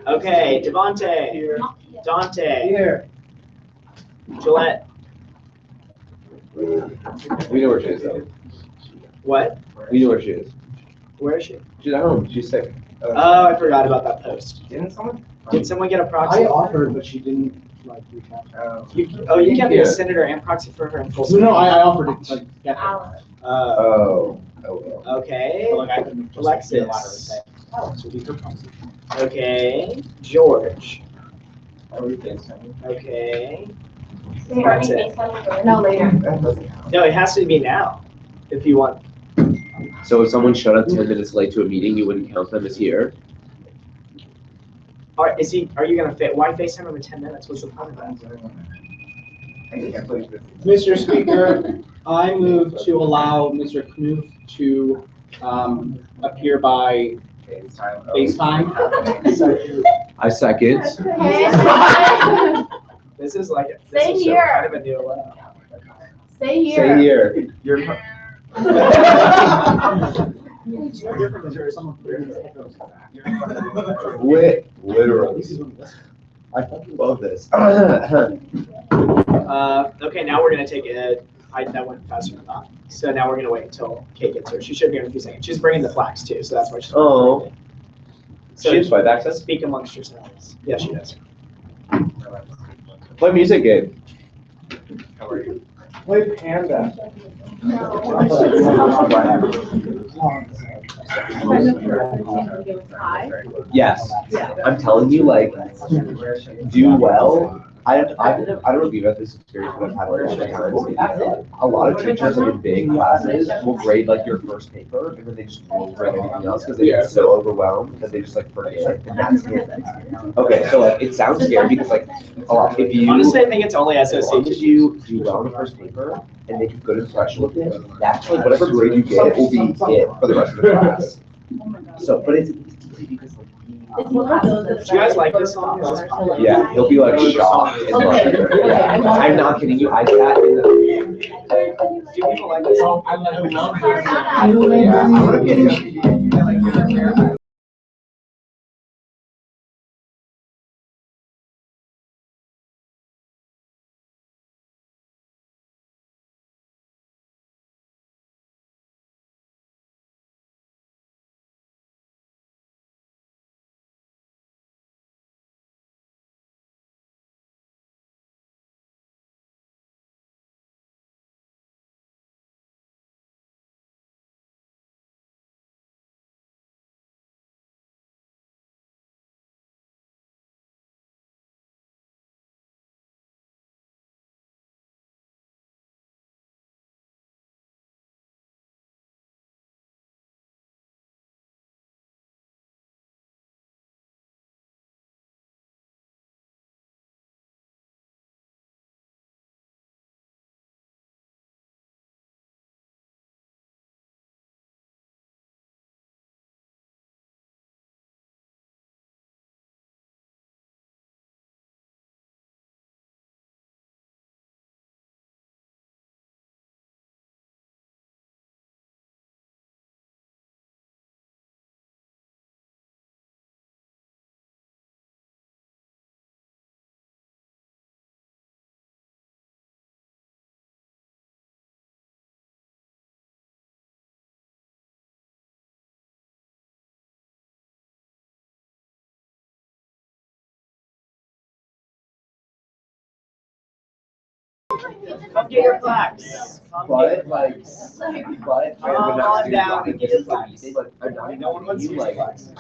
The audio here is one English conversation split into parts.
Okay, Devontae. Here. Dante. Here. Gillette. We know where she is though. What? We know where she is. Where is she? She's at home. She's sick. Oh, I forgot about that post. Didn't someone? Did someone get a proxy? I offered, but she didn't reach out. You can't be a senator and proxy for her in full. No, I offered it to get her. Oh. Oh. Okay. But, like, I couldn't just Alexis. be a ladder and say, oh, so be her proxy. Okay. George. Everything. Okay. That's it. No, later. No, it has to be now, if you want. So if someone showed up 10 minutes late to a meeting, you wouldn't count them as here? Are you gonna why FaceTime him in 10 minutes? What's the point of that? Mr. Speaker, I move to allow Mr. Knuth to appear by FaceTime. I second. This is like Stay is here. kind of a new level. Stay here. Stay here. You're. Literally. I fucking love this. Okay, now we're gonna take it. That went faster than I thought. So now we're gonna wait until Kate gets here. She should be in a few seconds. She's bringing the flags too, so that's why she's. Oh. So She has swipe access? speak amongst yourselves. Yeah, she does. Play music game. How are you? Play Panda. Yes. I'm telling you, like, do well. I don't know if you've had this experience, but I've had it a lot of teachers like in big classes will grade like your first paper and then they just won't grade anything else because they get so overwhelmed that they just like forget and that's it. Okay, so like it sounds scary because like if you Honestly, I think it's only as long SOC. as you do well in the first paper and make a good impression with it, that's like whatever grade you get will be it for the rest of the class. So, but it's easy because like. Do you guys like this song? Yeah, he'll be like shocked and like, yeah, I'm not kidding you. I sat in the. Do people like this song? I love it. Come get your flags. But like, I would not Calm do down that. and get your flags. Like, I'm not No one wants you your like. flags.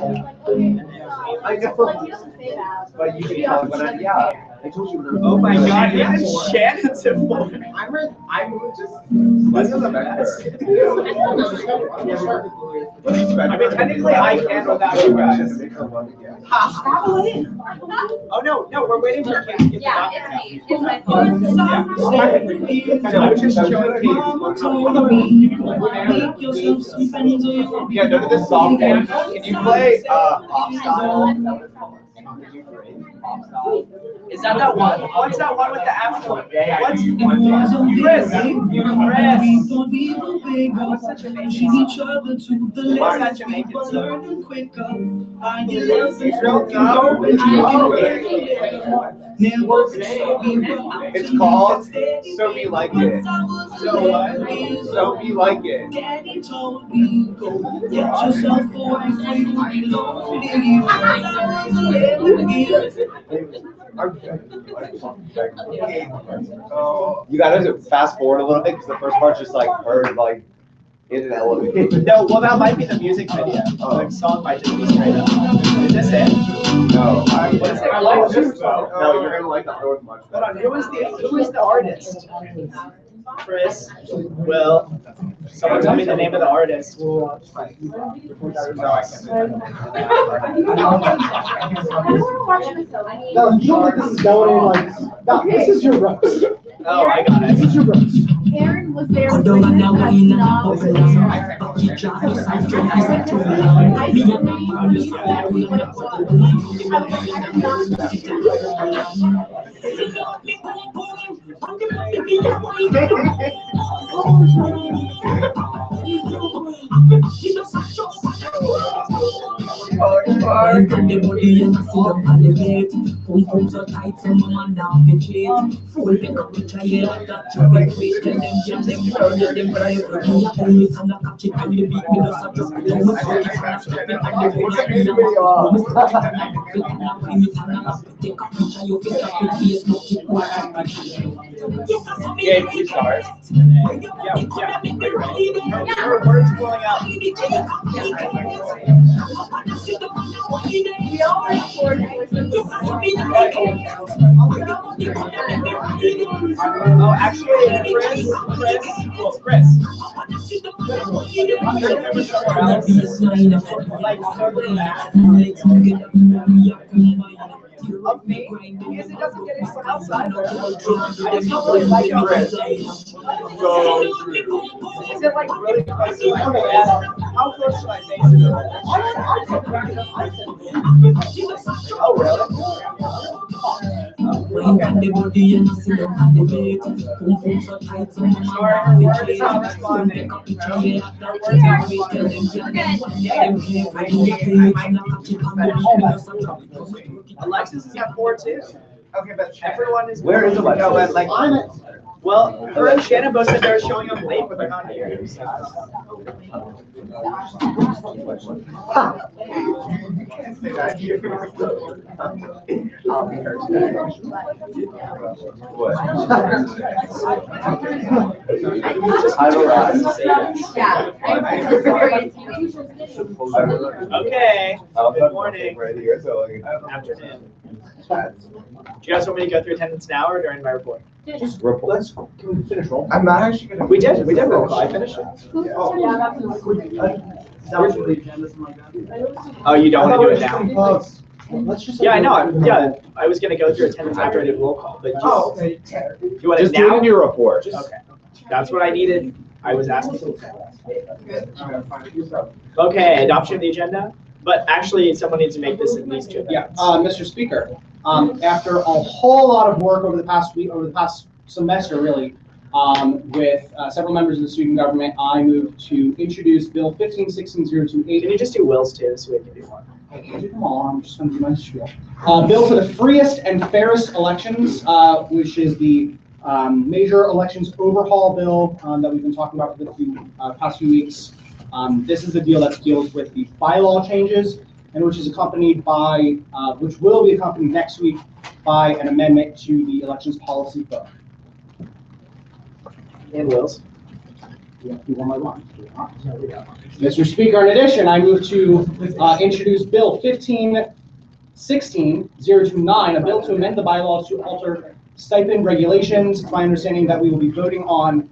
I know. But you can tell when I, yeah, I told you. When I was Oh my God, yeah. even Shannon's in for it. I moved just less than a This is member. I mean, technically, I can without you guys. Ha. Oh, no, we're waiting for Kate to get the Yeah, document. it's me. It's my phone. I was just showing Kate. Yeah, go to this song. Can you play pop style? Is that one? What's that one with the afro? What's Chris? What's such a Jamaican song? What's that Jamaican song? It's called So Be Like It. So what? So Be Like It. Daddy told me go get yourself away from you You gotta fast forward a little bit because the first part's just like heard like in an elevator. No, well, that might be the music video. The song might just be straight up. Is this it? No. What is it? I like this though. No, you're gonna like the other one much Hold better. on, who is the artist? Chris, Will, someone tell me the name of the artist. No, I can't. No, you don't like this is going in like, no, this is your roast. Oh, I got This it. is your roast. Karen was there. With her, Yeah, you start. Yeah. Her words blowing out. we all recorded Oh, actually, Chris. I'm sure there was somewhere else, like totally mad of me, because it doesn't get anyone else either. I just don't really like it. Is it like really close to my head? How close should I face it? Oh, really? Her words not responding. Her words not responding. Alexis is at 4 too. Okay, but Everyone is. where is Alexis? No, but like, I'm at, well, her and Shannon both said they were showing up late, but they're not here. I'll be her today. What? I don't know. Yeah. Okay. Good morning. Right here, so like. Afternoon. Do you guys want me to go through attendance now or during my report? Just report. can we finish roll? I'm not actually gonna. We did roll call. I finished it. Oh, you don't want to do it now? Let's just. Yeah, I know. I was gonna go through attendance after I did roll call, but just. Oh, okay. You want it Just do it now? in your report. Okay. That's what I needed. I was asking. Okay, adoption of the agenda, but actually someone needs to make this at least 2 minutes. Yeah, Mr. Speaker, after a whole lot of work over the past semester, really, with several members of the student government, I moved to introduce Bill 15-16-028. Can you just do wills too, so we can do one? I can't do them all, I'm just gonna do my spiel. Bill for the freest and fairest elections, which is the major elections overhaul bill that we've been talking about for the past few weeks. This is the deal that deals with the bylaw changes, and which is accompanied by, which will be accompanied next week by an amendment to the elections policy book. And wills. We have to do one by one. Mr. Speaker, in addition, I move to introduce Bill 1516-029, a bill to amend the bylaws to alter stipend regulations. It's my understanding that we will be voting on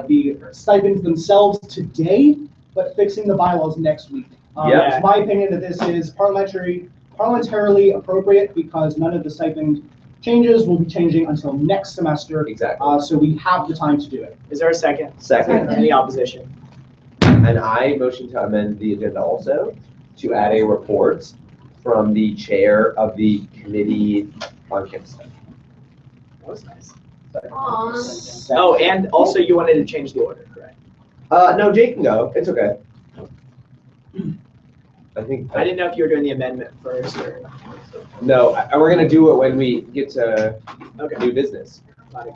the stipends themselves today, but fixing the bylaws next week. Yeah. It's my opinion that this is parliamentarily appropriate because none of the stipend changes will be changing until next semester. Exactly. So we have the time to do it. Is there a second? Second. Any opposition? And I motion to amend the agenda also to add a report from the chair of the committee on campus stuff. That was nice. Aw. Oh, and also you wanted to change the order, correct? No, Jake can go. It's okay. I think. I didn't know if you were doing the amendment first or. No, we're gonna do it when we get to Okay. new business. Got it.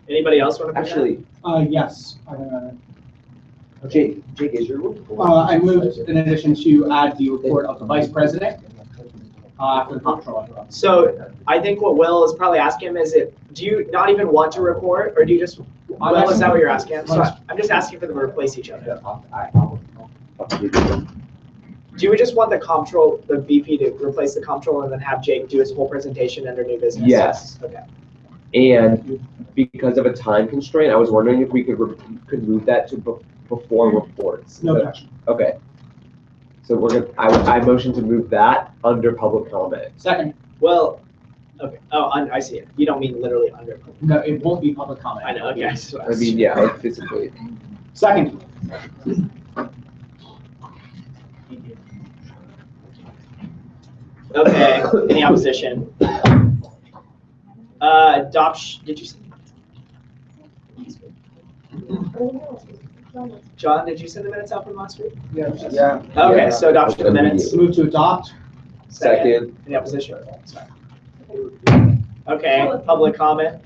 Anybody else want to? Actually, Yes. Jake is your rule. I moved in addition to add the report of the vice president after the comptroller. So I think what Will is probably asking him is do you not even want to report or do you just, Will, is that what you're asking him? So I'm just asking for them to replace each other. Do we just want the VP to replace the comptroller and then have Jake do his whole presentation under new business? Yes. Okay. And because of a time constraint, I was wondering if we could move that to before reports. No objection. Okay. So we're gonna, I motion to move that under public comment. Second. Well, okay. Oh, I see it. You don't mean literally under. No, it won't be public comment. I know, okay. I mean, yeah, like physically. Second. Okay, any opposition? Did you? John, did you send the minutes out from last week? Yeah. Okay, Yeah. so adoption of the minutes. Move to adopt. Second. Any opposition? Sorry. Okay, public comment.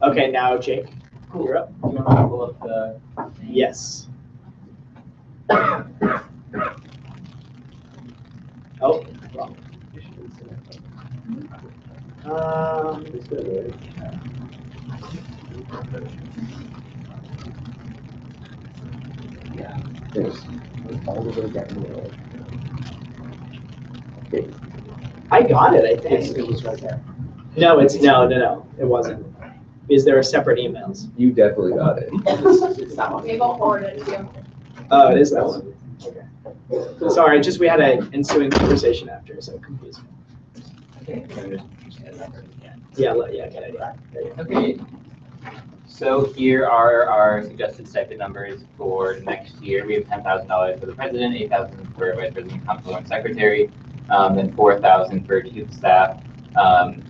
Okay, now Jake, you're up. You want to pull up the? Yes. Oh, wrong. I got it, I think. It was right there. No, no, it wasn't. Is there separate emails? You definitely got it. It's that one. Maybe I'll forward it to you. Oh, it is that one. Okay. Sorry, just we had an ensuing conversation after, so confused. Yeah, good idea. There you go. Okay. So here are our suggested stipend numbers for next year. We have $10,000 for the president, $8,000 for vice president, comptroller, and secretary, then $4,000 for chief of staff,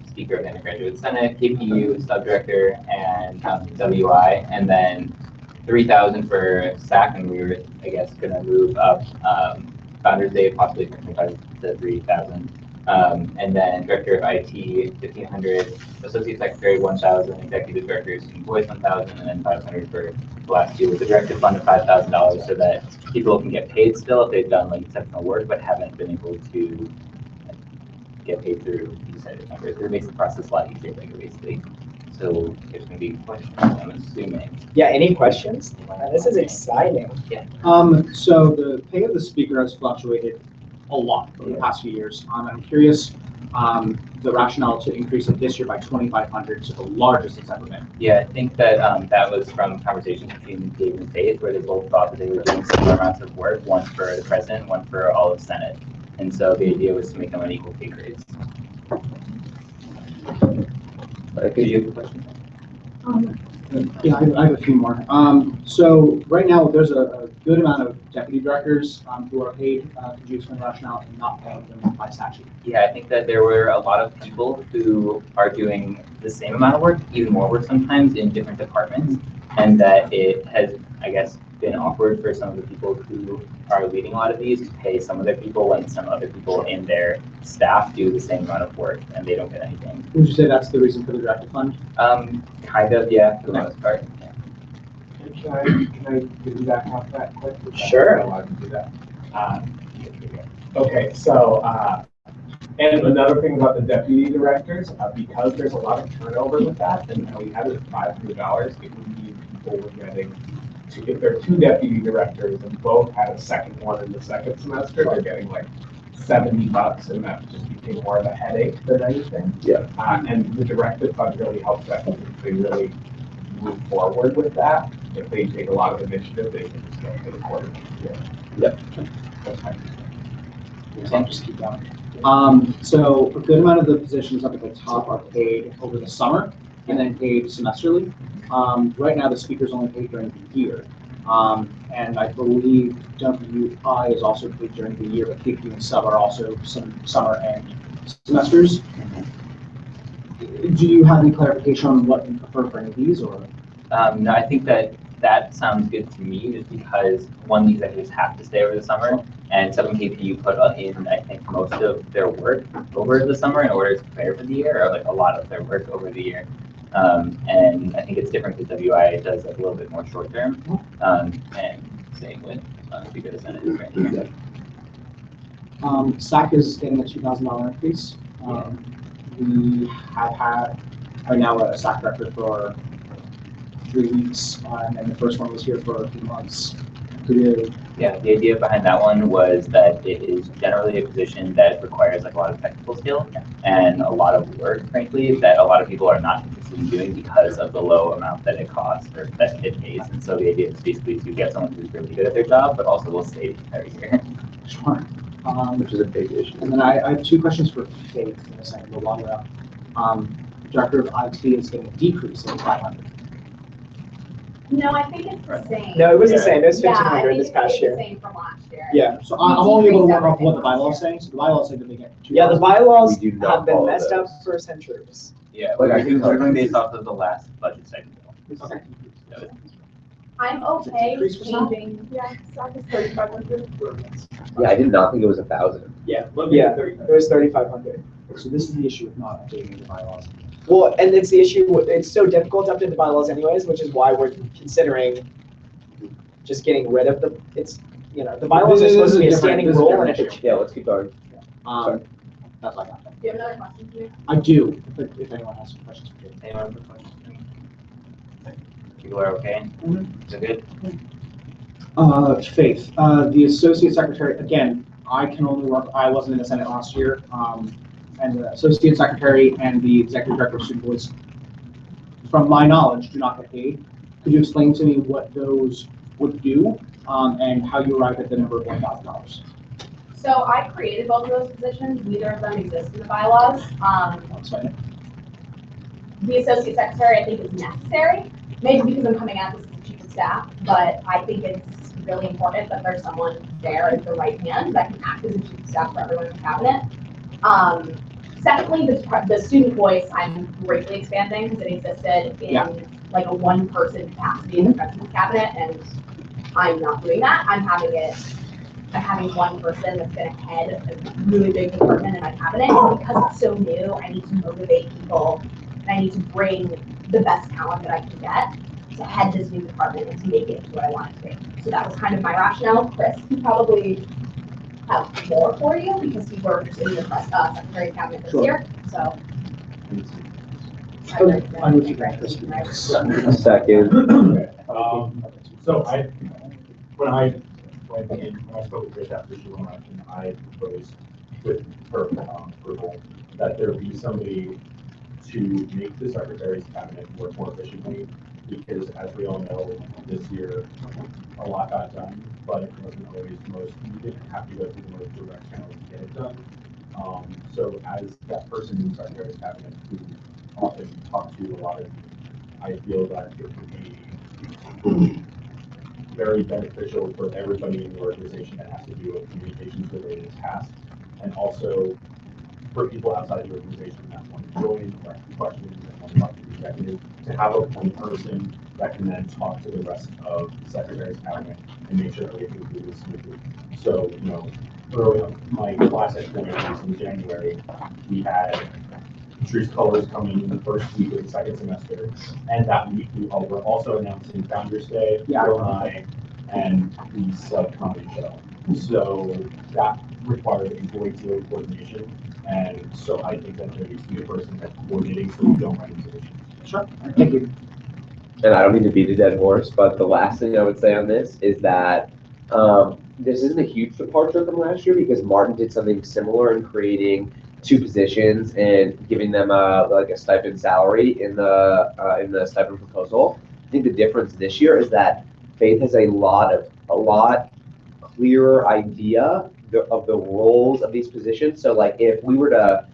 speaker of the Undergraduate Senate, KPU, subdirector, and WI, and then $3,000 for SAC, and we were, I guess, gonna move up Founders Day possibly from 25 to 3,000. And then director of IT, $1,500, associate secretary, $1,000, executive director, student voice, $1,000, and then $500 for the last two, with the directive fund of $5,000 so that people can get paid still if they've done like exceptional work but haven't been able to get paid through these types of numbers. It makes the process a lot easier, like, basically. So there's gonna be questions, I'm assuming. Yeah, any questions? This is exciting. So the pay of the speaker has fluctuated a lot over the past few years. I'm curious, the rationale to increase it this year by 2,500 to the largest it's ever been. Yeah, I think that that was from conversations between Dave and Faith, where they both thought that they were doing similar amounts of work, one for the president, one for all of Senate. And so the idea was to make them on equal pay grades. Did you have a question? Yeah, I have a few more. So right now, there's a good amount of deputy directors who are paid. Could you explain the rationale in not paying them by statute? Yeah, I think that there were a lot of people who are doing the same amount of work, even more work sometimes, in different departments, and that it has, I guess, been awkward for some of the people who are leading a lot of these to pay some of their people when some other people in their staff do the same amount of work and they don't get anything. Would you say that's the reason for the directive fund? Kind of, yeah, for the most part. Yeah. Can I give you that off that quick? Sure. I'm allowed to do that. Okay, so And another thing about the deputy directors, because there's a lot of turnover with that, and we had it at $500, it would mean people were getting, if there are 2 deputy directors and both had a second one in the second semester, they're getting like $70, and that just became more of a headache than anything. Yeah. And the directive fund really helps that, because if they really move forward with that, if they take a lot of initiative, they can just go to the court. Yep. I'll just keep going. So a good amount of the positions up at the top are paid over the summer and then paid semesterly. Right now, the speaker's only paid during the year. And I believe WI is also paid during the year, but PQ and sub are also some summer and semesters. Do you have any clarification on what you prefer for any of these, or? No, I think that sounds good to me, just because one, the executives have to stay over the summer, and some KPU put in, I think, most of their work over the summer in order to prepare for the year, or like a lot of their work over the year. And I think it's different because WI does like a little bit more short term, and same with Speaker of the Senate. Right? SAC is getting a $2,000 increase. We have had right now a SAC record for 3 weeks, and the first one was here for a few months. Yeah, the idea behind that one was that it is generally a position that requires like a lot of technical skill and a lot of work, frankly, that a lot of people are not interested in doing because of the low amount that it costs or that it pays. And so the idea is basically to get someone who's really good at their job, but also will stay the entire year. Sure. Which is a big issue. And then I have 2 questions for Faith in a second, but while we're up. Director of IT is getting a decrease in 500. No, I think it's the same. No, it was the same. It was Yeah, I 1,500 think this past it's the year. same from last year. Yeah, so I'm only able to work off what the bylaws saying. So the bylaws say that they get 2,000. Yeah, the bylaws We do not have been follow messed up those. for centuries. Yeah, Like, I we're think going based off of the last budget cycle. Okay. I'm okay Decrease for some? changing. Yeah, stock is 3,500. Yeah, I did not think it was 1,000. Yeah, it was 3,500. So this is the issue with not updating the bylaws. Well, and it's the issue, it's so difficult to update the bylaws anyways, which is why we're considering just getting rid of the, the bylaws are supposed to be a standing rule and it. Yeah, let's keep going. That's all I got. Do you have another question for me? I do, if anyone has some questions for me. Anyone have questions? People are okay? Is it good? Faith, the associate secretary, again, I can only work, I wasn't in the Senate last year, and the associate secretary and the executive director of student voice, from my knowledge, do not get paid. Could you explain to me what those would do, and how you arrived at the number of $1,000? So I created both of those positions. Neither of them exist in the bylaws. Explain it. The associate secretary, I think, is necessary. Maybe because I'm coming at this as the chief of staff, but I think it's really important that there's someone there as the right hand that can act as a chief of staff for everyone in the cabinet. Secondly, the student voice, I'm greatly expanding because it existed in like a one-person capacity in the president's cabinet, and I'm not doing that. I'm having one person that's going to head a really big department in my cabinet, and because it's so new, I need to motivate people, and I need to bring the best talent that I can get to head this new department and to make it what I want it to be. So that was kind of my rationale. Chris, you probably have more for you because he worked in the secretary of cabinet this year. So I would be great. A second. So when I spoke with Chris after she went election, I proposed with her approval that there be somebody to make the secretary's cabinet work more efficiently, because as we all know, this year a lot got done, but it wasn't always you didn't have to go through the most direct channel to get it done. So as that person in the secretary's cabinet who often talked to a lot of you, I feel that it would be very beneficial for everybody in the organization that has to do with communications related tasks, and also for people outside the organization that want to join or ask questions and want to talk to the executive, to have a point person that can then talk to the rest of the secretary's cabinet and make sure everything goes smoothly. So, early on, my class experience in January, we had Patrice Colors coming in the first week of the second semester, and that week we were also announcing Founders Day, Bill and I, and the Sub Comedy Show. So that required a great deal of coordination. And so I think that there needs to be a person that's coordinating so we don't run into issues. Sure. Thank you. And I don't mean to beat a dead horse, but the last thing I would say on this is that this isn't a huge departure from last year because Martin did something similar in creating 2 positions and giving them like a stipend salary in the stipend proposal. I think the difference this year is that Faith has a lot clearer idea of the roles of these positions. So like if we were to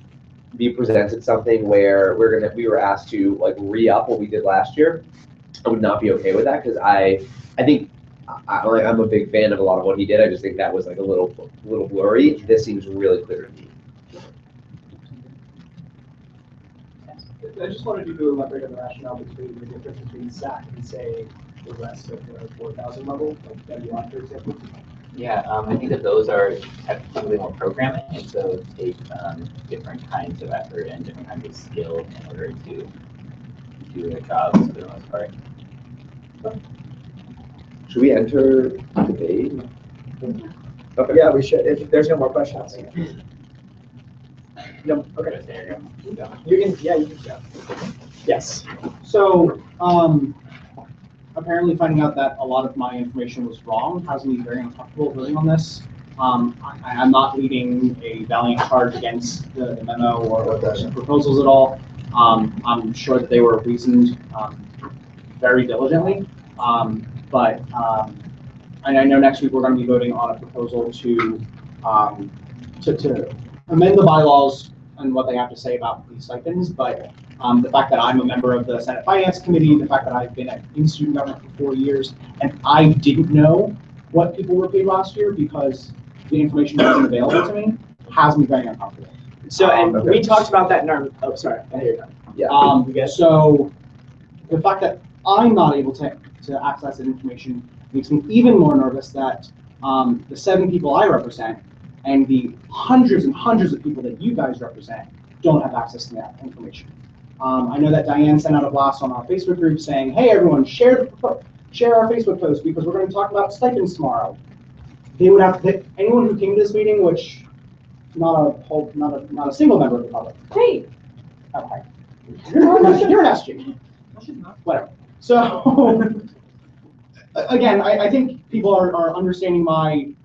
be presented something where we were asked to like re-up what we did last year, I would not be okay with that because I think I'm a big fan of a lot of what he did. I just think that was like a little blurry. This seems really clear to me. I just wanted you to elaborate on the rationale between the difference between SAC and say the rest of the 4,000 level, like W1, for example. Yeah, I think that those are technically more programming, and so take different kinds of effort and different kinds of skill in order to do their jobs for the most part. Should we enter debate? Okay. Yeah, we should, if there's no more questions. No, okay. There you go. You can, yeah, you can go. Yes. So, apparently finding out that a lot of my information was wrong has me very uncomfortable voting on this. I'm not leading a valiant charge against the memo or the proposals at all. I'm sure that they were reasoned very diligently, but and I know next week we're going to be voting on a proposal to amend the bylaws and what they have to say about these stipends, but the fact that I'm a member of the Senate Finance Committee, the fact that I've been in student government for 4 years, and I didn't know what people were paid last year because the information wasn't available to me, has me very uncomfortable. So, and Okay. we talked about that in our, oh, sorry, I hear you. Yeah. So the fact that I'm not able to access that information makes me even more nervous that the 7 people I represent and the hundreds and hundreds of people that you guys represent don't have access to that information. I know that Diane sent out a blast on our Facebook group saying, "Hey everyone, share our Facebook post because we're going to talk about stipends tomorrow." They would have to, anyone who came to this meeting, which not a single member of the public. Hey, okay, you're an SG. Whatever. So again, I think people are understanding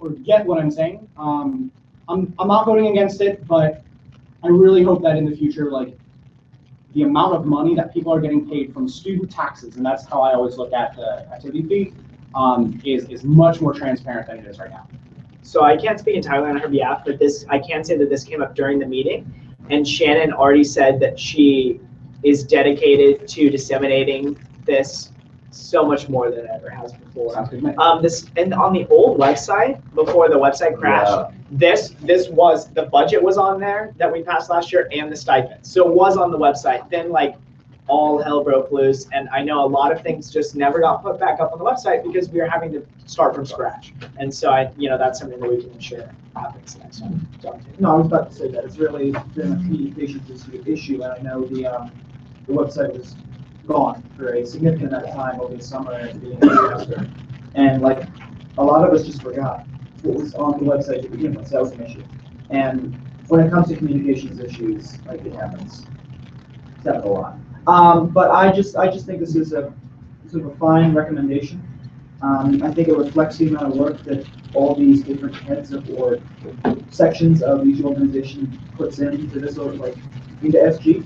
or get what I'm saying. I'm not voting against it, but I really hope that in the future, like the amount of money that people are getting paid from student taxes, and that's how I always look at the activity fee, is much more transparent than it is right now. So I can't speak entirely on her behalf, but I can say that this came up during the meeting, and Shannon already said that she is dedicated to disseminating this so much more than it ever has before. Sounds good to me. And on the old website, before the website crashed, this was, the budget was on there that we passed last year and the stipend. So it was on the website. Then like all hell broke loose. And I know a lot of things just never got put back up on the website because we were having to start from scratch. And so that's something that we can ensure happens next time. No, I was about to say that it's really been a communications issue, and I know the website was gone for a significant amount of time over the summer and at the beginning of the semester. And like a lot of us just forgot what was on the website to begin with. So that was an issue. And when it comes to communications issues, like it happens. It's happened a lot. But I just think this is a sort of a fine recommendation. I think it reflects the amount of work that all these different heads of or sections of each organization puts into this sort of like into SG.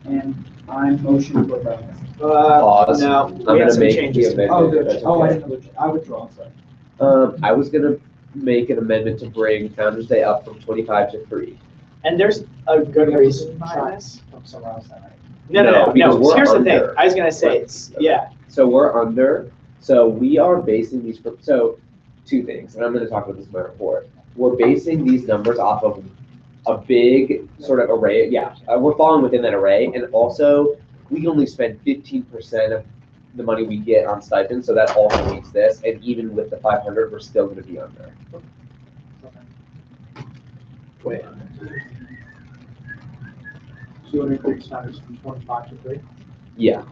And I'm motioning for that. Pause. No, I'm we gonna have some make changes. the Oh, amendment. good. That's Oh, I okay. didn't know. I withdraw. Sorry. I was gonna make an amendment to bring Founder's Day up from 25 to 3. And there's a good reason behind this. Somewhere else, right? No, because we're Here's the thing. under. I was gonna say, So we're under. So we are basing these. So 2 things, and I'm going to talk about this in my report. We're basing these numbers off of a big sort of array. Yeah, we're falling within that array, and also we only spend 15% of the money we get on stipends, so that also means this. And even with the 500, we're still going to be under. wait. So you want to increase standards from 25 to 3? Yeah,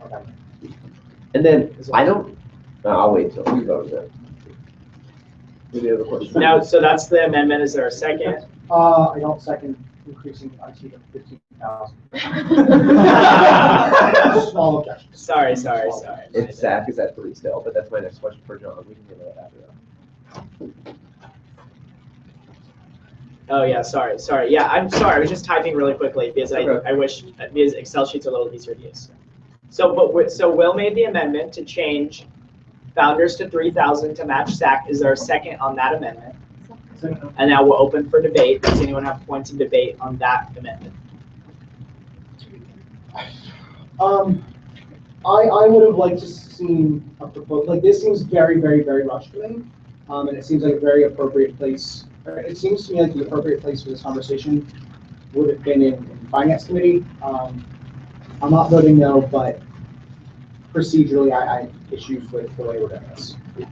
Okay. and then I don't. I'll wait till we vote it. Any other questions? Now, so that's the amendment. Is there a second? I don't second increasing IT to 15,000. Small objection. Sorry. It's Zach is at 3 still, but that's my next question for John. We can get that after that. Oh yeah, sorry. Yeah, I'm sorry. I was just typing really quickly because Okay. I wish because Excel sheets are a little easier to use. So Will made the amendment to change founders to 3,000 to match SAC. Is there a second on that amendment? And now we'll open for debate. Does anyone have points of debate on that amendment? I would have liked to see a proposal, like this seems very, very, very rushed to me. And it seems like a very appropriate place, or it seems to me like the appropriate place for this conversation would have been in finance committee. I'm not voting no, but procedurally I have issues with the way we're doing this. Do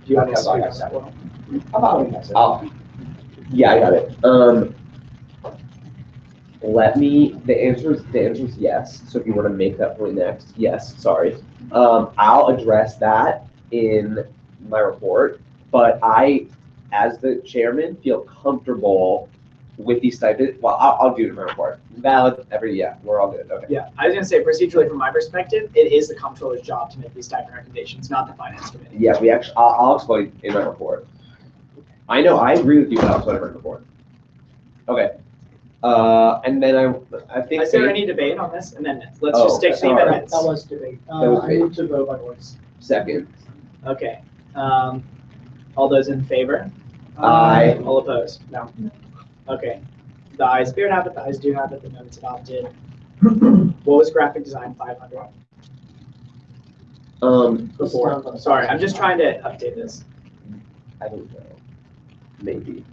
you have any thoughts? I'm not voting yes. Yeah, I got it. The answer is yes. So if you want to make that point next, yes, sorry. I'll address that in my report, but I, as the chairman, feel comfortable with these stipends. Well, I'll do it in my report. Valid, we're all good, okay. Yeah, I was gonna say procedurally from my perspective, it is the comptroller's job to make these stipend recommendations, not the finance committee. Yeah, I'll explain in my report. I know, I agree with you, but I'll explain in my report. Okay. And then I think. Is there any debate on this amendment? Let's just stick to the amendments. That was debate. was I need to vote by voice. Second. Okay. All those in favor? Aye. All opposed? No. Okay. The ayes appear to have it. The ayes do have it. The amendment's adopted. What was graphic design 500? Before. Sorry, I'm just trying to update this. I don't know. Maybe.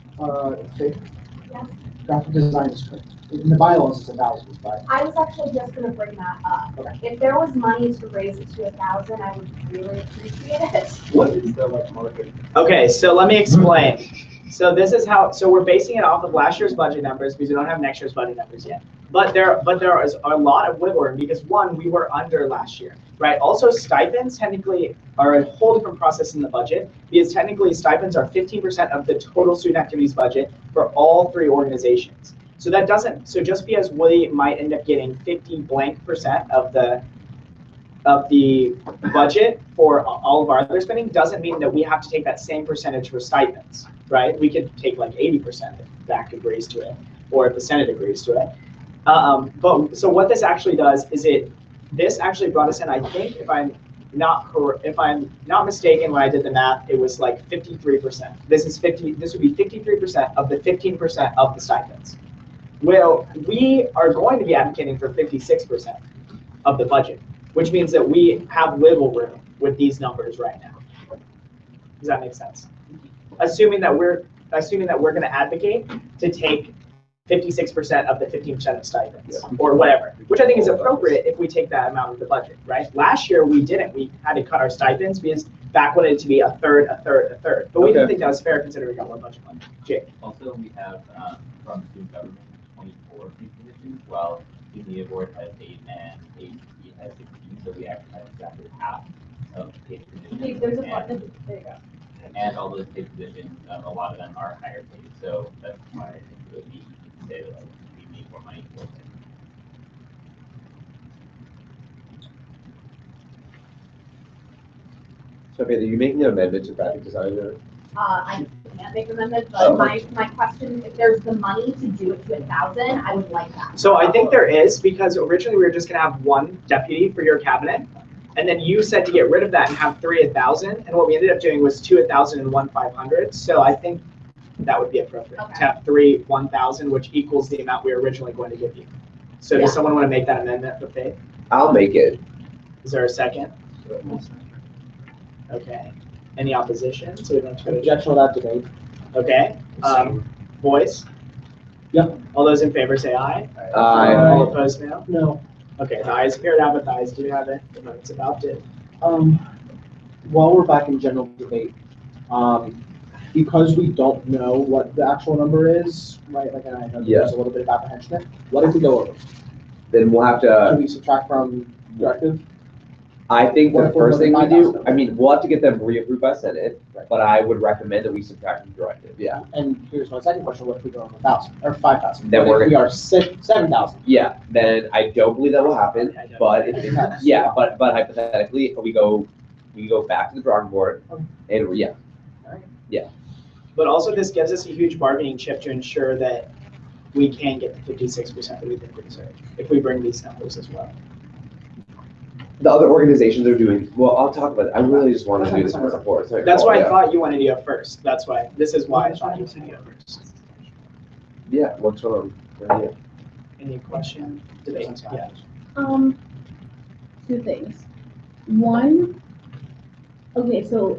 Graphic design is correct. In the bylaws, it's 1,000, but. I was actually just gonna bring that up. If there was money to raise it to 1,000, I would really appreciate it. What is the market? Okay, so let me explain. So this is how, so we're basing it off of last year's budget numbers because we don't have next year's budget numbers yet. But there is a lot of wiggle room because one, we were under last year, right? Also stipends technically are a whole different process in the budget because technically stipends are 15% of the total student activities budget for all three organizations. So that doesn't, so just because we might end up getting 50% of the budget for all of our other spending doesn't mean that we have to take that same percentage for stipends, right? We could take like 80% if BAC agrees to it, or if the Senate agrees to it. But so what this actually does is this actually brought us in, I think, if I'm not mistaken, when I did the math, it was like 53%. This would be 53% of the 15% of the stipends. Well, we are going to be advocating for 56% of the budget, which means that we have wiggle room with these numbers right now. Does that make sense? Assuming that we're going to advocate to take 56% of the 15% of stipends, or whatever, which I think is appropriate if we take that amount of the budget, right? Last year we didn't. We had to cut our stipends because BAC wanted it to be a third. But we didn't think that was fair considering we got more budget money. Jake. Also, we have from student government 24 positions, while the board has 8 and ACP has 16, so we actually have exactly half of paid positions. There's a button. There you go. And all those paid positions, a lot of them are higher paid, so that's why I think it would be easy to say that like, we need more money for it. So, okay, are you making an amendment to graphic design there? I can't make amendments, but my question, if there's the money to do it to 1,000, I would like that. So I think there is, because originally we were just going to have one deputy for your cabinet. And then you said to get rid of that and have 3 1,000. And what we ended up doing was 2 1,000 and 1 500. So I think that would be appropriate to have 3 1,000, which equals the amount we were originally going to give you. So does someone want to make that amendment for Faith? I'll make it. Is there a second? Okay. Any opposition? So we don't have to go to Objection without debate. Okay. Voice? Yep. All those in favor say aye. Aye. All opposed, no? No. Okay, the ayes appear to have it, the ayes do have it, the vote's adopted. While we're back in general debate, because we don't know what the actual number is, right? Like, and I know there's a little bit of apprehension there. What if we go over? Then we'll have Do to, we subtract from directive? I think the What if we're first thing we looking do, $5,000? I mean, we'll have to get them reapproved by Senate, Right. but I would recommend that we subtract the directive, yeah. And here's my second question: what if we go on 1,000 or 5,000? Then What if we are 7,000? Yeah, then I don't believe that will happen, but if, yeah, but hypothetically, we go back to the drawing board and, yeah. But also this gives us a huge bargaining chip to ensure that we can get the 56% that we think we deserve if we bring these numbers as well. The other organizations are doing, well, I'll talk about it. I really just wanted to do this in report. That's why I thought you wanted to go first. That's why, this is why I thought you wanted to go first. Yeah, what's going on? Yeah. Any question, debate? Yeah. Two things. One, okay, so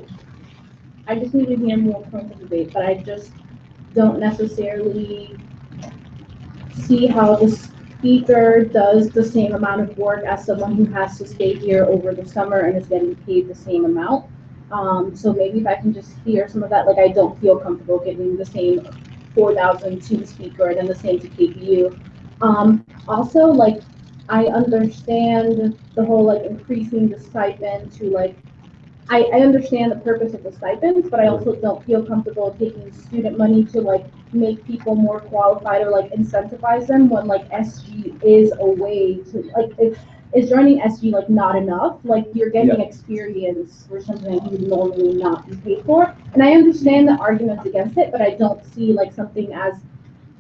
I just need to hear more points of debate, but I just don't necessarily see how the speaker does the same amount of work as someone who has to stay here over the summer and is getting paid the same amount. So maybe if I can just hear some of that, like I don't feel comfortable giving the same 4,000 to the speaker and then the same to KPU. Also, like, I understand the whole like increasing the stipend to like, I understand the purpose of the stipends, but I also don't feel comfortable taking student money to like make people more qualified or like incentivize them when like SG is a way to like, is joining SG like not enough? Like you're getting experience for something that you would normally not be paid for. And I understand the arguments against it, but I don't see like something as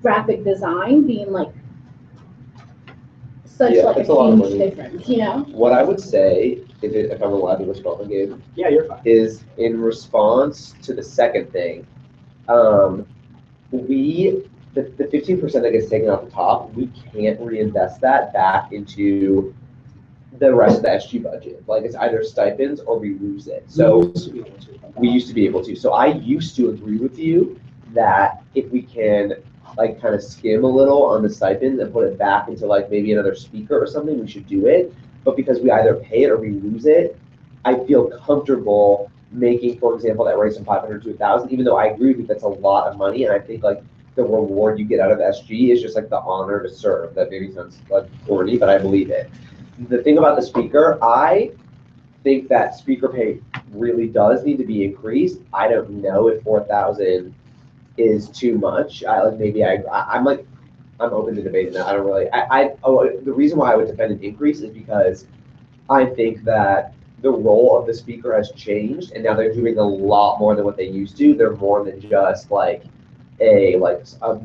graphic design being like such like a huge difference, you know? What I would say, if I'm allowed to respond, Gabe, Yeah, you're fine. is in response to the second thing, the 15% that gets taken off the top, we can't reinvest that back into the rest of the SG budget. Like it's either stipends or we lose it. So we used to be able to. So I used to agree with you that if we can like kind of skim a little on the stipend and put it back into like maybe another speaker or something, we should do it. But because we either pay it or we lose it, I feel comfortable making, for example, that raise from 500 to 1,000, even though I agree with you, that's a lot of money. And I think like the reward you get out of SG is just like the honor to serve. That maybe sounds like corny, but I believe it. The thing about the speaker, I think that speaker pay really does need to be increased. I don't know if 4,000 is too much. I'm open to debating that. I don't really, the reason why I would defend an increase is because I think that the role of the speaker has changed and now they're doing a lot more than what they used to. They're more than just like a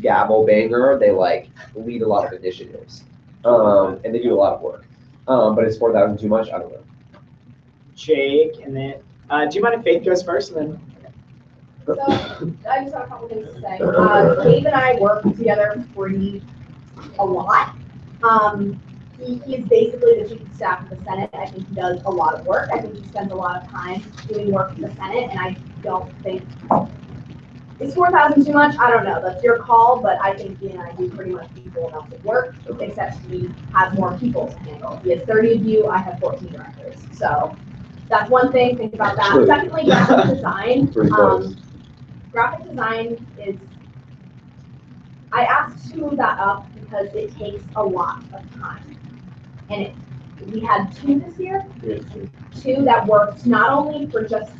gavel banger. They like lead a lot of initiatives. And they do a lot of work. But is 4,000 too much? I don't know. Jake, and then, do you mind if Faith goes first and then? So I just have a couple things to say. Dave and I work together pretty a lot. He's basically the chief of staff of the Senate. I think he does a lot of work. I think he spends a lot of time doing work in the Senate, and I don't think, is 4,000 too much? I don't know. That's your call, but I think he and I do pretty much equal amounts of work, except he has more people to handle. He has 30 of you, I have 14 directors. So that's one thing, think about that. True. Secondly, graphic design. Pretty close. Graphic design is, I asked to move that up because it takes a lot of time. And we had 2 this year, 2 that worked not only for just,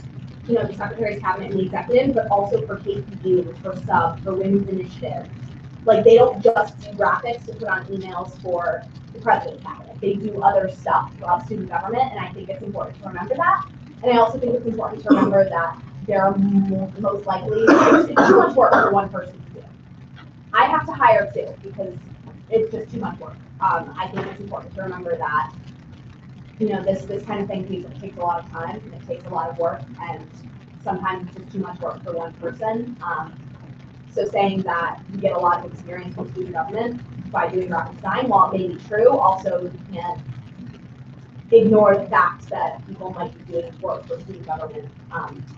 you know, the Secretary's Cabinet and the Executive, but also for KPU, for SUB, for Women's Initiative. Like they don't just do graphics to put on emails for the President's Cabinet. They do other stuff throughout student government, and I think it's important to remember that. And I also think it's important to remember that there are most likely it's too much work for one person to do. I have to hire 2 because it's just too much work. I think it's important to remember that, you know, this kind of thing takes a lot of time and it takes a lot of work, and sometimes it's just too much work for one person. So saying that you get a lot of experience with student government by doing graphic design, while it may be true, also you can't ignore the fact that people might be doing work for student government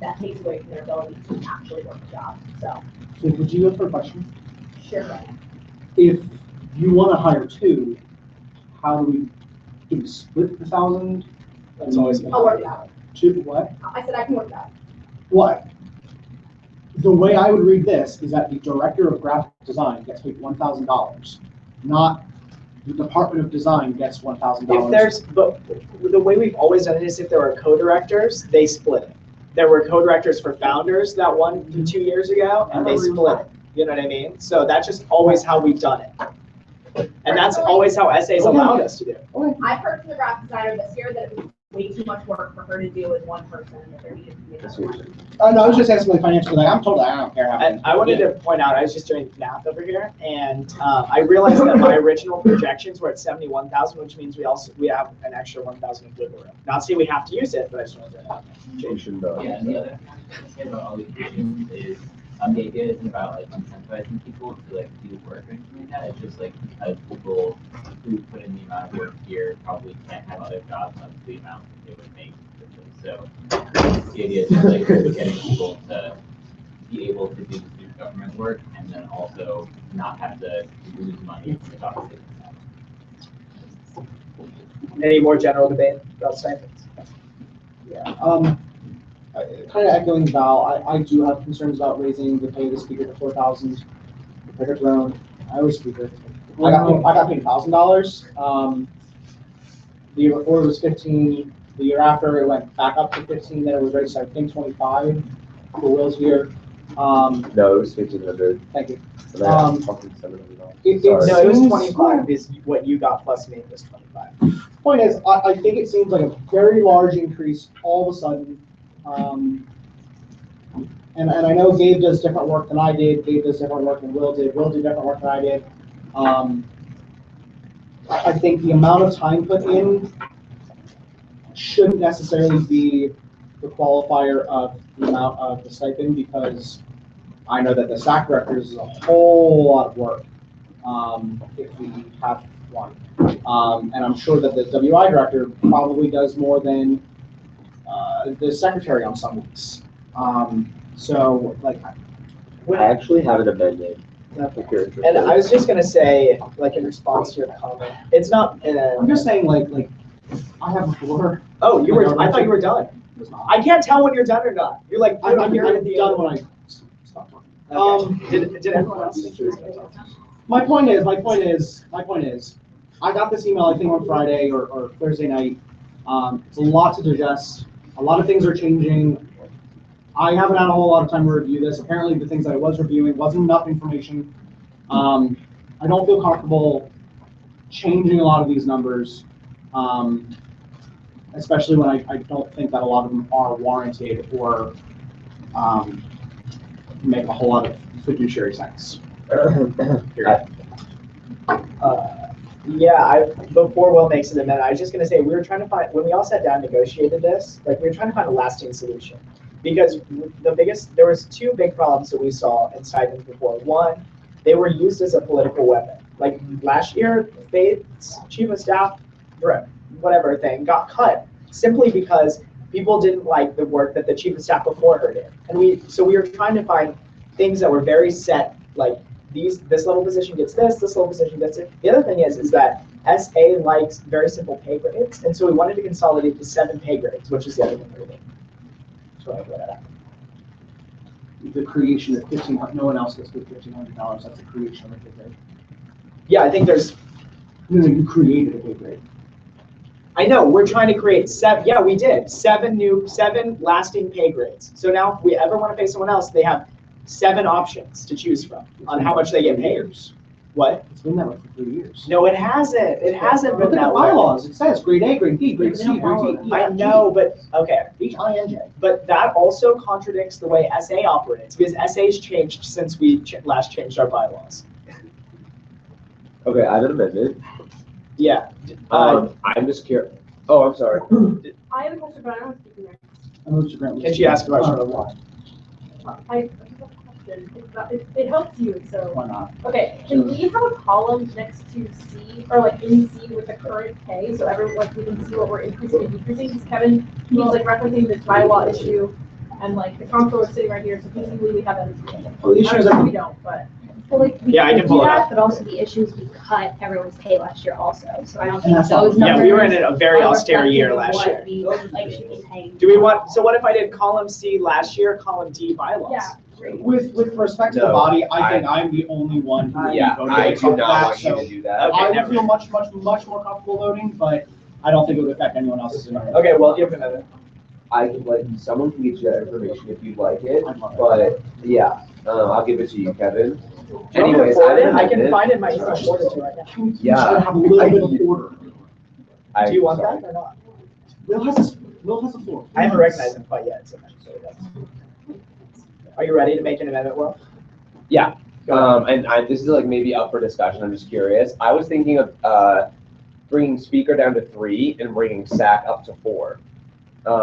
that takes away from their ability to actually work the job. So would you go for a question? sure thing. If you want to hire 2, how do we split the 1,000? That's always. I'll work it out. 2 what? I said I can work that. What? The way I would read this is that the director of graphic design gets paid $1,000, not the Department of Design gets $1,000. If there's, but the way we've always done it is if there are co-directors, they split it. There were co-directors for founders that 2 years ago, and they split it. You know what I mean? So that's just always how we've done it. And that's always how SA's allowed us to do it. I've heard from the graphic designer this year that it was way too much work for her to do with one person, that there needed to be another one. No, I was just asking the financial, like, I don't care how. And I wanted to point out, I was just doing math over here, and I realized that my original projections were at 71,000, which means we have an extra 1,000 of wiggle room. Not saying we have to use it, but I just wanted to. Yeah, and the other thing about all these issues is, the idea isn't about like incentivizing people to like do work or anything like that. It's just like because people who put in the amount of work here probably can't have other jobs up to the amount that they would make. So the idea is just like getting people to be able to do government work and then also not have to lose money to talk to. Any more general debate about stipends? Yeah. Kind of echoing Val, I do have concerns about raising the pay of the speaker to 4,000. The picker throne, I was speaker. I got paid $1,000. The year before it was 15. The year after it went back up to 15. Then it was raised, I think, 25 for Will's year. No, it was 1,500. Thank you. And then Um, fucking 700. No, it was seems- 25 is what you got plus me was 25. Point is, I think it seems like a very large increase all of a sudden. And I know Gabe does different work than I did. Gabe does different work than Will did. Will did different work than I did. I think the amount of time put in shouldn't necessarily be the qualifier of the amount of the stipend, because I know that the SAC directors is a whole lot of work if we have one. And I'm sure that the WI director probably does more than the secretary on some weeks. So, like, I actually have an amendment. If you're interested. And I was just gonna say, like in response to your comment, it's not. I'm just saying, like I have a floor. Oh, you were. I thought you were done. I can't tell when you're done or not. You're like. I'm at the done end. when I stop talking. Okay. Did everyone else think you were gonna talk? My point is, I got this email, I think on Friday or Thursday night. It's a lot to digest. A lot of things are changing. I haven't had a whole lot of time to review this. Apparently the things that I was reviewing wasn't enough information. I don't feel comfortable changing a lot of these numbers, especially when I don't think that a lot of them are warranted or make a whole lot of fiduciary sense. Yeah, before Will makes an amendment, I was just gonna say, we were trying to find, when we all sat down and negotiated this, like, we were trying to find a lasting solution. Because there was two big problems that we saw in stipends before. One, they were used as a political weapon. Like last year, Faith's chief of staff, whatever thing, got cut simply because people didn't like the work that the chief of staff before her did. And so we were trying to find things that were very set, like this level position gets this level position gets it. The other thing is that SA likes very simple pay grades, and so we wanted to consolidate to 7 pay grades, which is the other thing we're doing. The creation of $1,500, no one else gets paid $1,500. That's the creation of a pay grade. Yeah, I think there's. No, you created a pay grade. I know, we're trying to create 7. Yeah, we did 7 lasting pay grades. So now, if we ever want to pay someone else, they have 7 options to choose from on how much they get paid. What? It's been that way for 3 years. No, it hasn't. It hasn't been Look at the that way. bylaws. It says grade A, grade B, grade C, grade D. I know, but okay. H-I-N-J. But that also contradicts the way SA operates, because SA's changed since we last changed our bylaws. Okay, I have an amendment. Yeah. I'm just curious. Oh, I'm sorry. I have a question, but I don't speak in there. Can she ask a question of why? I have a question. It helps you, so. Why not? Okay, can we have a column next to C, or like in C with the current pay, so everyone, like, we can see what we're increasing and decreasing? Because Kevin, he's like referencing this bylaw issue, and like the comptroller is sitting right here, so basically we have that information. Well, the issue is that We don't, but. Well, like, we Yeah, I could can pull do it that, up. but also the issue is we cut everyone's pay last year also, so I don't And think that's those not- numbers. Yeah, we were in a very are austere year reflective last of year. what we, like, should be paying. Do we want, so what if I did column C last year, column D bylaws? Yeah, With respect to the No, body, I think I'm the only one who would be Yeah, voting I against do not that, want you so to do that. Okay, I would never feel mind. much more comfortable voting, but I don't think it would affect anyone else's. Okay, well, give another. I can let you, someone can get you that information if you'd like it, but yeah, I'll give it to you, Kevin. Anyways, I can amended. find it in my email folder too right now. Yeah. Have a little bit of order. Do you want that or not? Will has a floor. I haven't recognized him quite yet, so. Are you ready to make an amendment, Will? Yeah, this is like maybe up for discussion, I'm just curious. I was thinking of, bringing speaker down to 3 and bringing SAC up to 4.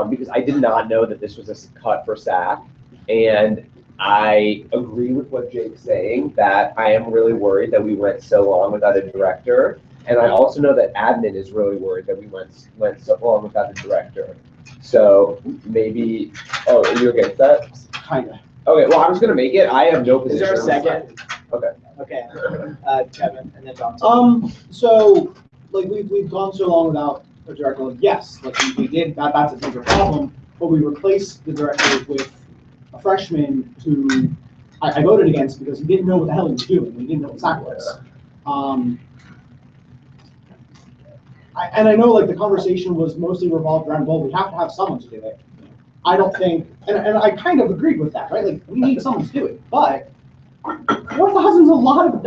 Because I did not know that this was a cut for SAC. And I agree with what Jake's saying, that I am really worried that we went so long without a director. And I also know that admin is really worried that we went so long without a director. So maybe, oh, are you against that? Kinda. Okay, well, I was gonna make it. I have no Is position. there a second? Okay. Okay, Kevin, and then Dom. So, like, we've gone so long without a director, like, yes, like, we did, that's a major problem, but we replaced the director with a freshman who I voted against because he didn't know what the hell he was doing, he didn't know what SAC was. And I know, like, the conversation was mostly revolved around, well, we have to have someone to do it. I don't think, and I kind of agreed with that, right? Like, we need someone to do it, but $4,000 is a lot of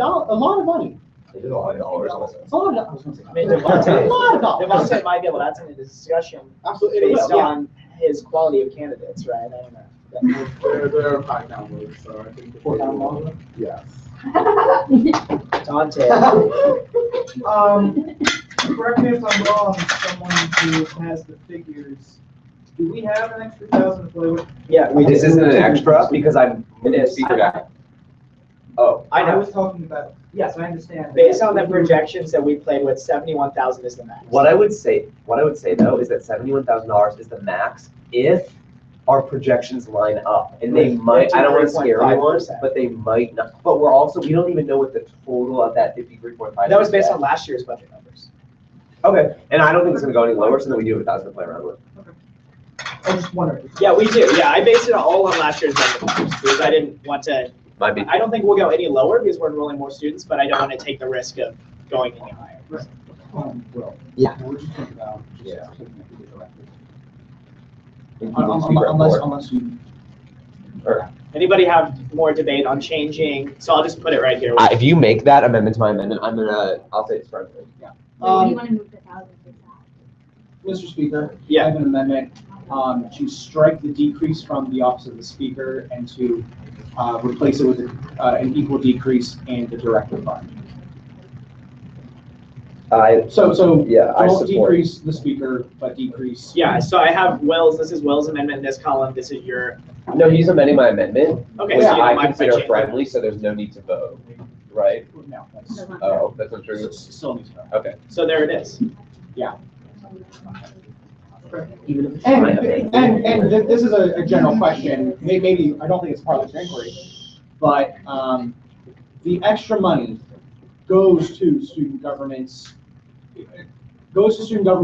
money. It is a lot of dollars. It's a lot of dollars. I mean, It's a lot of dollars. Devontae might be able to add something to the discussion Absolutely. based Yeah. on his quality of candidates, right? I don't know. They're 5 pound moves, so I think. 4 pound long? Yes. Dante. Correct me if I'm wrong, someone who has the figures, do we have an extra 1,000 to play with? Yeah, This isn't an extra because I'm It is. speaker guy. Oh, I know. was talking about, yes, I understand. Based on the projections that we played with, 71,000 is the max. what I would say though is that $71,000 is the max if our projections line up, and they might. I don't want to scare anyone, 53.5%. but they might not. But we don't even know what the total of that 53.5. That was based on last year's budget numbers. Okay, and I don't think it's going to go any lower, so then we do have 1,000 to play around with. I was just wondering. Yeah, we do. Yeah, I based it all on last year's budget numbers because I didn't want to. Might be. I don't think we'll go any lower because we're enrolling more students, but I don't want to take the risk of going any higher. Well, Yeah. We're just talking about. Yeah. Unless you. Anybody have more debate on changing? So I'll just put it right here. If you make that amendment to my amendment, I'll say it's friendly. Wait, what do you want to move the 1,000 to that? Mr. Speaker, I Yeah. have an amendment to strike the decrease from the office of the speaker and to replace it with an equal decrease in the director fund. So Yeah, I don't support. decrease the speaker, but decrease. Yeah, so I have Will's, this is Will's amendment in this column, this is your, No, he's amending my amendment, okay, which so you don't I mind if I consider change that? friendly, so there's no need to vote, right? No, that's Oh, that's not true. still needs to vote. Okay. So there it is. And this is a general question, maybe, I don't think it's part of this inquiry, but the extra money goes to student government's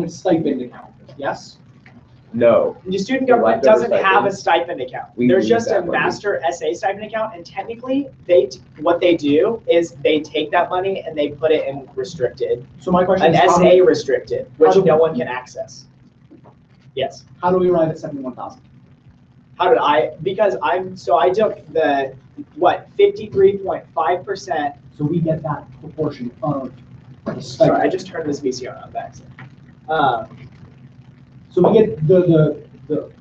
stipend account, yes? No. The student government Leftover doesn't have a stipends. stipend account. We There's use just a that money. master SA stipend account, and technically, what they do is they take that money and they put it in restricted, So my question an is, SA restricted, which how do- no one can access. Yes. how do we arrive at 71,000? How did I, because I took the, 53.5%. So we get that proportion of the Sorry, I stipend. just turned this VCR on back. So we get the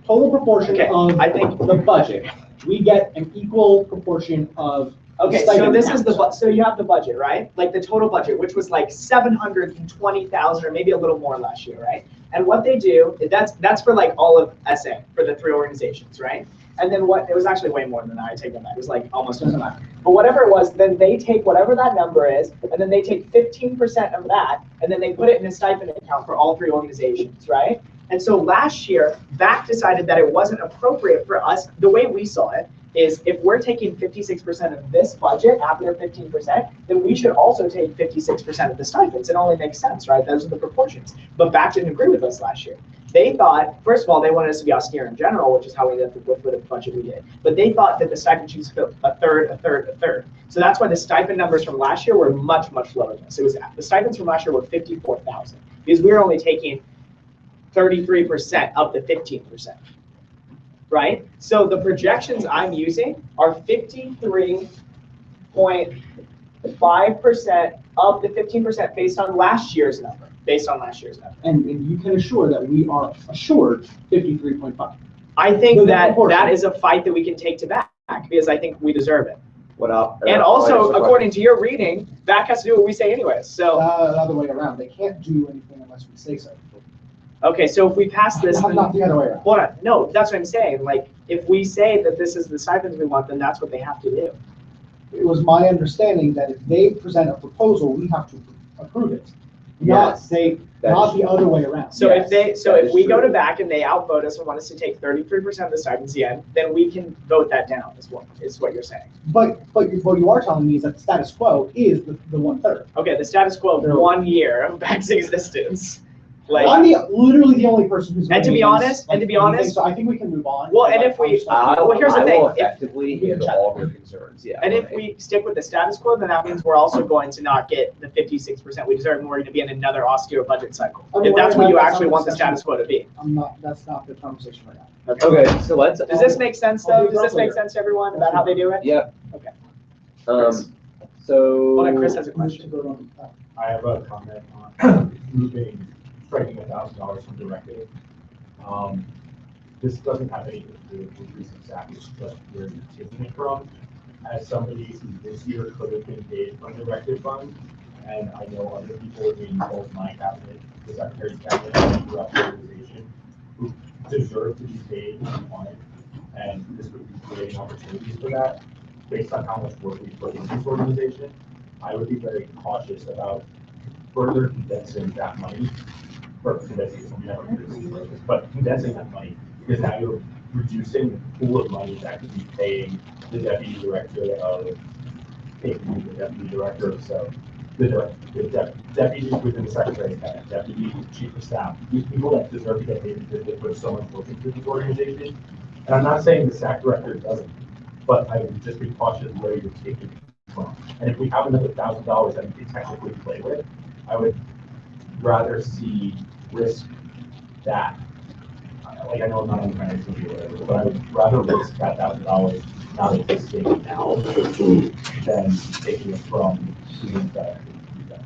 total proportion Okay, of I think- the budget. We get an equal proportion of the Okay, so stipend this is the, account. so you have the budget, right? Like the total budget, which was like 720,000 or maybe a little more last year, right? And what they do, that's for like all of SA, for the 3 organizations, right? And then it was actually way more than that, I take them back, it was like almost, doesn't matter. But whatever it was, then they take whatever that number is, and then they take 15% of that, and then they put it in a stipend account for all 3 organizations, right? And so last year, VAC decided that it wasn't appropriate for us, the way we saw it, is if we're taking 56% of this budget after 15%, then we should also take 56% of the stipends. It only makes sense, right? Those are the proportions. But VAC didn't agree with us last year. They thought, first of all, they wanted us to be austere in general, which is how we ended up with the budget we did. But they thought that the stipend should split a third, a third, a third. So that's why the stipend numbers from last year were much, much lower than this. It was, the stipends from last year were 54,000 because we were only taking 33% of the 15%, right? So the projections I'm using are 53.5% of the 15% based on last year's number. And you can assure that we are assured 53.5. I think that is a fight that we can take to back because I think we deserve it. And also, according to your reading, back has to do what we say anyways. So the other way around, they can't do anything unless we say so. Okay, so if we pass this, then, not the other way around. Hold on, no, that's what I'm saying. Like, if we say that this is the stipends we want, then that's what they have to do. It was my understanding that if they present a proposal, we have to approve it. Yes, Not the other way around. So Yes, if we go to back and they outvote us and want us to take 33% of the stipends again, then we can vote that down. Is what you're saying. But what you are telling me is that the status quo is the 1/3. Okay, the status quo of 1 year of back's existence. Like, I'm literally the only person who's. And to be honest, so I think we can move on. Well, and if we, well, here's the I thing. will effectively handle all of your concerns. Yeah. And if we stick with the status quo, then that means we're also going to not get the 56% we deserve, and we're going to be in another austere budget cycle. If that's what you actually want the status quo to be. That's not the conversation right now. Okay, so let's. Does this make sense though? Does this make sense to everyone about how they do it? Yeah. Okay. So. Hold on, Chris has a question. I have a comment on striking $1,000 from directive. This doesn't have anything to do with increasing staff, it's just where you're taking it from. As somebody who this year could have been paid from the directive fund, and I know other people in both my cabinet, the secretary's cabinet, and throughout the organization, who deserve to be paid on it, and this would be creating opportunities for that. Based on how much work we put into this organization, I would be very cautious about further condensing that money. But condensing that money, because now you're reducing the pool of money that could be paying the deputy director of the deputy within the secretary's cabinet, deputy chief of staff, these people that deserve to get paid because they put so much work into this organization. And I'm not saying the SAC director doesn't, but I would just be cautious where you're taking it from. And if we have another $1,000 that we can technically play with, I would rather see risk that, like I know I'm not on the finance committee or whatever, but I would rather risk that $1,000 now that it's taken now than taking it from students that do that.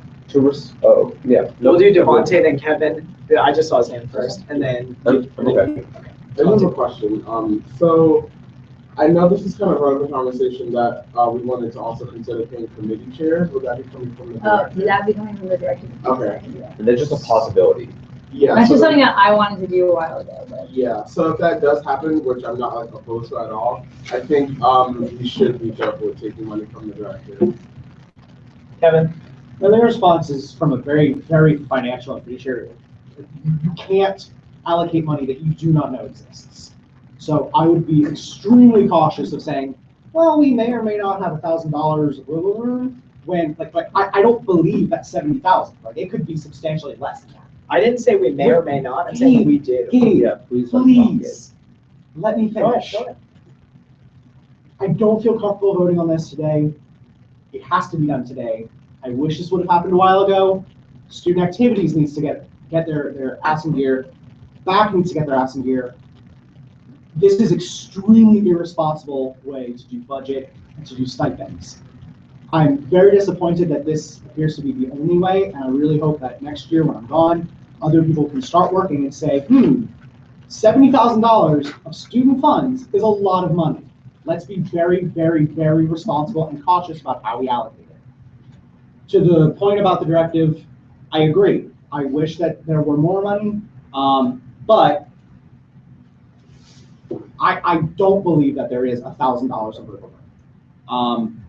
Oh, yeah. We'll do Devontae, then Kevin. I just saw his hand first, and then. Okay. I have a question. So I know this is kind of part of the conversation that we wanted to also consider paying committee chairs. Would that be coming from the director? That would be coming from the director. Okay. And there's just a possibility. Yeah. That's so just something that I wanted to do a while ago, but. yeah. So if that does happen, which I'm not like opposed to at all, I think we should be careful with taking money from the director. Kevin? Well, their response is from a very, very financial and fiduciary. You can't allocate money that you do not know exists. So I would be extremely cautious of saying, well, we may or may not have $1,000 when, I don't believe that's 70,000. Like, it could be substantially less than that. I didn't say we may or may not. I'm saying we do. Yeah, please. Please, let me finish. Go ahead. I don't feel comfortable voting on this today. It has to be done today. I wish this would have happened a while ago. Student activities needs to get their ass in gear. Back needs to get their ass in gear. This is extremely irresponsible way to do budget and to do stipends. I'm very disappointed that this appears to be the only way, and I really hope that next year when I'm gone, other people can start working and say, $70,000 of student funds is a lot of money. Let's be very, very, very responsible and cautious about how we allocate it. To the point about the directive, I agree. I wish that there were more money, but I don't believe that there is $1,000 of wiggle room.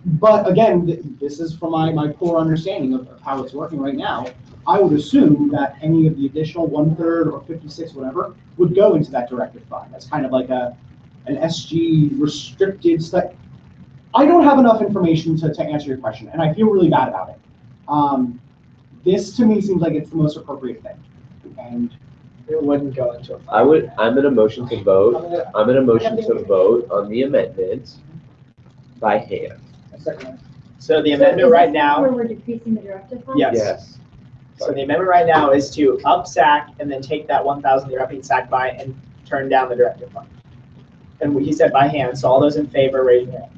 But again, this is from my poor understanding of how it's working right now. I would assume that any of the additional 1/3 or 56, whatever, would go into that directive fund. That's kind of like an SG restricted stuff. I don't have enough information to answer your question, and I feel really bad about it. This to me seems like it's the most appropriate thing. And It wouldn't go into a. I'm gonna motion to vote on the amendment by hand. So the amendment right now. Where we're decreasing the directive fund? Yes. So the amendment right now is to up SAC and then take that 1,000 you're upping SAC by and turn down the directive fund. And he said by hand, so all those in favor, raise your hand.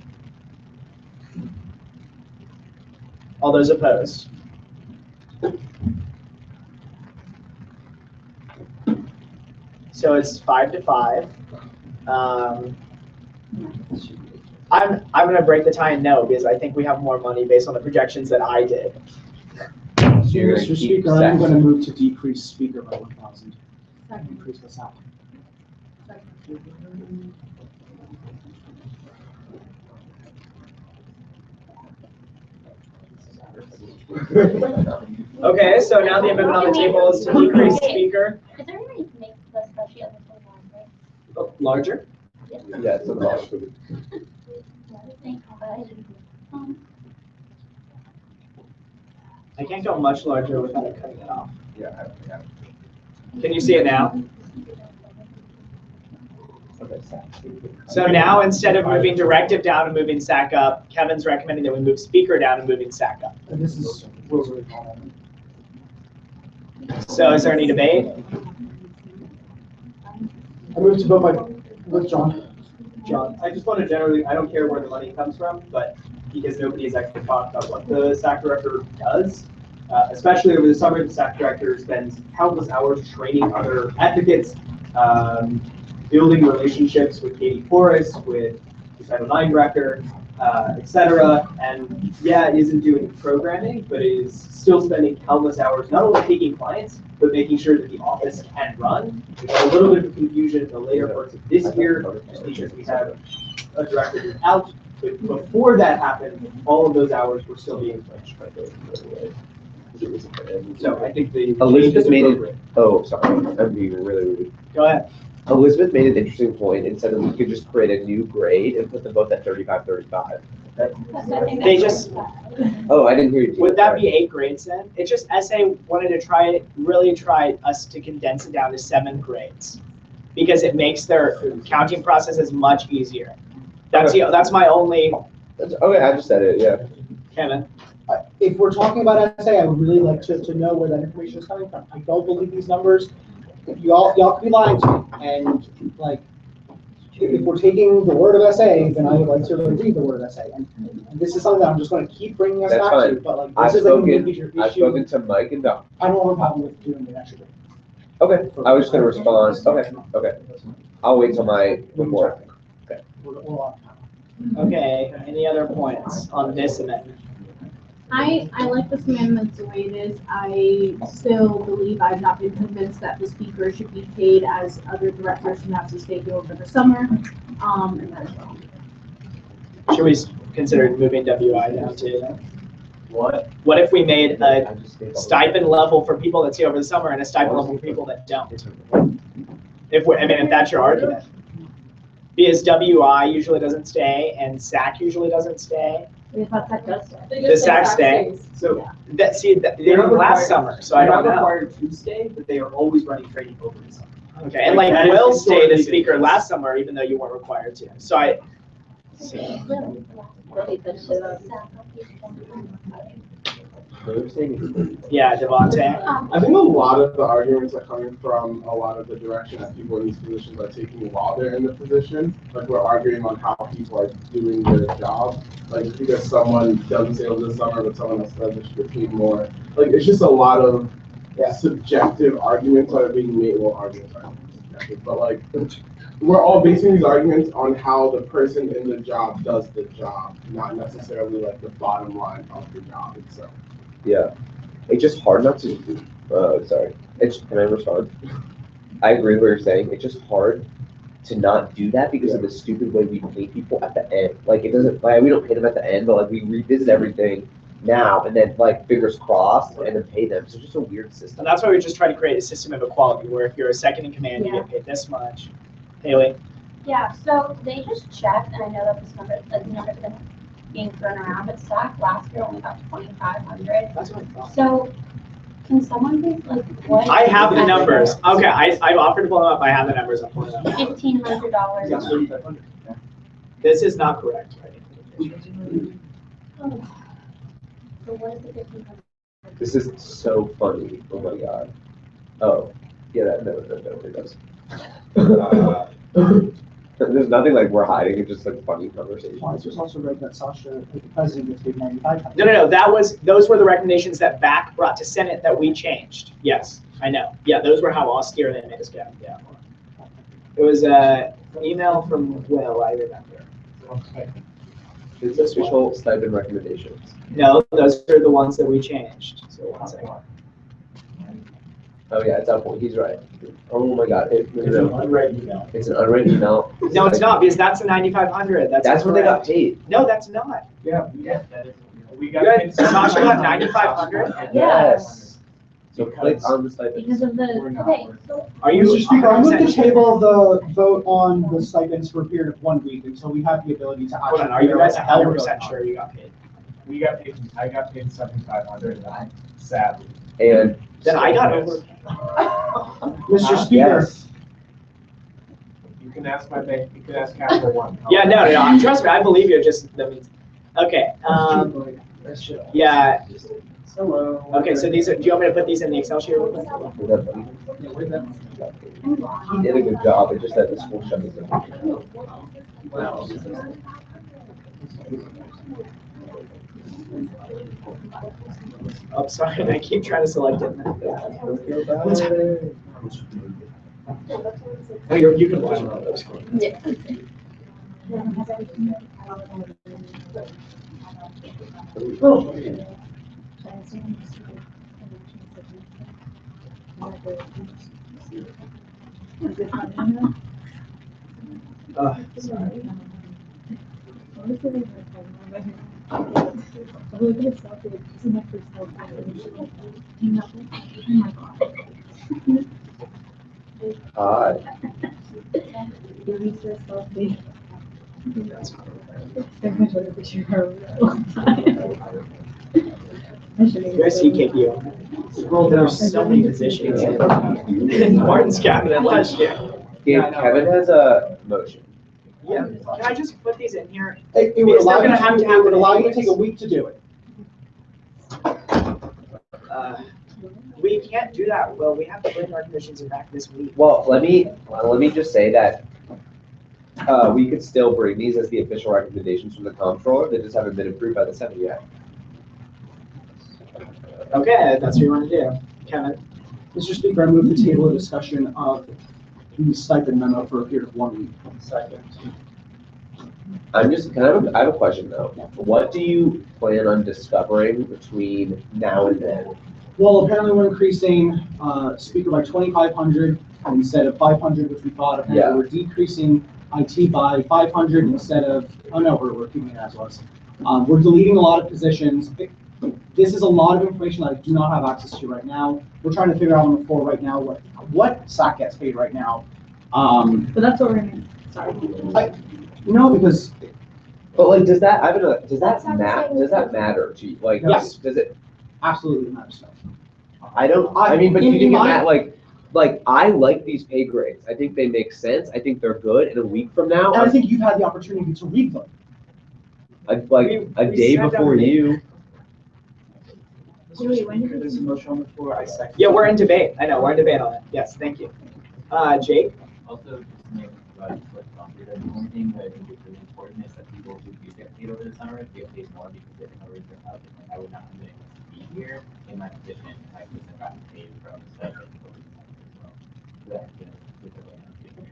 All those opposed? So it's 5-5. I'm gonna break the tie and no, because I think we have more money based on the projections that I did. So you're gonna Mr. keep Speaker, I'm going to SAC. move to decrease speaker by 1,000. Increase the SAC. Okay, so now the amendment on the table is to decrease speaker. Is there any way you can make the spreadsheet of the full line, Larger? Yeah, it's a lot. I can't go much larger without it cutting it off. Yeah. Can you see it now? Okay. So now, instead of moving directive down and moving SAC up, Kevin's recommending that we move speaker down and moving SAC up. And this is Rosary Hall. So is there any debate? I move to vote with John. John, I just want to generally, I don't care where the money comes from, but because nobody has actually talked about what the SAC director does, especially over the summer, the SAC director spends countless hours training other advocates, building relationships with Katie Forrest, with the Title IX director, et cetera. And yeah, it isn't doing programming, but it is still spending countless hours, not only taking clients, but making sure that the office can run. There's a little bit of confusion in the later parts of this year, just because we have a director who's out. But before that happened, all of those hours were still being punched. So I think the Elizabeth made it. Oh, sorry. I'm being really rude. Go ahead. Elizabeth made an interesting point and said that we could just create a new grade and put them both at 35-35. They just. Oh, I didn't hear you. Would that be 8 grades then? It's just SA wanted to really try us to condense it down to 7 grades because it makes their counting processes much easier. That's my only. Okay, I just said it. Yeah. Kevin. If we're talking about SA, I would really like to know where that information is coming from. I don't believe these numbers. Y'all could be lying to me. And like, if we're taking the word of SA, then I would like to read the word of SA. And this is something that I'm just going to keep bringing us back to. But like, this is like a major issue. I've spoken to Mike and Doc. I don't have a problem with doing the extra. Okay, I was just going to respond. Okay. I'll wait till my report. Okay. Okay, any other points on this amendment? I like this amendment the way it is. I still believe I've not been convinced that the speaker should be paid as other directors who have to stay here over the summer. And that is wrong. Should we consider moving WI down too? what? What if we made a stipend level for people that stay over the summer and a stipend level for people that don't? If that's your argument. Because WI usually doesn't stay and SAC usually doesn't stay. I thought that does stay. The SAC stay. So They didn't last summer, so I they're don't not know. required to stay, but they are always running training over the summer. Okay, and like That is Will stayed historically as speaker the case. last summer, even though you weren't required to. So I. Yeah, Devontae. I think a lot of the arguments are coming from a lot of the direction that people in these positions are taking while they're in the position. Like we're arguing on how people are doing their job. Like because someone doesn't stay over the summer, but someone else does, they should get paid more. Like it's just a lot of subjective arguments that are being made. Well, arguments are subjective, but like we're all basing these arguments on how the person in the job does the job, not necessarily like the bottom line of the job itself. Yeah, it's just hard not to. Sorry. Can I respond? I agree with what you're saying. It's just hard to not do that because of the stupid way we pay people at the end. Like it doesn't. Like we don't pay them at the end, but like we revisit everything now and then like fingers crossed and then pay them. So it's just a weird system. And that's why we just try to create a system of equality where if you're a second in command, you get paid this much. Haley. Yeah, so they just checked, and I know that this number, like the number's been being thrown around, but SAC last year only got 2,500. That's what I thought. So Can someone please, like, what? I have the numbers. Okay, I offered to pull them up. I have the numbers. I'm pulling them up. $1,500. This is not correct. Oh. So what is the 1,500? This is so funny. Oh my god. Oh, yeah, no, it does. There's nothing like we're hiding, it's just like funny conversation. Well, it's just also right that Sasha, the president, gets paid 95. No. Those were the recommendations that BAC brought to Senate that we changed. Yes, I know. Yeah, those were how austere they made us get. Yeah. It was an email from Will, I remember. It's official stipend recommendations. No, those are the ones that we changed. So 1 second. Oh yeah, it's up. He's right. Oh my god. It's an unread email. It's an unread email. No, it's not, because that's the 9,500. That's what they got paid. No, that's not. Yeah. We got. Good. Sasha got 9,500? Yes. So click on the stipend. Because of the, okay, so Are you? Mr. Speaker, I move to 100% table the vote on the stipends for a period of 1 week until we have the ability to actually. Hold on, are you guys figure out what 100% we're sure you got paid? We got paid, I got paid 7,500, sadly. And Then I got over. Mr. Speaker, yes. You can ask my bank, you can ask Capital One. Yeah, no, trust me, I believe you, just, that means, okay, yeah, Hello. okay, so these are, do you want me to put these in the Excel sheet? real quick? He did a good job, it just that the school shut it down. Oh, sorry, I keep trying to select it. Oh, you can watch it. yeah. Sorry. Hi. You guys see KPO? Scroll down, so many positions in Martin's cabinet last year. Yeah, Kevin has a motion. Yeah, can I just put these in here? it would Because allow they're you gonna have to it would happen allow you to anyways. take a week to do it. We can't do that, Well, we have to bring our commissions back this week. Well, let me just say that we could still bring these as the official recommendations from the comptroller. They just haven't been approved by the Senate yet. Okay, that's what you want to do. Kevin? Mr. Speaker, I move to table a discussion of the stipend memo for a period of 1 week. Second. I have a question though. What do you plan on discovering between now and then? Well, apparently we're increasing, speaker by 2,500 instead of 500, which we thought. Apparently Yeah. we're decreasing IT by 500 instead of, oh no, we're keeping it as was. We're deleting a lot of positions. This is a lot of information that I do not have access to right now. We're trying to figure out on the floor right now what SAC gets paid right now. But that's what we're gonna, sorry. No, because But like, does that matter to you? Like, Yes. does it? absolutely not so. I mean, but in you think my- that like I like these pay grades. I think they make sense. I think they're good. And a week from now, And I think you've had the opportunity to read them. like a we day said that before we- you. Wait, when did There's a motion on the floor, I second. Yeah, we're in debate. I know, we're in debate on it. Yes, thank you. Jake? Also, just to make the only thing that I think is really important is that people who do get paid over the summer get paid more because they're going to raise their housing. Like, I would not have been able to be here in my position if I wasn't gotten paid from the stipend over the summer as well. So that's been really unfortunate.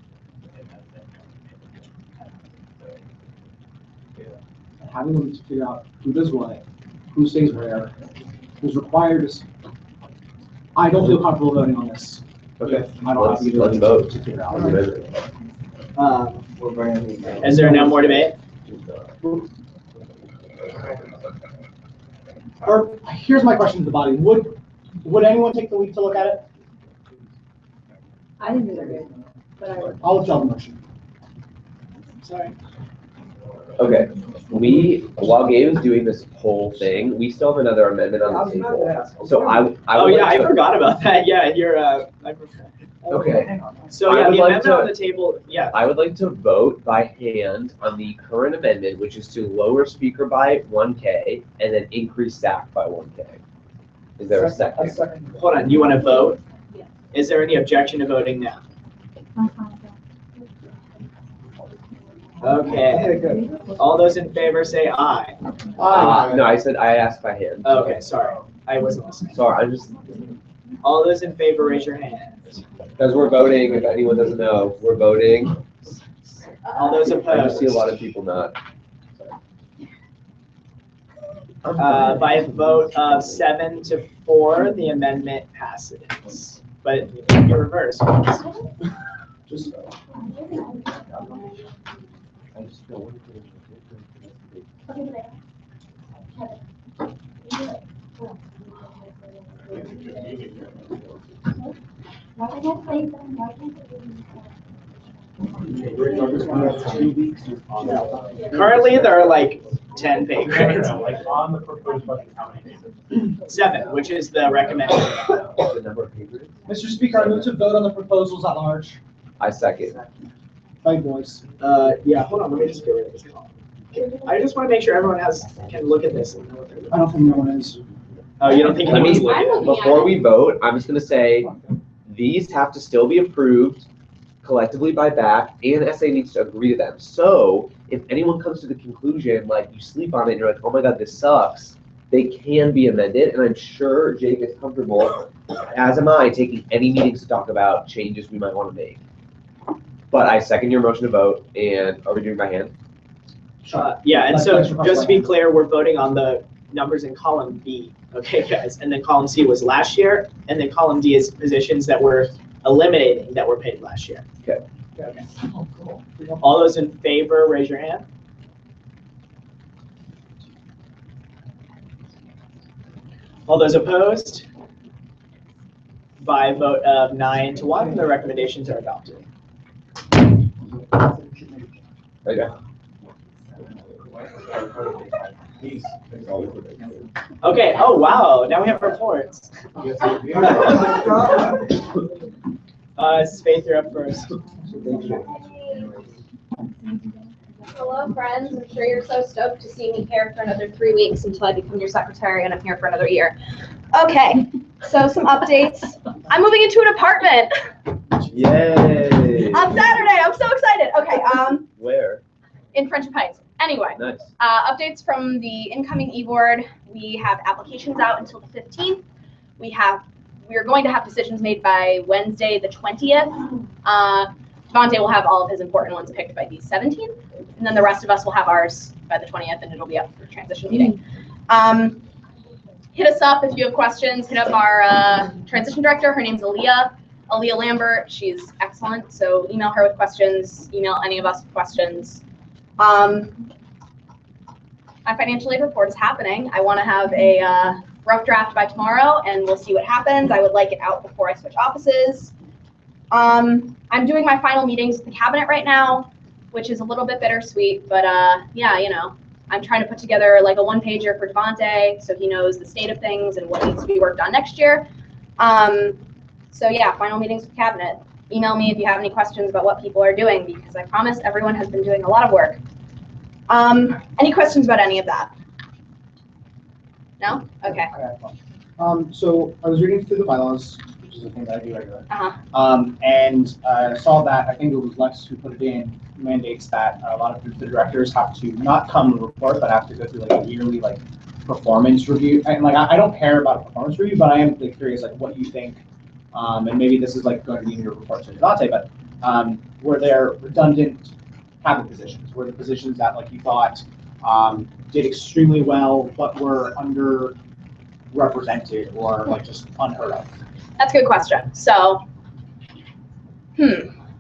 And having them to figure out who does what, who stays where, who's required to. I don't feel comfortable voting on this. Okay, I don't have let's the ability vote. to figure out. We'll bring Is there no more debate? Or here's my question to the body: Would anyone take the week to look at it? I think these are good, but I would. I'll withdraw the motion. Sorry. Okay, while Gabe is doing this whole thing, we still have another amendment on the table. So I Oh, would yeah, like I to- forgot about that. Yeah, you're, Okay. So I yeah, would the like amendment to- on the table, yeah. I would like to vote by hand on the current amendment, which is to lower speaker by 1K and then increase staff by 1K. Is there a second? Hold on, you want to vote? Yeah. Is there any objection to voting now? Okay. All those in favor say aye. No, I asked by hand. Okay, sorry. I wasn't listening. Sorry, I'm just, All those in favor, raise your hand. because we're voting, if anyone doesn't know, we're voting. All those I just see a opposed. lot of people not. By a vote of 7-4, the amendment passes. But you can be reversed. Just, I just don't want to. Currently, there are like 10 pay grades. Like on the proposed budget, how many is it? 7, which is the recommended. The number of papers? Mr. Speaker, I move to vote on the proposals at large. I second. By voice. Yeah, hold on, let me just get rid of this column. I just want to make sure everyone can look at this and know what they're I looking don't think no one is. at. Oh, you don't think Let anyone's me, looking at it? before we vote, I'm just gonna say, these have to still be approved collectively by BAC, and SA needs to agree to them. So if anyone comes to the conclusion, like you sleep on it and you're like, oh my God, this sucks, they can be amended, and I'm sure Jake is comfortable, as am I, taking any meetings to talk about changes we might want to make. But I second your motion to vote, and are we doing by hand? Yeah, and so just to be clear, we're voting on the numbers in column B, okay, guys? And then column C was last year, and then column D is positions that we're eliminating that were paid last year. Okay. Okay. All those in favor, raise your hand. All those opposed? By a vote of 9-1, the recommendations are adopted. Okay. Okay, oh wow, now we have reports. Faith, you're up first. Hello, friends. I'm sure you're so stoked to see me here for another 3 weeks until I become your secretary, and I'm here for another year. Okay, so some updates. I'm moving into an apartment Yay! on Saturday. I'm so excited. Okay, Where? in Friendship Heights. Anyway, Nice. updates from the incoming e-board. We have applications out until the 15th. We're going to have decisions made by Wednesday, the 20th. Devontae will have all of his important ones picked by the 17th, and then the rest of us will have ours by the 20th, and it'll be up for transition meeting. Hit us up if you have questions. Hit up our transition director. Her name's Aaliyah Lambert. She's excellent. So email her with questions. Email any of us with questions. My financial aid report is happening. I want to have a rough draft by tomorrow, and we'll see what happens. I would like it out before I switch offices. I'm doing my final meetings with the cabinet right now, which is a little bit bittersweet, but yeah, you know, I'm trying to put together like a one-pager for Devontae so he knows the state of things and what needs to be worked on next year. So yeah, final meetings with cabinet. Email me if you have any questions about what people are doing, because I promise everyone has been doing a lot of work. Any questions about any of that? No? Okay. So I was reading through the bylaws, which is a thing that I do regularly. Uh-huh. And saw that, I think it was Lex who put it in, mandates that a lot of the directors have to not come to report, but have to go through like a yearly like performance review. And like, I don't care about a performance review, but I am like, curious like what you think. And maybe this is like going to be in your report to Devontae, but were there redundant cabinet positions? Were the positions that like you thought did extremely well, but were underrepresented or like just unheard of? That's a good question. So,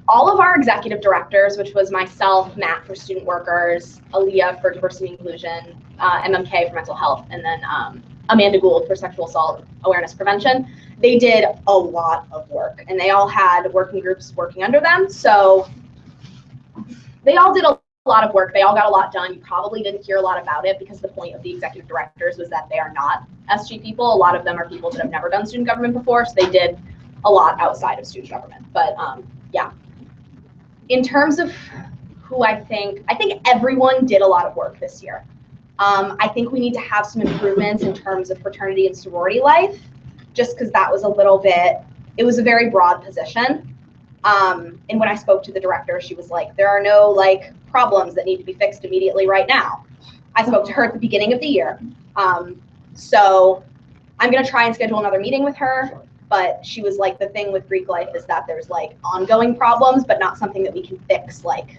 all of our executive directors, which was myself, Matt for student workers, Aaliyah for diversity and inclusion, MMK for mental health, and then Amanda Gould for sexual assault awareness prevention, they did a lot of work, and they all had working groups working under them. So they all did a lot of work. They all got a lot done. You probably didn't hear a lot about it because the point of the executive directors was that they are not SG people. A lot of them are people that have never done student government before, so they did a lot outside of student government. But yeah, in terms of who I think everyone did a lot of work this year. I think we need to have some improvements in terms of fraternity and sorority life, just because that was a little bit, it was a very broad position. And when I spoke to the director, she was like, there are no like problems that need to be fixed immediately right now. I spoke to her at the beginning of the year. So I'm gonna try and schedule another meeting with her, but she was like, the thing with Greek life is that there's like ongoing problems, but not something that we can fix like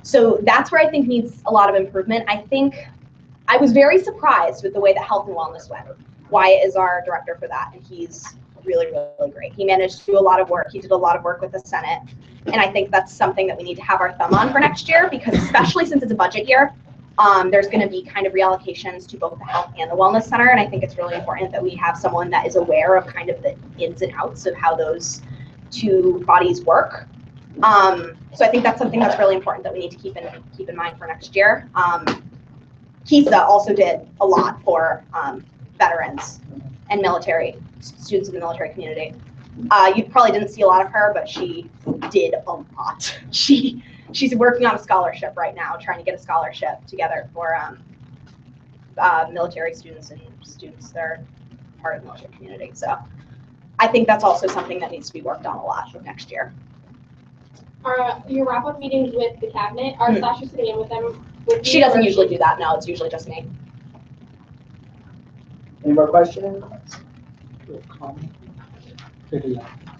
So that's where I think needs a lot of improvement. I think I was very surprised with the way that health and wellness went. Wyatt is our director for that, and he's really, really great. He managed to do a lot of work. He did a lot of work with the Senate. And I think that's something that we need to have our thumb on for next year, because especially since it's a budget year, there's going to be kind of reallocations to both the health and the wellness center. And I think it's really important that we have someone that is aware of kind of the ins and outs of how those two bodies work. So I think that's something that's really important that we need to keep in mind for next year. Kisa also did a lot for veterans and military students in the military community. You probably didn't see a lot of her, but she did a lot. She's working on a scholarship right now, trying to get a scholarship together for military students and students that are part of the military community. So I think that's also something that needs to be worked on a lot for next year. Your wrap-up meetings with the cabinet, are Sasha sitting in with them? She doesn't usually do that. No, it's usually just me. Any more questions?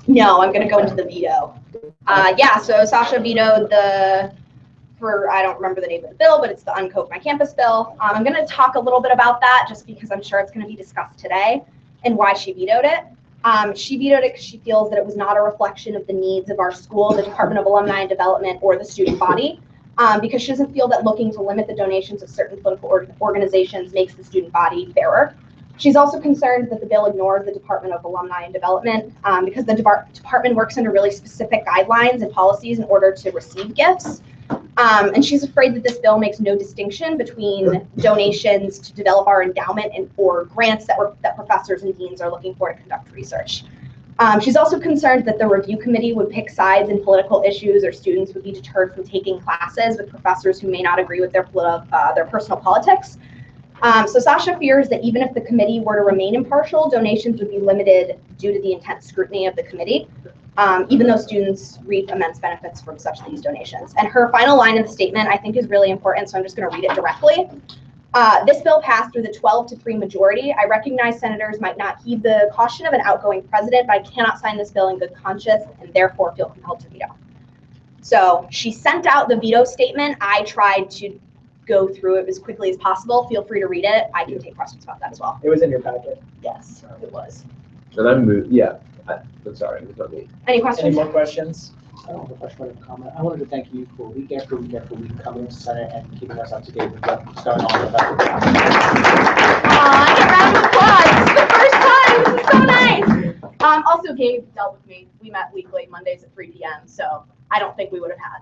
No, I'm going to go into the veto. Yeah, so Sasha vetoed I don't remember the name of the bill, but it's the Uncoat My Campus bill. I'm going to talk a little bit about that just because I'm sure it's going to be discussed today and why she vetoed it. She vetoed it because she feels that it was not a reflection of the needs of our school, the Department of Alumni and Development, or the student body, because she doesn't feel that looking to limit the donations of certain political organizations makes the student body fairer. She's also concerned that the bill ignores the Department of Alumni and Development because the department works under really specific guidelines and policies in order to receive gifts. And she's afraid that this bill makes no distinction between donations to develop our endowment or grants that professors and deans are looking for to conduct research. She's also concerned that the review committee would pick sides in political issues, or students would be deterred from taking classes with professors who may not agree with their personal politics. So Sasha fears that even if the committee were to remain impartial, donations would be limited due to the intense scrutiny of the committee, even though students reap immense benefits from such these donations. And her final line in the statement, I think, is really important, so I'm just going to read it directly. This bill passed through the 12-3 majority. I recognize senators might not heed the caution of an outgoing president, but I cannot sign this bill in good conscience and therefore feel compelled to veto. So she sent out the veto statement. I tried to go through it as quickly as possible. Feel free to read it. I can take questions about that as well. It was in your packet. Yes, it was. And I'm I'm sorry, it was on me. Any questions? Any more questions? I don't have a question or comment. I wanted to thank you for week after week after week coming to Senate and keeping us up to date with what's going on with that. Get a round of applause. This is the first time. This is so nice. Also, Gabe dealt with me. We met weekly, Mondays at 3 p.m. So I don't think we would have had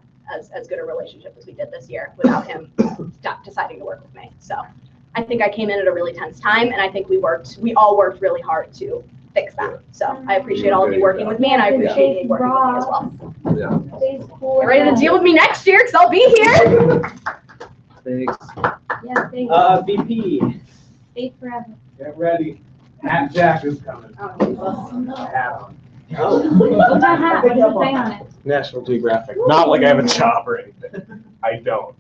as good a relationship as we did this year without him deciding to work with me. So I think I came in at a really tense time, and I think we all worked really hard to fix that. So I appreciate all of you working with me, and I appreciate you working with me as well. Yeah. Get ready to deal with me next year, because I'll be here. Thanks. Yeah, thanks. VP. Stay forever. Get ready. Hat Jack is coming. Oh, Hat on. Oh. what's that hat? What does it say on it? National Geographic. Not like I have a job or anything. I don't.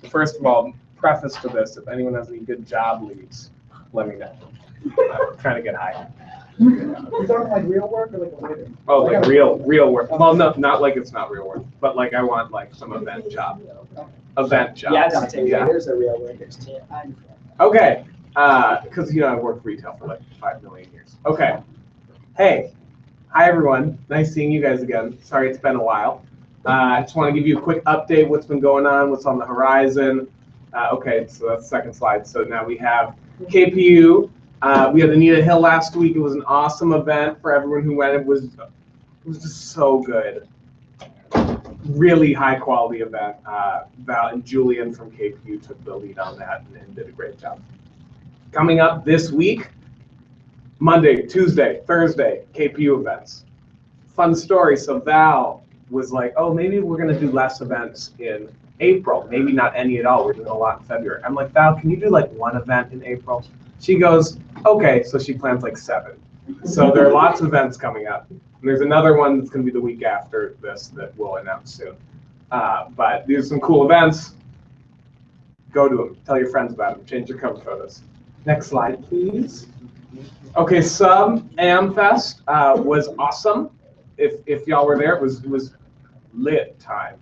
First of all, preface to this, if anyone has any good job leads, let me know. I'm trying to get hired. You talking like real work or like a later? Oh, like real work. Well, no, not like it's not real work, but like I want like some event job. Event job. Yeah, no, there's a real workers too. Okay. Because I've worked retail for like 5 million years. Okay. Hey. Hi everyone, nice seeing you guys again. Sorry it's been a while. I just want to give you a quick update, what's been going on, what's on the horizon. Okay, so that's the second slide. So now we have KPU. We had Anita Hill last week. It was an awesome event for everyone who went. It was just so good. really high quality event. Val and Julian from KPU took the lead on that and did a great job. Coming up this week, Monday, Tuesday, Thursday, KPU events. Fun story, so Val was like, oh, maybe we're gonna do less events in April, maybe not any at all, we're doing a lot in February. I'm like, Val, can you do like one event in April? She goes, okay, so she plans like 7. So there are lots of events coming up. And there's another one that's gonna be the week after this that we'll announce soon. But these are some cool events. Go to them, tell your friends about them, change your cover photos. Next slide, please. Okay, Sub AmFest was awesome. If y'all were there, it was lit time.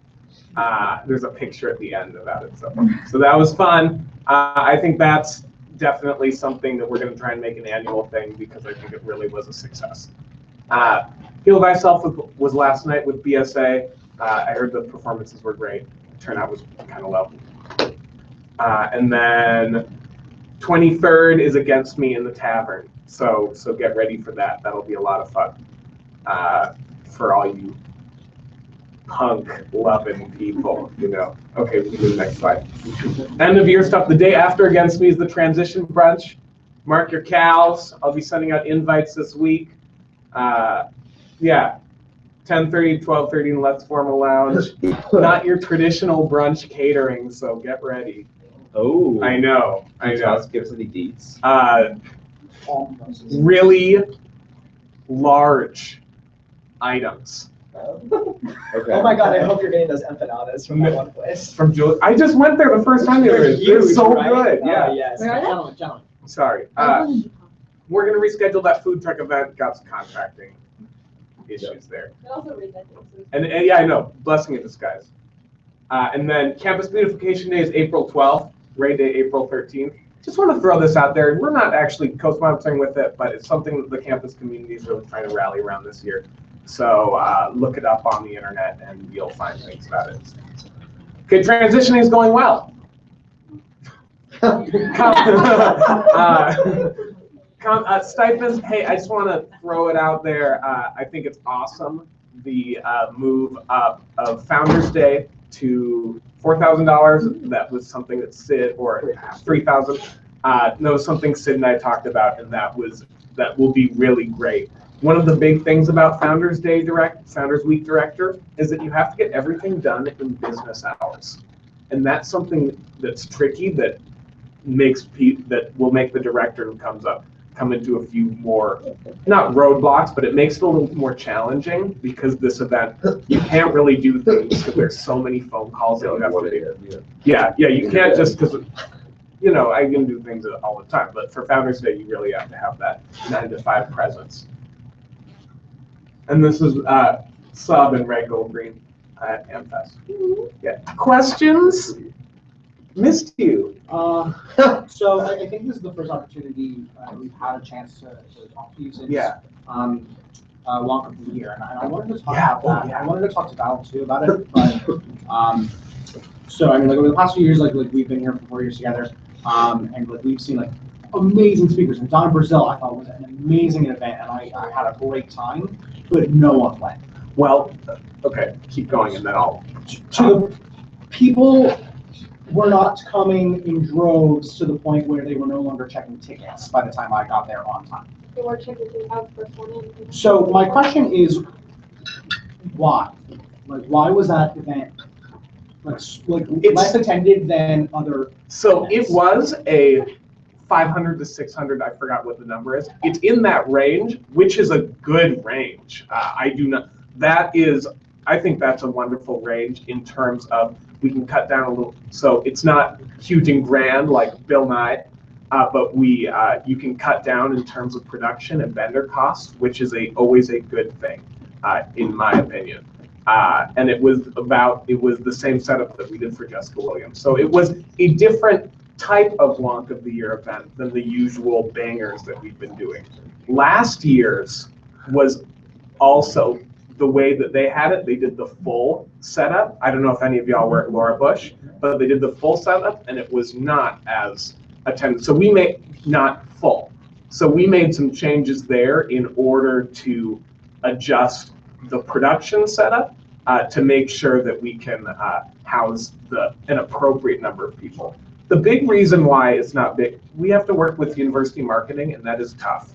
There's a picture at the end about it, so that was fun. I think that's definitely something that we're going to try and make an annual thing because I think it really was a success. Heal Thyself was last night with BSA. I heard the performances were great. Turnout was kind of low. And then 23rd is Against Me in the Tavern. So get ready for that. That'll be a lot of fun for all you punk-loving people, you know. Okay, we can do the next slide. End of year stuff. The day after Against Me is the transition brunch. Mark your cals. I'll be sending out invites this week. Yeah, 10:30, 12:30 in Let's Formal Lounge. Not your traditional brunch catering, so get ready. Oh, I know. Give us any deets. Really large items. Okay. Oh my god, I hope you're getting those empanadas from that one place. From Julie. I just went there the first time the other day. They're so good. Yeah. Yes. Where are they? Gentlemen. Sorry. We're gonna reschedule that food truck event. Got some contracting issues there. And yeah, I know. Blessing in disguise. And then Campus Beautification Day is April 12th. Raid Day, April 13th. Just want to throw this out there. We're not actually co-sponsoring with it, but it's something that the campus community is really trying to rally around this year. So look it up on the internet and you'll find things about it. Okay, transitioning is going well. Stipends, hey, I just want to throw it out there. I think it's awesome, the move up of Founders Day to $4,000. That was something that Sid, or $3,000. No, something Sid and I talked about, and that will be really great. One of the big things about Founders Week Director is that you have to get everything done in business hours, and that's something that's tricky that will make the director who come into a few more, not roadblocks, but it makes it a little more challenging because this event, you can't really do things because there's so many phone calls that you have to do. Yeah, you can't just because, you know, I can do things all the time, but for Founders Day, you really have to have that 9 to 5 presence. And this is Sub and Ray Goldgreen at AmFest. Yeah. Questions? Missed you. So I think this is the first opportunity we've had a chance to talk to you since long of the year, and I wanted to talk about that. I wanted to talk to Val too about it, but so I mean, like over the past few years, like we've been here for 4 years together, and like we've seen like amazing speakers. And Don Brazil, I thought was an amazing event, and I had a great time, but no one went. Well, okay, keep going, and then I'll. To the people were not coming in droves to the point where they were no longer checking tickets by the time I got there on time. They were checking out first one in. So my question is, why? Like, why was that event like less attended than other? So events? it was a 500 to 600. I forgot what the number is. It's in that range, which is a good range. I think that's a wonderful range in terms of we can cut down a little. So it's not huge and grand like Bill Nye, but you can cut down in terms of production and vendor costs, which is always a good thing, in my opinion. And it was the same setup that we did for Jessica Williams. So it was a different type of Wonk of the Year event than the usual bangers that we've been doing. Last year's was also the way that they had it. They did the full setup. I don't know if any of y'all were at Laura Bush, but they did the full setup and it was not as attended. So we made not full. So we made some changes there in order to adjust the production setup to make sure that we can house an appropriate number of people. The big reason why it's not big, we have to work with university marketing, and that is tough.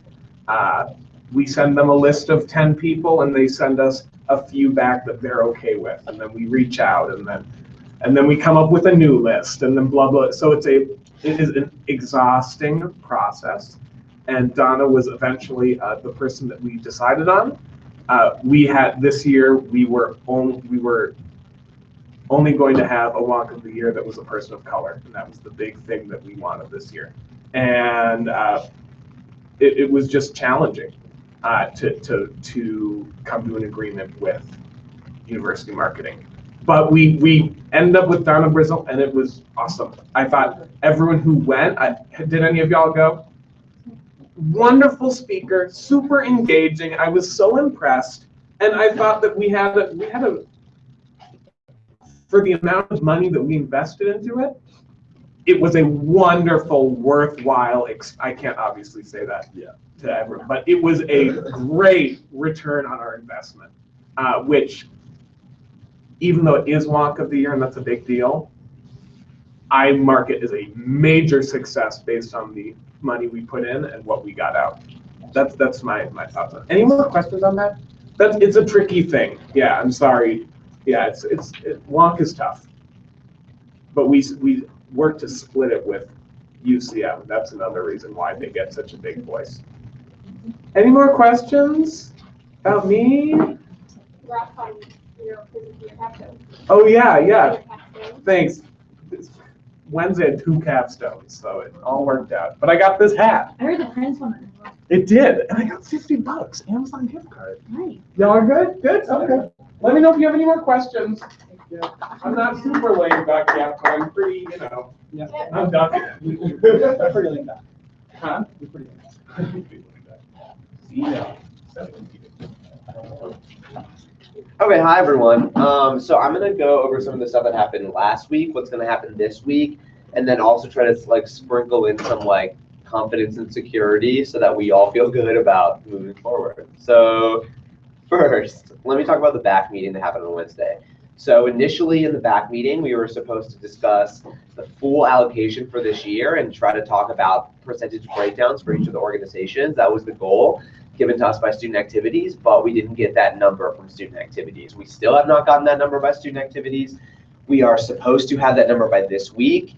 We send them a list of 10 people, and they send us a few back that they're okay with, and then we reach out, and then we come up with a new list, and then blah blah. So it is an exhausting process. And Donna was eventually the person that we decided on. We had this year we were only going to have a walk of the year that was a person of color, and that was the big thing that we wanted this year. And it was just challenging to come to an agreement with university marketing. But we ended up with Donna Brizzle, and it was awesome. I thought everyone who went, did any of y'all go? Wonderful speaker, super engaging. I was so impressed, and I thought that we had a for the amount of money that we invested into it, it was a wonderful, worthwhile. I can't obviously say that to everyone, but it was a great return on our investment, which, even though it is Walk of the Year and that's a big deal, I mark it as a major success based on the money we put in and what we got out. That's my thoughts on it. Any more questions on that? It's a tricky thing. Yeah, I'm sorry. Yeah, Walk is tough, but we work to split it with UCM. That's another reason why they get such a big voice. Any more questions about me? Oh yeah. Thanks. Wednesday had 2 capstones, so it all worked out. But I got this hat. I heard the Prince one. It did, and I got $50 Amazon gift card. Nice. Y'all are good? Good? Okay. Let me know if you have any more questions. I'm not super laid back yet, but I'm pretty, Yeah. I'm ducking You're pretty laid back. Huh? You're pretty laid back. Yeah. Okay, hi everyone. So I'm gonna go over some of the stuff that happened last week, what's gonna happen this week, and then also try to sprinkle in some confidence and security so that we all feel good about moving forward. So first, let me talk about the back meeting that happened on Wednesday. So initially in the back meeting, we were supposed to discuss the full allocation for this year and try to talk about percentage breakdowns for each of the organizations. That was the goal given to us by student activities, but we didn't get that number from student activities. We still have not gotten that number by student activities. We are supposed to have that number by this week.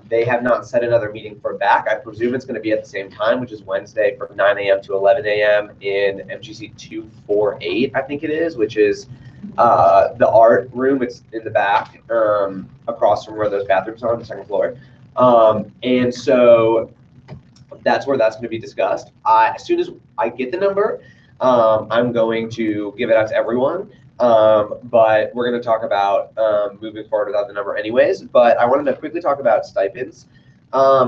They have not set another meeting for back. I presume it's going to be at the same time, which is Wednesday from 9 a.m. to 11 a.m. in MGC 248, I think it is, which is the art room. It's in the back, across from where those bathrooms are on the second floor. And so that's where that's going to be discussed. As soon as I get the number, I'm going to give it out to everyone. But we're going to talk about moving forward without the number anyways. But I wanted to quickly talk about stipends.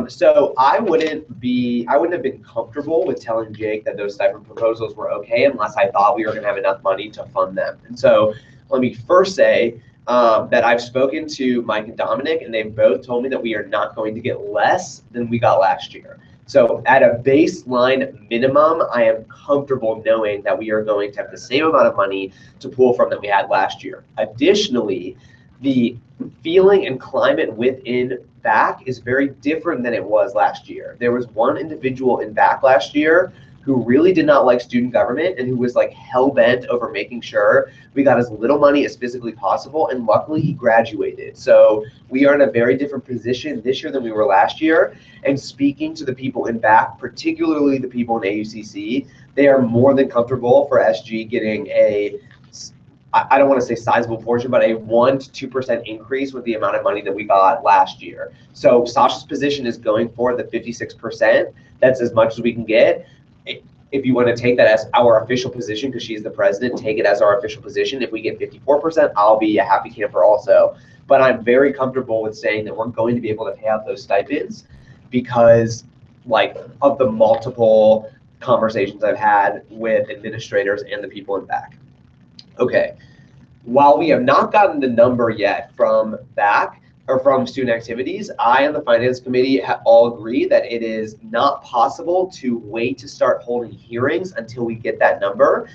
So I wouldn't have been comfortable with telling Jake that those stipend proposals were okay unless I thought we were going to have enough money to fund them. And so let me first say that I've spoken to Mike and Dominic, and they've both told me that we are not going to get less than we got last year. So at a baseline minimum, I am comfortable knowing that we are going to have the same amount of money to pull from that we had last year. Additionally, the feeling and climate within BAC is very different than it was last year. There was one individual in BAC last year who really did not like student government and who was hell-bent over making sure we got as little money as physically possible, and luckily he graduated. So we are in a very different position this year than we were last year, and speaking to the people in BAC, particularly the people in AUCC, they are more than comfortable for SG getting I don't want to say sizable portion, but a 1 to 2% increase with the amount of money that we got last year. So Sasha's position is going for the 56%. That's as much as we can get. If you want to take that as our official position, because she's the president, take it as our official position. If we get 54%, I'll be a happy camper also. But I'm very comfortable with saying that we're going to be able to pay out those stipends because of the multiple conversations I've had with administrators and the people in BAC. Okay, while we have not gotten the number yet from BAC or from student activities, I and the finance committee all agree that it is not possible to wait to start holding hearings until we get that number.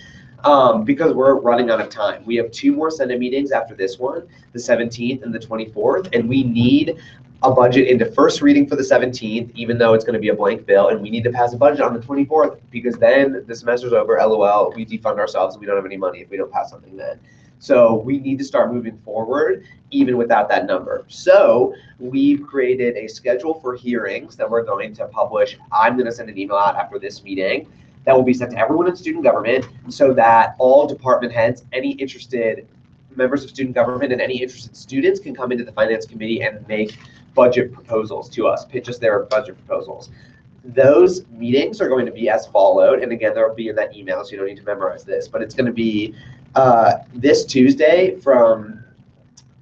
because we're running out of time. We have 2 more Senate meetings after this one, the 17th and the 24th, and we need a budget into first reading for the 17th, even though it's going to be a blank bill, and we need to pass a budget on the 24th, because then the semester's over, LOL, we defund ourselves and we don't have any money if we don't pass something then. So we need to start moving forward even without that number. So we've created a schedule for hearings that we're going to publish. I'm going to send an email out after this meeting that will be sent to everyone in student government, so that all department heads, any interested members of student government and any interested students can come into the finance committee and make budget proposals to us, pitch us their budget proposals. Those meetings are going to be as followed, and again, they'll be in that email, so you don't need to memorize this, but it's going to be this Tuesday from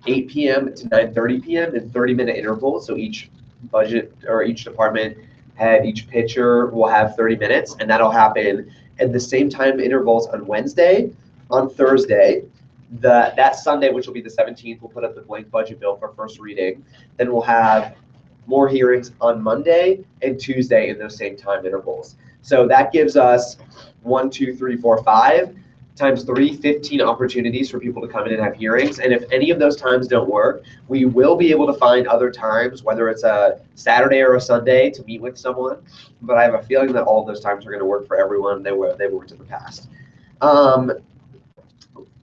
8 p.m. to 9:30 p.m. in 30-minute intervals. So each budget or each department head, each pitcher will have 30 minutes, and that'll happen at the same time intervals on Wednesday, on Thursday. That Sunday, which will be the 17th, we'll put up the blank budget bill for first reading. Then we'll have more hearings on Monday and Tuesday in those same time intervals. So that gives us 1, 2, 3, 4, 5 times 3, 15 opportunities for people to come in and have hearings. And if any of those times don't work, we will be able to find other times, whether it's a Saturday or a Sunday, to meet with someone. But I have a feeling that all of those times are going to work for everyone. They've worked in the past.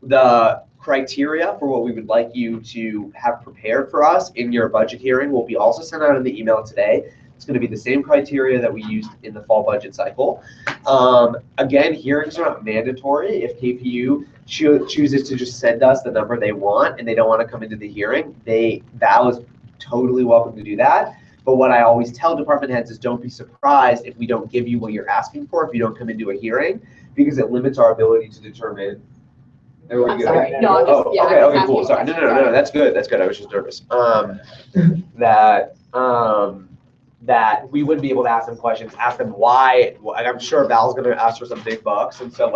The criteria for what we would like you to have prepared for us in your budget hearing will be also sent out in the email today. It's going to be the same criteria that we used in the fall budget cycle. Again, hearings are not mandatory. If KPU chooses to just send us the number they want and they don't want to come into the hearing, Val is totally welcome to do that. But what I always tell department heads is don't be surprised if we don't give you what you're asking for if you don't come into a hearing, because it limits our ability to determine. I'm sorry. No, I'm just, Oh, yeah, okay, I'm just okay, cool. asking Sorry. questions. No, that's good. That's good. I was just nervous. That we wouldn't be able to ask them questions, ask them why. I'm sure Val's going to ask for some big bucks, and so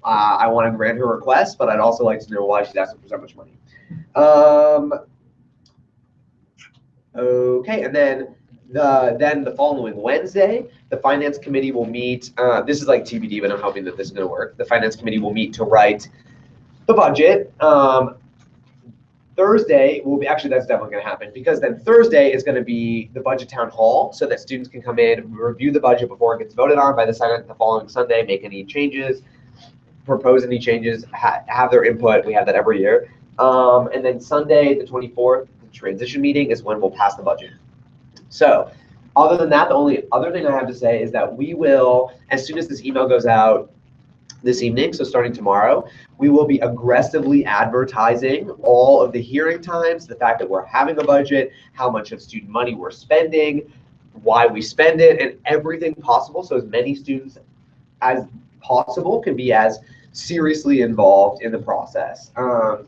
I want to grant her request, but I'd also like to know why she's asking for so much money. Okay, and then the following Wednesday, the finance committee will meet. This is like TBD, but I'm hoping that this is going to work. The finance committee will meet to write the budget. Thursday will be, actually that's definitely going to happen, because then Thursday is going to be the budget town hall, so that students can come in, review the budget before it gets voted on by the Senate the following Sunday, make any changes, propose any changes, have their input. We have that every year. And then Sunday, the 24th, the transition meeting is when we'll pass the budget. So other than that, the only other thing I have to say is that we will, as soon as this email goes out this evening, so starting tomorrow, we will be aggressively advertising all of the hearing times, the fact that we're having a budget, how much of student money we're spending, why we spend it, and everything possible, so as many students as possible can be as seriously involved in the process,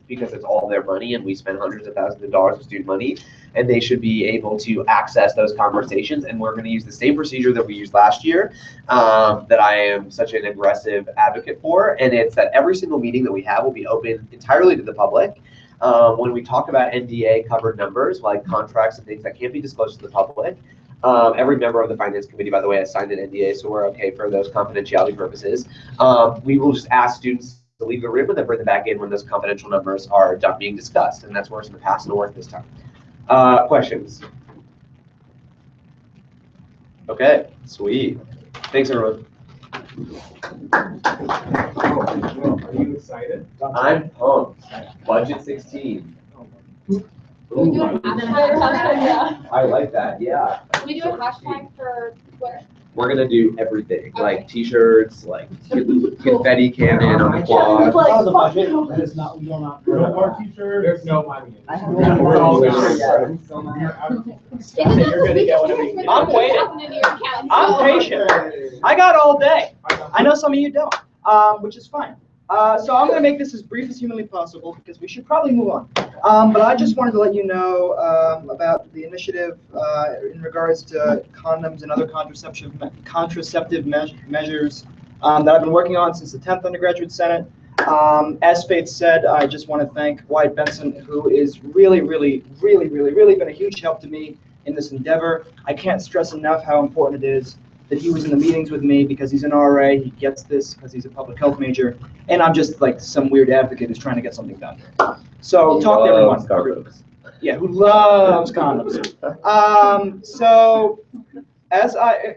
because it's all their money and we spend hundreds of thousands of dollars of student money, and they should be able to access those conversations. And we're going to use the same procedure that we used last year, that I am such an aggressive advocate for, and it's that every single meeting that we have will be open entirely to the public. When we talk about NDA covered numbers, like contracts and things that can't be disclosed to the public, every member of the finance committee, by the way, has signed an NDA, so we're okay for those confidentiality purposes. We will just ask students to leave the room and then bring them back in when those confidential numbers are done being discussed, and that's worked in the past and it'll work this time. Questions? Okay, sweet. Thanks, everyone. Are you excited? I'm pumped. Budget 16. Can we do a hashtag? I like that, yeah. Can we do a hashtag for Twitter? We're gonna do everything, like t-shirts, like confetti cannon on the quad. Oh, the budget, that is not, we will not. No more t-shirts. There's no money. We're all Yeah. gonna. You're gonna get whatever you need. I'm waiting. I'm patient. patient. I got all day. I know some of you don't, which is fine. So I'm gonna make this as brief as humanly possible because we should probably move on. But I just wanted to let you know about the initiative in regards to condoms and other contraceptive measures that I've been working on since the 10th Undergraduate Senate. As Faith said, I just want to thank Wyatt Benson, who is really been a huge help to me in this endeavor. I can't stress enough how important it is that he was in the meetings with me because he's an RA, he gets this because he's a public health major, and I'm just like some weird advocate who's trying to get something done. So talk to everyone. Yeah, who loves condoms. So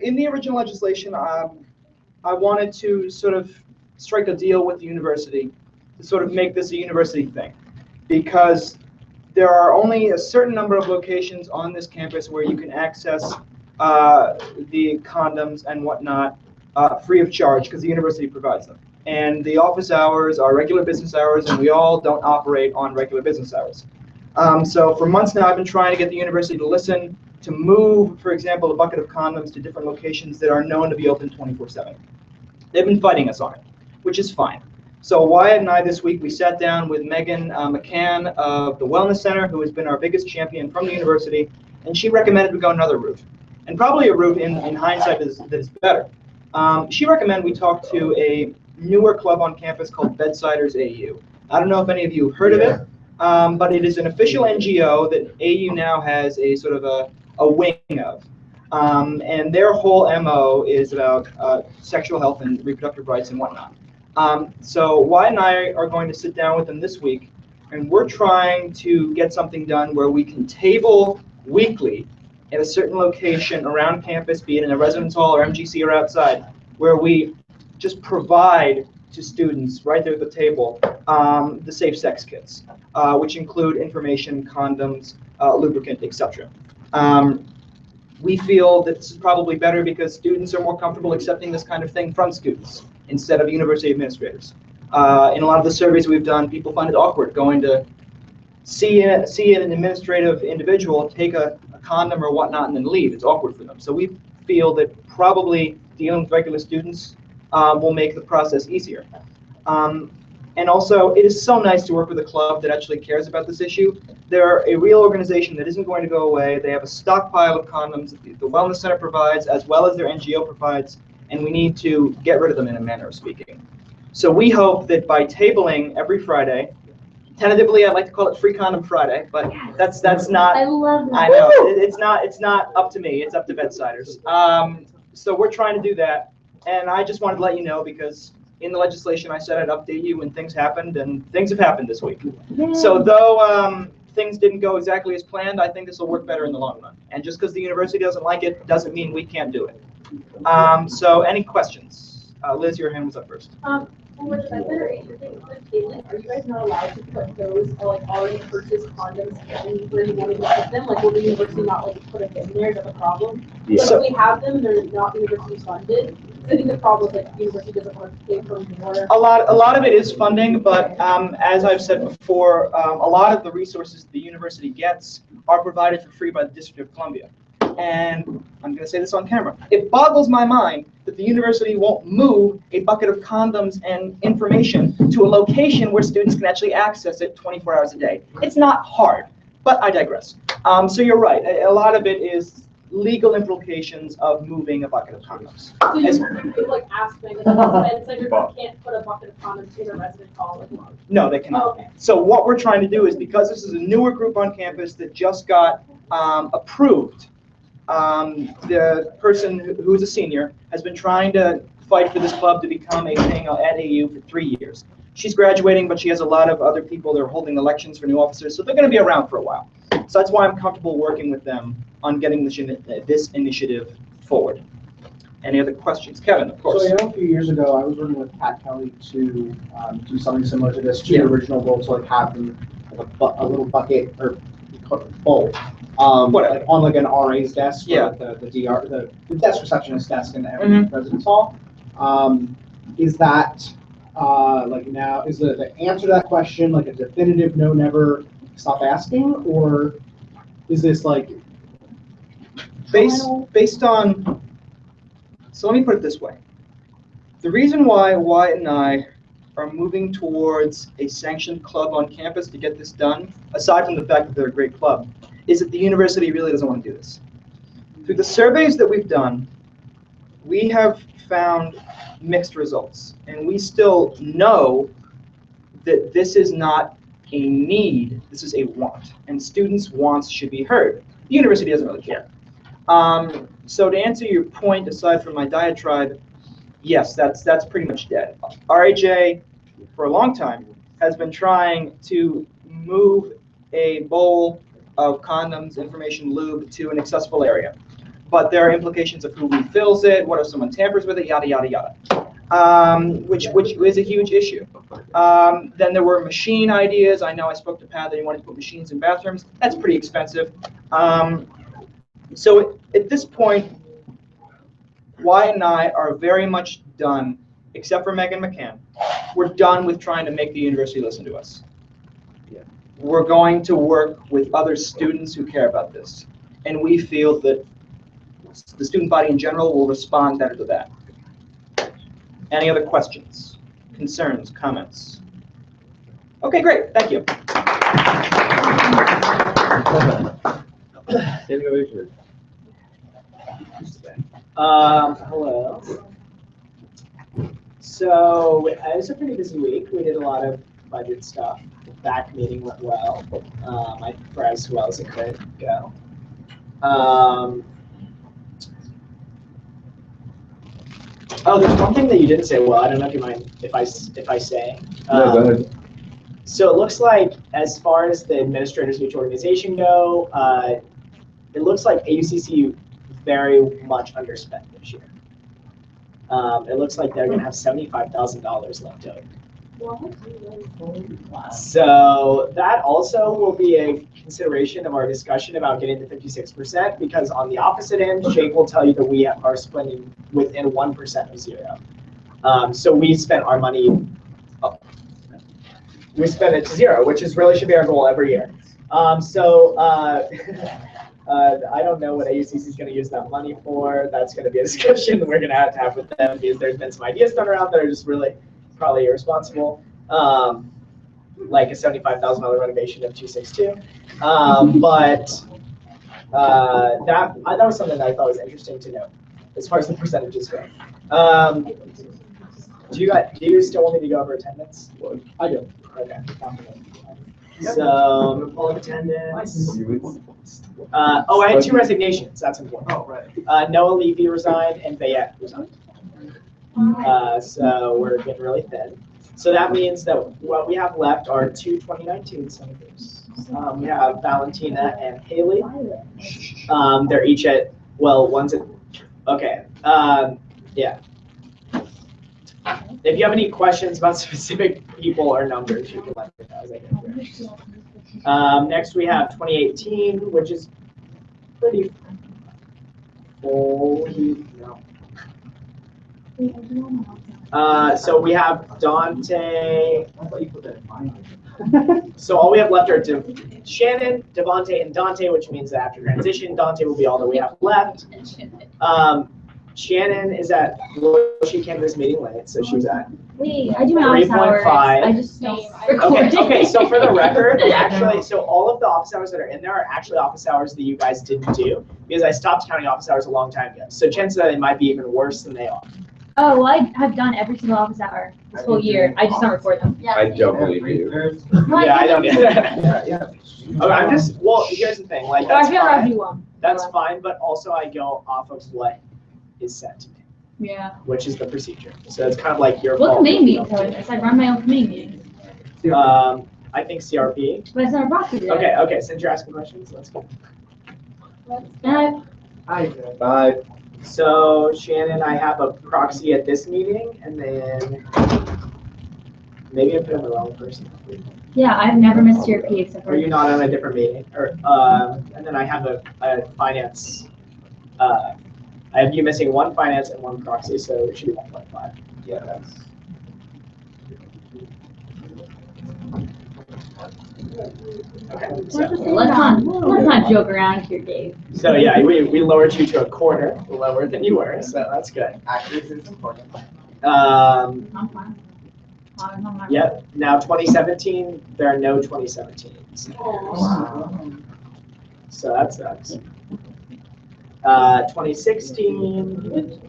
in the original legislation, I wanted to sort of strike a deal with the university to sort of make this a university thing, because there are only a certain number of locations on this campus where you can access the condoms and whatnot free of charge, because the university provides them. And the office hours are regular business hours, and we all don't operate on regular business hours. So for months now, I've been trying to get the university to listen, to move, for example, a bucket of condoms to different locations that are known to be open 24/7. They've been fighting us on it, which is fine. So Wyatt and I this week, we sat down with Megan McCann of the Wellness Center, who has been our biggest champion from the university, and she recommended we go another route, and probably a route in hindsight that is better. She recommended we talk to a newer club on campus called Bedsiders AU. I don't know if any of you have heard of it, but it is an official NGO that AU now has a sort of a wing of. And their whole MO is about sexual health and reproductive rights and whatnot. So Wyatt and I are going to sit down with them this week, and we're trying to get something done where we can table weekly at a certain location around campus, be it in a residence hall or MGC or outside, where we just provide to students right there at the table the safe sex kits, which include information, condoms, lubricant, etc. We feel that this is probably better because students are more comfortable accepting this kind of thing from students instead of university administrators. In a lot of the surveys we've done, people find it awkward going to see an administrative individual take a condom or whatnot and then leave. It's awkward for them. So we feel that probably dealing with regular students will make the process easier. And also, it is so nice to work with a club that actually cares about this issue. They're a real organization that isn't going to go away. They have a stockpile of condoms that the Wellness Center provides, as well as their NGO provides, and we need to get rid of them in a manner of speaking. So we hope that by tabling every Friday, tentatively I'd like to call it Free Condom Friday, but that's not. I love that. I know it's not up to me. It's up to Bedsiders. So we're trying to do that, and I just wanted to let you know because in the legislation I said I'd update you when things happened, and things have happened this week. Yay. So though things didn't go exactly as planned, I think this will work better in the long run. And just because the university doesn't like it doesn't mean we can't do it. So any questions? Liz, your hand was up first. For the federation thing with tabling, are you guys not allowed to put those like already purchased condoms in where you want to put them? Like, will the university not like put them in there? Is that the problem? Yeah. So if we have them, they're not university funded. I think the problem is like the university doesn't want to pay for more. A lot of it is funding, but as I've said before, a lot of the resources the university gets are provided for free by the District of Columbia. And I'm going to say this on camera. It boggles my mind that the university won't move a bucket of condoms and information to a location where students can actually access it 24 hours a day. It's not hard, but I digress. So you're right. A lot of it is legal implications of moving a bucket of condoms. So you could like ask them, and so you can't put a bucket of condoms in a residence hall. No, they cannot. Okay. So what we're trying to do is, because this is a newer group on campus that just got approved, the person who's a senior has been trying to fight for this club to become a thing at AU for 3 years. She's graduating, but she has a lot of other people that are holding elections for new officers, so they're going to be around for a while. So that's why I'm comfortable working with them on getting this initiative forward. Any other questions? Kevin, of course. So a few years ago, I was working with Pat Kelly to do something similar to this, to the original goal, to like have them like a little bucket or bowl, like on like an RA's desk, or the DR, the desk receptionist desk in the residence hall. Is that like now, is the answer to that question like a definitive no, never, stop asking, or is this like based on? So let me put it this way. The reason why Wyatt and I are moving towards a sanctioned club on campus to get this done, aside from the fact that they're a great club, is that the university really doesn't want to do this. Through the surveys that we've done, we have found mixed results, and we still know that this is not a need, this is a want, and students' wants should be heard. The university doesn't really care. So to answer your point, aside from my diatribe, yes, that's pretty much dead. RAJ, for a long time, has been trying to move a bowl of condoms, information, lube to an accessible area. But there are implications of who refills it, what if someone tampers with it, yada, yada, yada, which is a huge issue. Then there were machine ideas. I know I spoke to Pat that he wanted to put machines in bathrooms. That's pretty expensive. So at this point, Wyatt and I are very much done, except for Megan McCann. We're done with trying to make the university listen to us. We're going to work with other students who care about this. And we feel that the student body in general will respond better to that. Any other questions, concerns, comments? Okay, great, thank you. Hello. So it was a pretty busy week. We did a lot of budget stuff. The back meeting went well, for as well as it could go. Oh, there's one thing that you didn't say well. I don't know if you mind if I say. No, go ahead. So it looks like, as far as the administrators of each organization go, it looks like AUCC very much underspent this year. It looks like they're going to have $75,000 left over. So that also will be a consideration of our discussion about getting to 56%, because on the opposite end, Jake will tell you that we are spending within 1% of zero. So we spent our money, we spend it to zero, which is really should be our goal every year. I don't know what AUCC is going to use that money for. That's going to be a discussion we're going to have with them, because there's been some ideas thrown around that are just really probably irresponsible, like a $75,000 renovation of 262. That was something that I thought was interesting to know, as far as the percentages go. Do you still want me to go over attendance? I do. Okay. So, full attendance. I had 2 resignations. That's important. Oh, right. Noah Levy resigned and Bayette resigned. So we're getting really thin. So that means that what we have left are 2 2019 senators. We have Valentina and Haley. They're each at, well, one's at, okay. Yeah. If you have any questions about specific people or numbers, you can let me know as I go through. Next, we have 2018, which is pretty full. No. So we have Dante. So all we have left are Shannon, Devontae, and Dante, which means that after transition, Dante will be all that we have left. Shannon is at, well, she came to this meeting late, so she's at Wait, I do my office hours. 3.5. I just don't record. Okay, so for the record, actually, so all of the office hours that are in there are actually office hours that you guys didn't do, because I stopped counting office hours a long time ago. So chances are they might be even worse than they are. Oh, well, I have done every single office hour this whole year. I just don't record them. I don't believe you. Yeah, I don't either. Okay, I'm just, well, here's the thing, like, that's fine. That's fine, but also I go off of what is set to me. Yeah. Which is the procedure. So it's kind of like your What fault. committee meetings are this? I run my own committee meetings. I think CRP. But it's not a proxy. Okay, since you're asking questions, let's go. Bye. So Shannon, I have a proxy at this meeting, and then maybe I put in the wrong person. Yeah, I've never missed CRP except for. Are you not on a different meeting? Or and then I have a finance. I have you missing 1 finance and 1 proxy, so it should be 1.5. Yeah, that's. Okay. So. Let's not joke around here, Dave. So yeah, we lowered you to a quarter lower than you were, so that's good. Accuracy is important. I'm fine. Yep. Now 2017, there are no 2017s. So that sucks. 2016.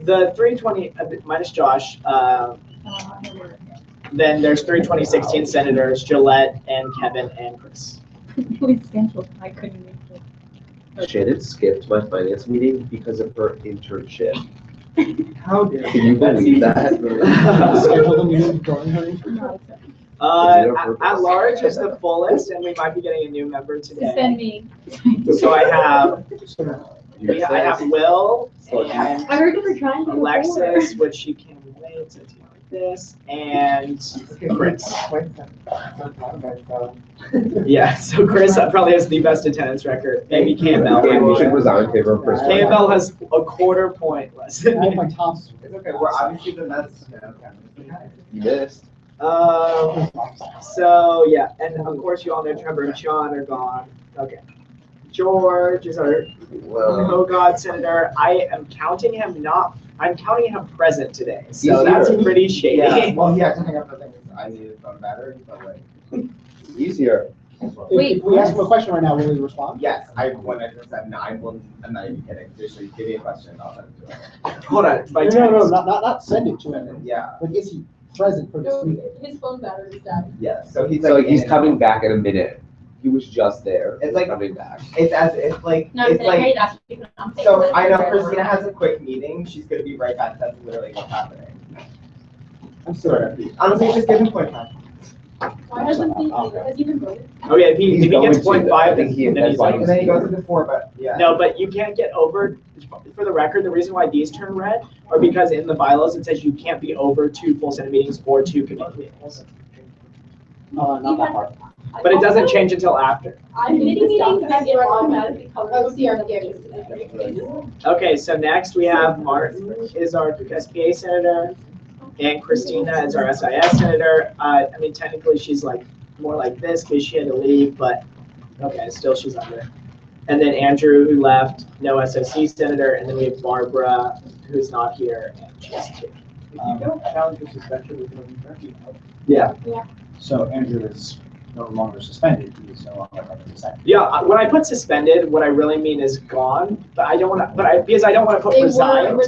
The 320 minus Josh. Then there's 3 2016 senators, Gillette and Kevin and Chris. We scheduled, I couldn't make it. Shannon skipped my finance meeting because of her internship. How dare Can you believe that? Schedule the meeting during her. At large is the fullest, and we might be getting a new member today. Send me. So I have Will and I heard you were trying to. Alexis, which she can wait to do like this, and Chris. Yeah, so Chris probably has the best attendance record. Maybe Campbell. You should resign in favor of Chris. Campbell has a quarter point less than I have me. my tops. It's okay, we're obviously the best. You missed. So yeah, and of course you all know Trevor and Sean are gone. Okay. George is our co-god senator. I am counting him I'm counting him present today. So that's pretty shady. Yeah, well, yeah, something up the thing. I need it on battery, but like easier. If we ask him a question right now, will he respond? Yes, I 100%. No, I'm not even kidding. Just give me a question. I'll send it to him. Hold on. No, not send it to him. Yeah. Like, is he present for this meeting? His phone battery is dead. Yeah. So he's coming back in a minute. He was just there. It's like coming back. It's like No, it's I'm like. saying, that's what I'm saying. So I know Christina has a quick meeting. She's gonna be right back. That's literally what's happening. I'm sorry. Honestly, just give him point five. Why hasn't he, has he been voted? Oh yeah, if he gets 0.5, I think he then he's like. and then he goes into 4, but yeah. No, but you can't get over, for the record, the reason why these turn red are because in the bylaws, it says you can't be over 2 full Senate meetings or 2 committee meetings. Not that part. But it doesn't change until after. Committee meetings, and it automatically covers CRPA. Okay, so next we have Martin is our SPA senator, and Christina is our SIS senator. I mean, technically she's like more like this because she had to leave, but okay, still she's under. And then Andrew, who left, no SOC senator, and then we have Barbara, who's not here, and she's two. If you don't challenge your suspension, we can review. Yeah. So Andrew is no longer suspended. He is no longer suspended. Yeah, when I put suspended, what I really mean is gone, but I don't want to, because I don't want to put resigned.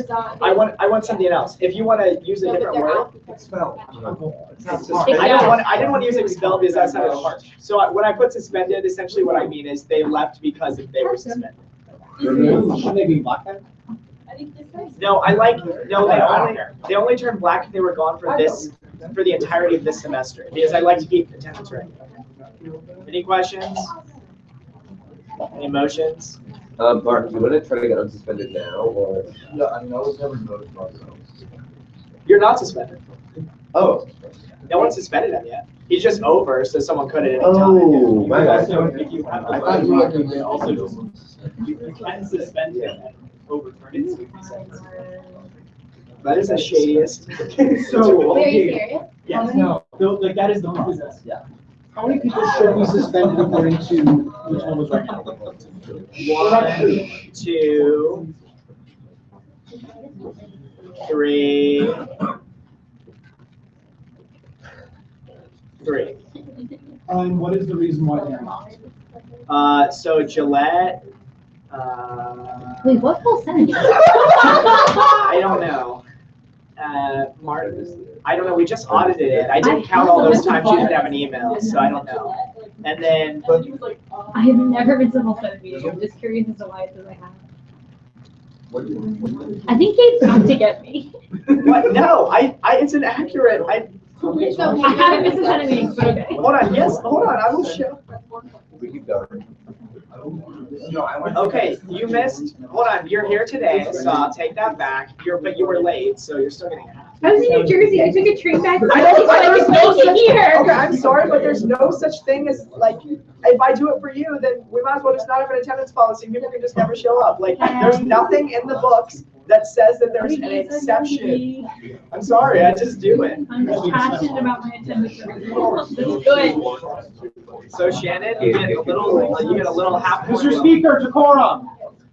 I want something else. If you want to use a different word. Expelled. I didn't want to use expelled because that sounded harsh. So when I put suspended, essentially what I mean is they left because they were suspended. Should they be black then? No, they only turned black if they were gone for the entirety of this semester, because I like to keep attendance right. Any questions? Any motions? Mark, do you want to try to get unsuspended now, or? Yeah, I mean, I was never noticed about those. You're not suspended. Oh. No one's suspended him yet. He's just over, so someone could at any time. Oh, my bad. If you have I thought you were also you can suspend him and overturn it, so you can say. That is the shadiest. So, Wait, are you okay. serious? Yes. No, like that is the process. Yeah. How many people should be suspended according to which one was right now? 1, 2, 3. 3. And what is the reason why they're not? So Gillette. Wait, what full sentence? I don't know. Martin, I don't know. We just audited it. I didn't count all those times you didn't have an email, so I don't know. And then. I have never been to a whole Senate meeting. I'm just curious as to why it says I have. I think Kate's out to get me. What? No, it's inaccurate. I haven't been to Senate meetings, but okay. Hold on. Yes, hold on. I will show. We keep going. Okay, you missed. Hold on. You're here today, so I'll take that back. But you were late, so you're still getting half. I was in New Jersey. I took a train back. There's no such here. Okay, I'm sorry, but there's no such thing as like. If I do it for you, then we might as well just not have an attendance policy. People can just never show up. Like, there's nothing in the books that says that there's an exception. I'm sorry, I just do it. I'm just passionate about my attendance. That's good. So Shannon, you get a little half. Mr. Speaker, decorum.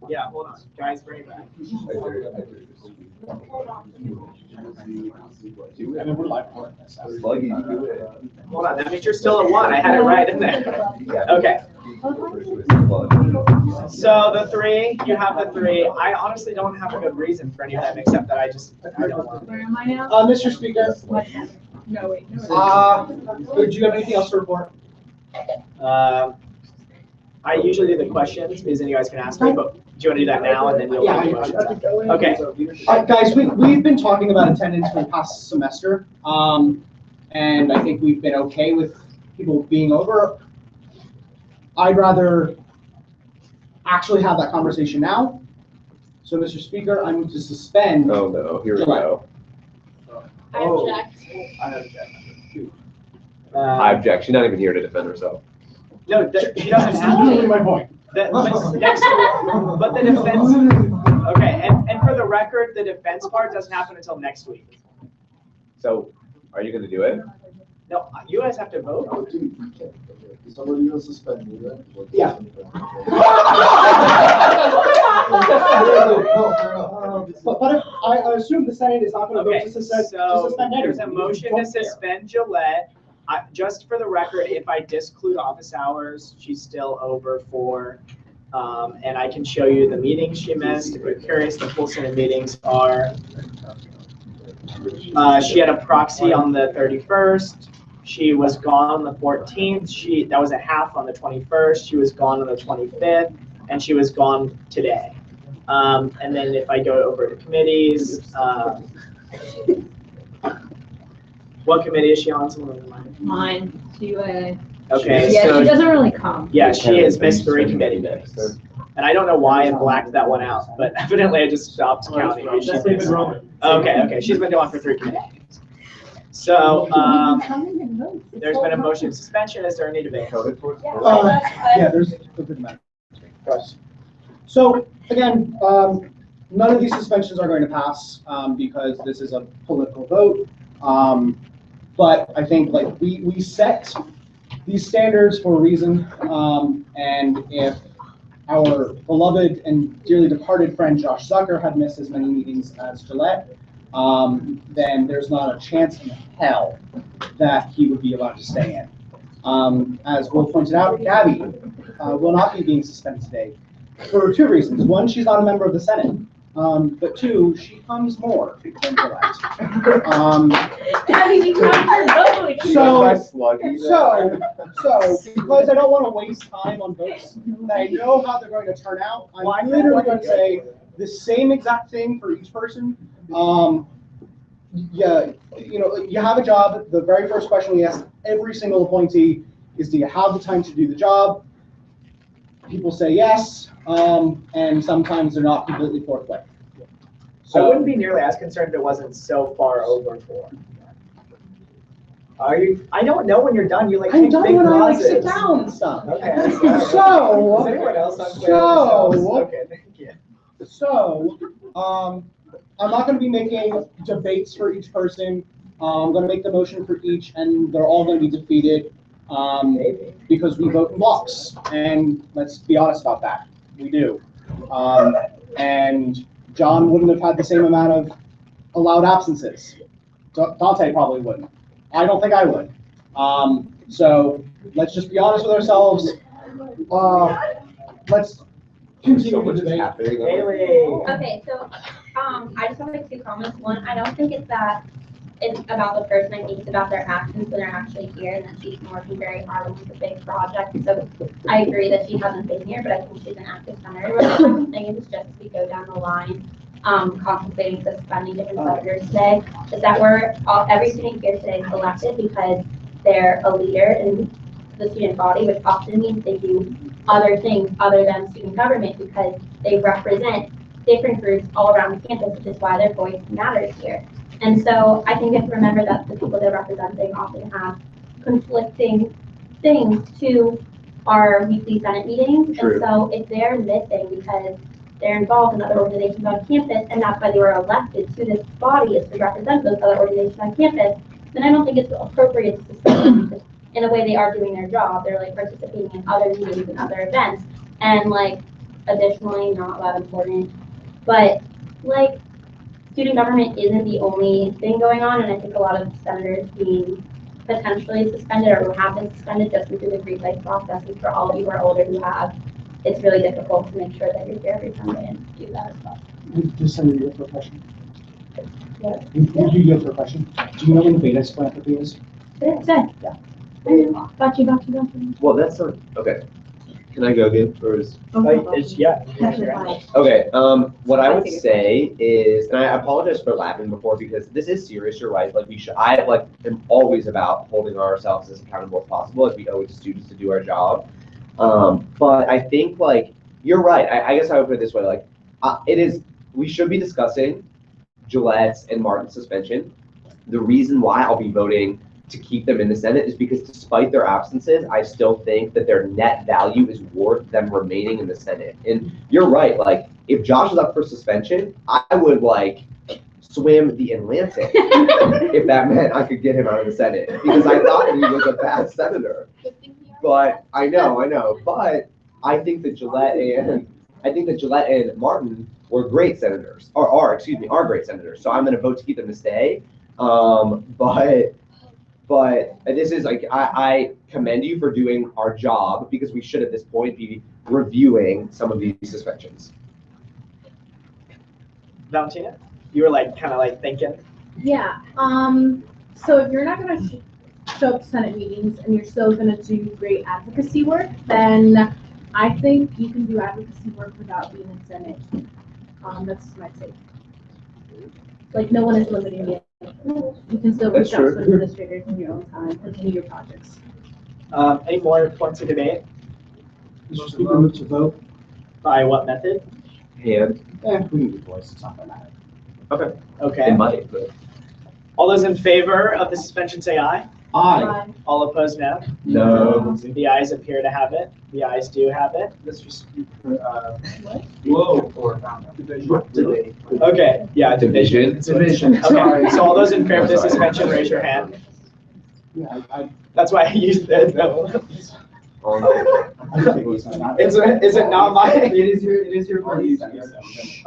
Yeah, hold on, guys, bring it back. I mean, we're live for this. Hold on, that means you're still at 1. I had it right in there. Okay. So the 3, you have the 3. I honestly don't have a good reason for any of them except that I don't want. Where am I now? Mr. Speaker, No, wait. No, Do you have anything else to report? I usually do the questions, because then you guys can ask me, but do you want to do that now, and then you'll Yeah, do the motions? Okay. Guys, we've been talking about attendance for the past semester, and I think we've been okay with people being over. I'd rather actually have that conversation now. So, Mr. Speaker, I'm going to suspend. Oh no, here we go. I object. I object. She's not even here to defend herself. No, he doesn't have That's to. my point. But the defense, okay, and for the record, the defense part doesn't happen until next week. So, are you going to do it? No, you guys have to vote. Somebody will suspend me, right? Yeah. But if, I assume the Senate is not going to vote Okay, to so suspend there's anyone. a motion Don't to care. suspend Gillette. Just for the record, if I disclude office hours, she's still over for, and I can show you the meetings she missed. If you're curious, the full Senate meetings are, she had a proxy on the 31st. She was gone on the 14th. That was a half on the 21st. She was gone on the 25th, and she was gone today. And then if I go over to committees, what committee is she on? Someone remind me. Mine. Okay, Okay, yeah, so she doesn't really come. yeah, she has missed 3 committee meetings. And I don't know why I blacked that one out, but evidently I just stopped counting. She's missed. Okay, she's been gone for 3 committee meetings. So, there's been a motion of suspension. Is there any debate? Yeah, there's a good amount. So again, none of these suspensions are going to pass because this is a political vote. But I think like we set these standards for a reason, and if our beloved and dearly departed friend Josh Zucker had missed as many meetings as Gillette, then there's not a chance in hell that he would be allowed to stay in. As Will pointed out, Gabby will not be being suspended today for 2 reasons. 1, she's not a member of the Senate. But 2, she comes more than Gillette. So, because I don't want to waste time on votes that I know how they're going to turn out, I'm literally going to say the same exact thing for each person. Yeah, you have a job. The very first question we ask every single appointee is, do you have the time to do the job? People say yes, and sometimes they're not completely forthright. So I wouldn't be nearly as concerned if it wasn't so far over for. Are you? I don't know when you're done. You like I'm take done big when I like pauses. sit down and stuff. Okay. So, Is anyone else unclear on themselves? Okay, thank you. So, I'm not going to be making debates for each person. I'm going to make the motion for each, and they're all going to be defeated because we vote in blocks. And let's be honest about that. We do. And John wouldn't have had the same amount of allowed absences. Dante probably wouldn't. I don't think I would. So let's just be honest with ourselves. Let's continue the debate. Okay, so I just want to make 2 comments. 1, I don't think it's about the person. I think it's about their actions when they're actually here, and that she's been working very hard on this big project. So I agree that she hasn't been here, but I think she's an active senator. The second thing is just as we go down the line, contemplating suspending different senators today, is that every student here today is elected because they're a leader in the student body, which often means they do other things other than student government because they represent different groups all around the campus, which is why their voice matters here. And so I think we have to remember that the people they're representing often have conflicting things to our weekly Senate meetings. True. And so if they're missing because they're involved in other organizations on campus, and that's why they were elected to this body, is to represent those other organizations on campus, then I don't think it's appropriate to suspend them because in a way they are doing their job. They're like participating in other meetings and other events. And like additionally, not that important, but like student government isn't the only thing going on, and I think a lot of senators being potentially suspended or who have been suspended just through the Greek life process. And for all of you who are older who have, it's really difficult to make sure that you're here every Sunday and do that as well. Just send me your question. Would you answer a question? Do you know when the beta philanthropy is? Got you. Well, that's not, okay. Can I go again, or is? Yeah. Okay, what I would say is, and I apologize for laughing before because this is serious, you're right, like we should, I like am always about holding ourselves as accountable as possible as we owe it to students to do our job. But I think like, you're right, I guess I would put it this way, like, we should be discussing Gillette's and Martin's suspension. The reason why I'll be voting to keep them in the Senate is because despite their absences, I still think that their net value is worth them remaining in the Senate. And you're right, like if Josh is up for suspension, I would like swim the Atlantic if that meant I could get him out of the Senate because I thought he was a bad senator. But I know, but I think that Gillette and Martin were great senators, are great senators. So I'm going to vote to keep them to stay. But this is like, I commend you for doing our job because we should at this point be reviewing some of these suspensions. Valentina, you were like kind of like thinking. Yeah. So if you're not gonna show up to Senate meetings and you're still gonna do great advocacy work, then I think you can do advocacy work without being in Senate. That's my take. Like no one is limiting you. You can still reach out to administrators in your own time, continue your projects. Any more points of debate? Mr. Speaker, move to vote. By what method? Hand. We can do voice, it's not that matter. Okay. Okay. It might, but. All those in favor of the suspension say aye. Aye. All opposed, no. No. The ayes appear to have it. The ayes do have it. Mr. Speaker, whoa, or division. Okay, yeah, division. Division. Okay, so all those in favor of the suspension, raise your hand. Yeah, That's why I used it. No. Is it not mine? It is your party.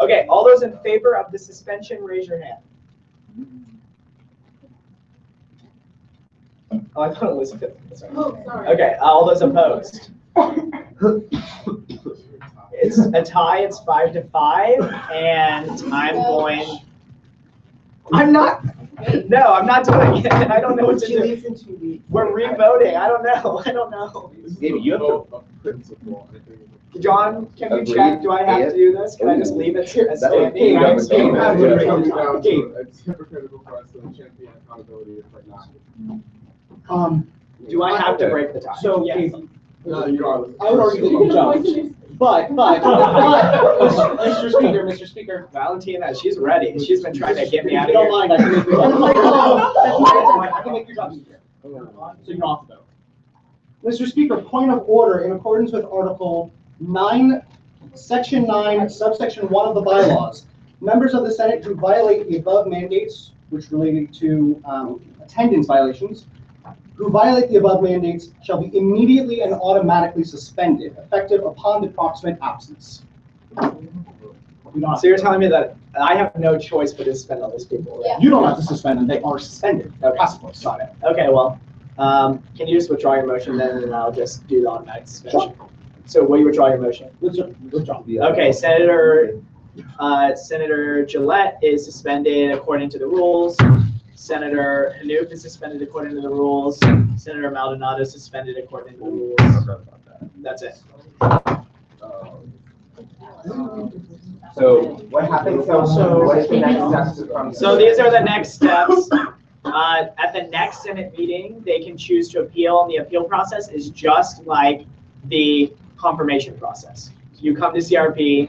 Okay, all those in favor of the suspension, raise your hand. Oh, I thought Elizabeth. Oh, sorry. Okay, all those opposed. It's a tie, it's 5-5, and I'm not doing it. I don't know what to do. We're re-voting. I don't know. David, you have to. John, can you check? Do I have to do this? Can I just leave it as Gabe, standing? it's hypocritical for us to champion accountability if like not. Do I have to break the tie? So, Yes. No, you are. I would argue that you don't. But, Mr. Speaker. Valentina, she's ready. She's been trying to get me out If of you don't here. mind, I can make your job easier. I can make your job easier. So you don't have to vote. Mr. Speaker, point of order in accordance with Article 9, Section 9, Subsection 1 of the bylaws. Members of the Senate who violate the above mandates, which related to attendance violations, who violate the above mandates shall be immediately and automatically suspended, effective upon the proximate absence. So you're telling me that I have no choice but to suspend all these people? Yeah. You don't have to suspend them, they are suspended. Okay. Possibly, got it. Okay, well, can you just withdraw your motion then, and I'll just do the automatic suspension? So will you withdraw your motion? Withdraw. Okay, Senator Gillette is suspended according to the rules. Senator Hanouk is suspended according to the rules. Senator Maldonado is suspended according to the rules. That's it. So what happens, what is the next steps from? So these are the next steps. At the next Senate meeting, they can choose to appeal, and the appeal process is just like the confirmation process. You come to CRP.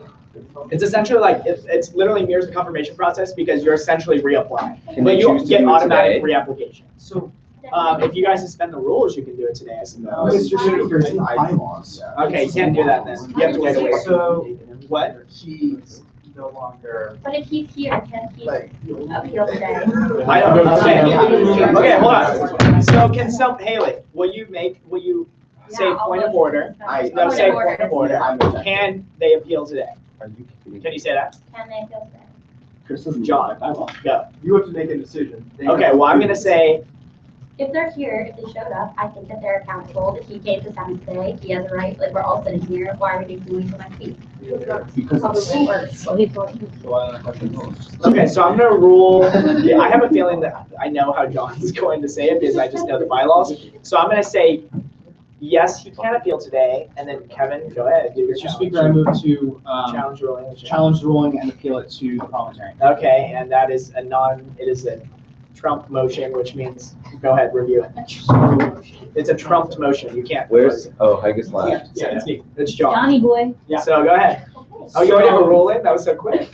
It's essentially like, it's literally mirrors the confirmation process because you're essentially reapplying. But you get automatic reapplication. So if you guys suspend the rules, you can do it today, I suppose. Mr. Speaker, it's in the bylaws. Okay, you can't do that then. You have to wait a week. So What? he's no longer. But if he's here, can he appeal today? I don't know. Okay, hold on. So can Haley, will you say Yeah, I'll point of vote. order? No, say point of order. Can they appeal today? Can you say that? Can they appeal today? John, go. You have to make a decision. Okay, well, I'm gonna say, if they're here, if they showed up, I think that they're accountable, that he came to 7th day, he has a right, like, we're all sitting here, why are we doing so much fees? Because How the rule works. Okay, so I'm gonna rule, I have a feeling that I know how John's going to say it because I just know the bylaws. So I'm gonna say, yes, he can appeal today, and then Kevin, go ahead, do your Mr. challenge. Speaker, I move to Challenge ruling. challenge the ruling and appeal it to the parliamentarian. Okay, and that is it is a Trump motion, which means, go ahead, review it. It's a Trumped motion, you can't. Where's, oh, Haggis left. Yeah, it's me, it's John. Johnny boy. Yeah. So go ahead. Oh, you already have a rule in? That was so quick.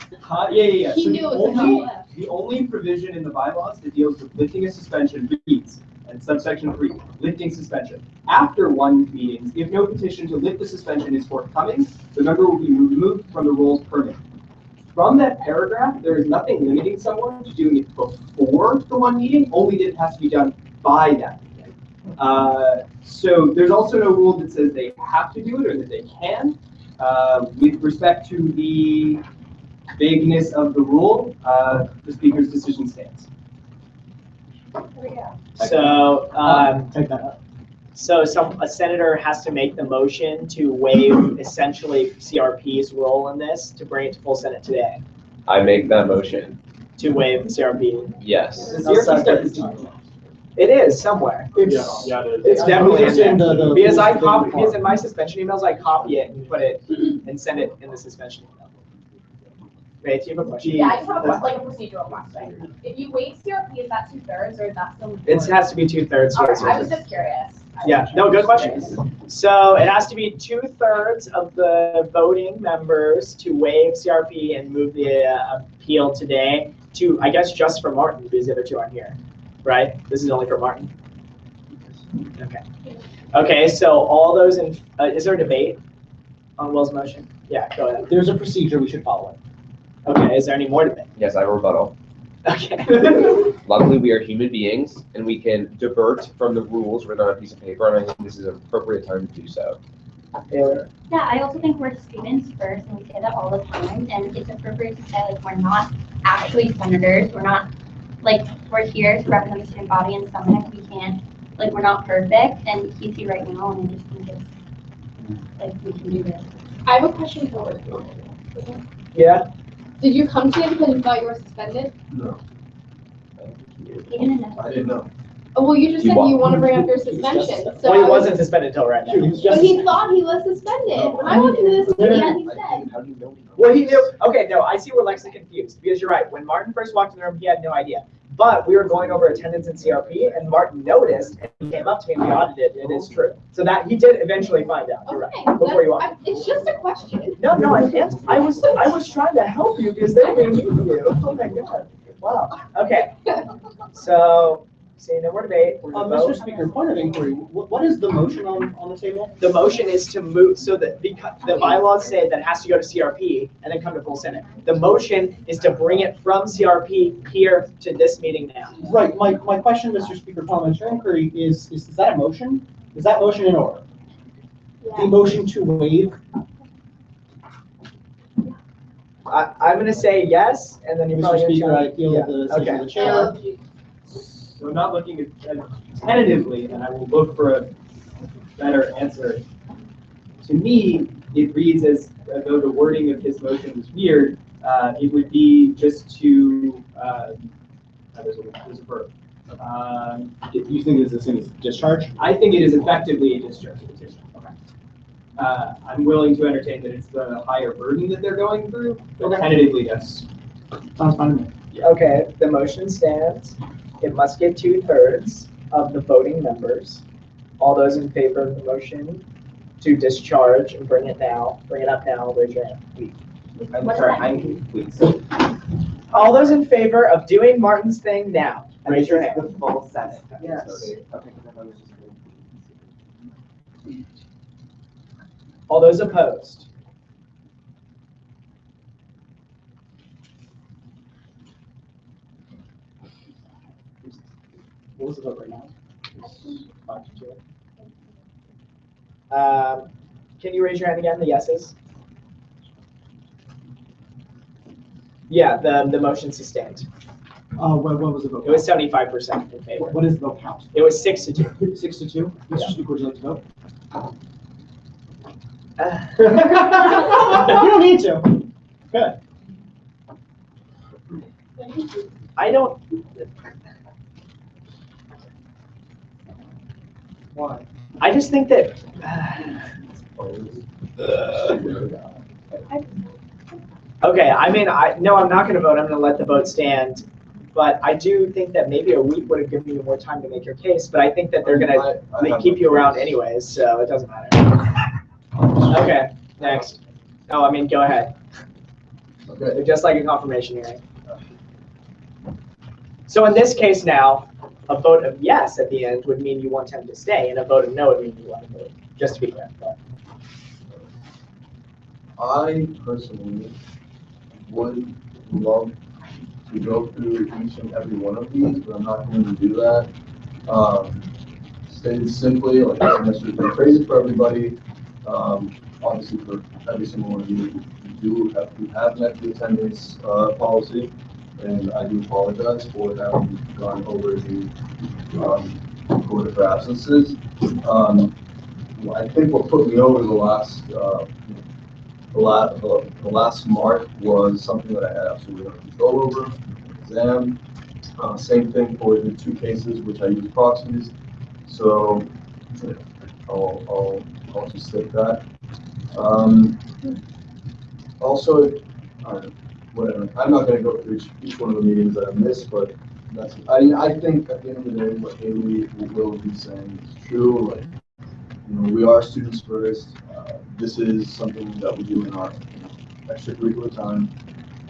Yeah. He So knew the it was only- gonna left. The only provision in the bylaws that deals with lifting a suspension reads, and subsection 3, lifting suspension. After one meeting, if no petition to lift the suspension is forthcoming, the member will be removed from the rules permanently. From that paragraph, there is nothing limiting someone to doing it before the one meeting, only that it has to be done by that meeting. So there's also no rule that says they have to do it or that they can. With respect to the vagueness of the rule, the speaker's decision stands. So, Take that up. so a senator has to make the motion to waive essentially CRP's role in this, to bring it to full Senate today, I make that motion. to waive the CRP. Yes. The CRP stuff is It is somewhere. Yeah, it is. It's definitely It's in in the- there. Because I the- copy, because in my suspension emails, I copy it and put it and send it in the suspension email. Ray, do you have a question? Yeah, I just have a, like a procedural question. If you waive CRP, is that 2/3 or is that still? It has to be 2/3. Okay, I was just curious. Yeah, no, good question. So it has to be 2/3 of the voting members to waive CRP and move the appeal today to, I guess, just for Martin, because the other two aren't here, right? This is only for Martin. Okay. Okay, so all those in, is there a debate on Will's motion? Yeah, go ahead. There's a procedure, we should follow it. Okay, is there any more debate? Yes, I have a rebuttal. Okay. Luckily, we are human beings and we can divert from the rules written on a piece of paper, and I think this is an appropriate time to do so. Taylor? Yeah, I also think we're students first, and we say that all the time, and it's appropriate to say, like, we're not actually senators, we're not, like, we're here to represent the student body, and sometimes we can't, like, we're not perfect, and he's here right now, and I just think it's, like, we can do this. I have a question for Yeah? Did you come today because you thought you were suspended? No, He didn't know. I didn't know. Oh, well, you just He said you wa- want to bring up your suspension, so. Well, he I was- wasn't suspended until right now. But he thought he was suspended. When I went to this meeting, he said. How do you know? Well, he knew, okay, no, I see where Lex is confused, because you're right, when Martin first walked in the room, he had no idea. But we were going over attendance in CRP, and Martin noticed, and he came up to me and we audited, it is true. So that, he did eventually find out, you're right, Okay, before you walked. it's just a question. No, I was trying to help you, because they didn't need you, oh my god, wow, okay. So, seeing no more debate, we're gonna Mr. vote. Speaker, point of inquiry, what is the motion on the table? The motion is to move, so that, because the bylaws say that it has to go to CRP and then come to full Senate. The motion is to bring it from CRP here to this meeting now. Right, my question, Mr. Speaker, parliamentary inquiry is that a motion? Is that motion in order? The motion to waive? I'm gonna say yes, and then you're probably Mr. gonna Speaker, I challenge- feel Yeah, the decision of the chair. So not looking at tentatively, and I will look for a better answer. To me, it reads as though the wording of his motion is weird. It would be just to, there's a verb. If you think this is discharge? I think it is effectively a discharge petition. I'm willing to entertain that it's the higher burden that they're going through, but tentatively, yes. Sounds fine to me. Okay, the motion stands. It must get 2/3 of the voting members. All those in favor of the motion to discharge and bring it up now, raise your hand. I'm sorry, I'm confused. All those in favor of doing Martin's thing now, raise your hand. The full Senate. Yes. Okay, because I thought it was just. All those opposed? What was the vote right now? 5-2. Can you raise your hand again, the yeses? Yeah, the motion sustained. What was the vote? It was 75% in favor. What is the vote count? It was 6-2. 6-2. Mr. Stuker, would you like to vote? You don't need to. Good. I don't. Why? I just think that. Okay, I mean, no, I'm not going to vote. I'm going to let the vote stand. But I do think that maybe a week would have given you more time to make your case. But I think that they're going to keep you around anyways, so it doesn't matter. Okay, next. Oh, I mean, go ahead. Okay. Just like a confirmation hearing. So in this case now, a vote of yes at the end would mean you want him to stay, and a vote of no would mean you want him to leave. Just to be clear. But. I personally would love to go through each and every one of these, but I'm not going to do that. Stated simply, like this semester has been crazy for everybody. Obviously, for every single one of you, we have met the attendance policy, and I do apologize for having gone over the quota for absences. I think what put me over the last mark was something that I had absolutely no control over. Exam. Same thing for the 2 cases which I use proxies. So I'll just state that. Also, whatever. I'm not going to go through each one of the meetings that I missed, but I think at the end of the day, what Haley will be saying is true. Like, we are students first. This is something that we do in our extracurricular time,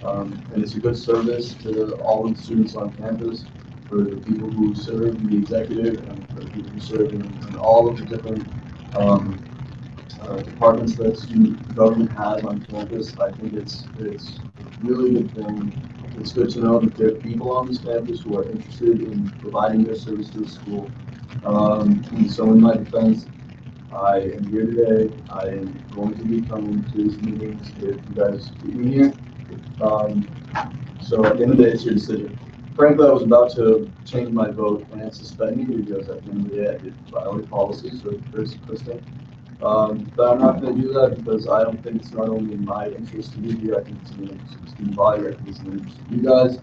and it's a good service to all of the students on campus, for the people who serve in the executive, and for the people who serve in all of the different departments that student government has on campus. I think it's a really good thing. It's good to know that there are people on this campus who are interested in providing their service to the school. And so in my defense, I am here today. I am going to be coming to these meetings if you guys keep me here. So at the end of the day, it's your decision. Frankly, I was about to change my vote and suspend you because at the end of the day, I did violate policies, so it's Kristen. But I'm not going to do that because I don't think it's not only in my interest to be here, I think it's in the interest of the student body, I think it's in the interest of you guys.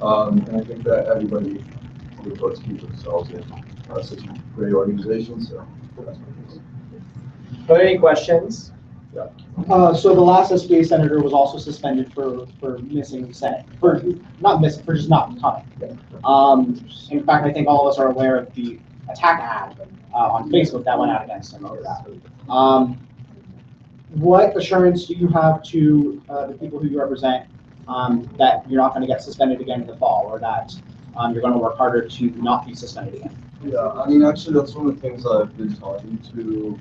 And I think that everybody would vote to keep themselves in such a great organization, so that's my case. Are there any questions? Yeah. So the last SBA senator was also suspended for missing the Senate, for just not coming. In fact, I think all of us are aware of the attack ad on Facebook that went out against him over that. What assurance do you have to the people who you represent that you're not going to get suspended again in the fall, or that you're going to work harder to not be suspended again? Yeah, I mean, actually, that's one of the things I've been talking to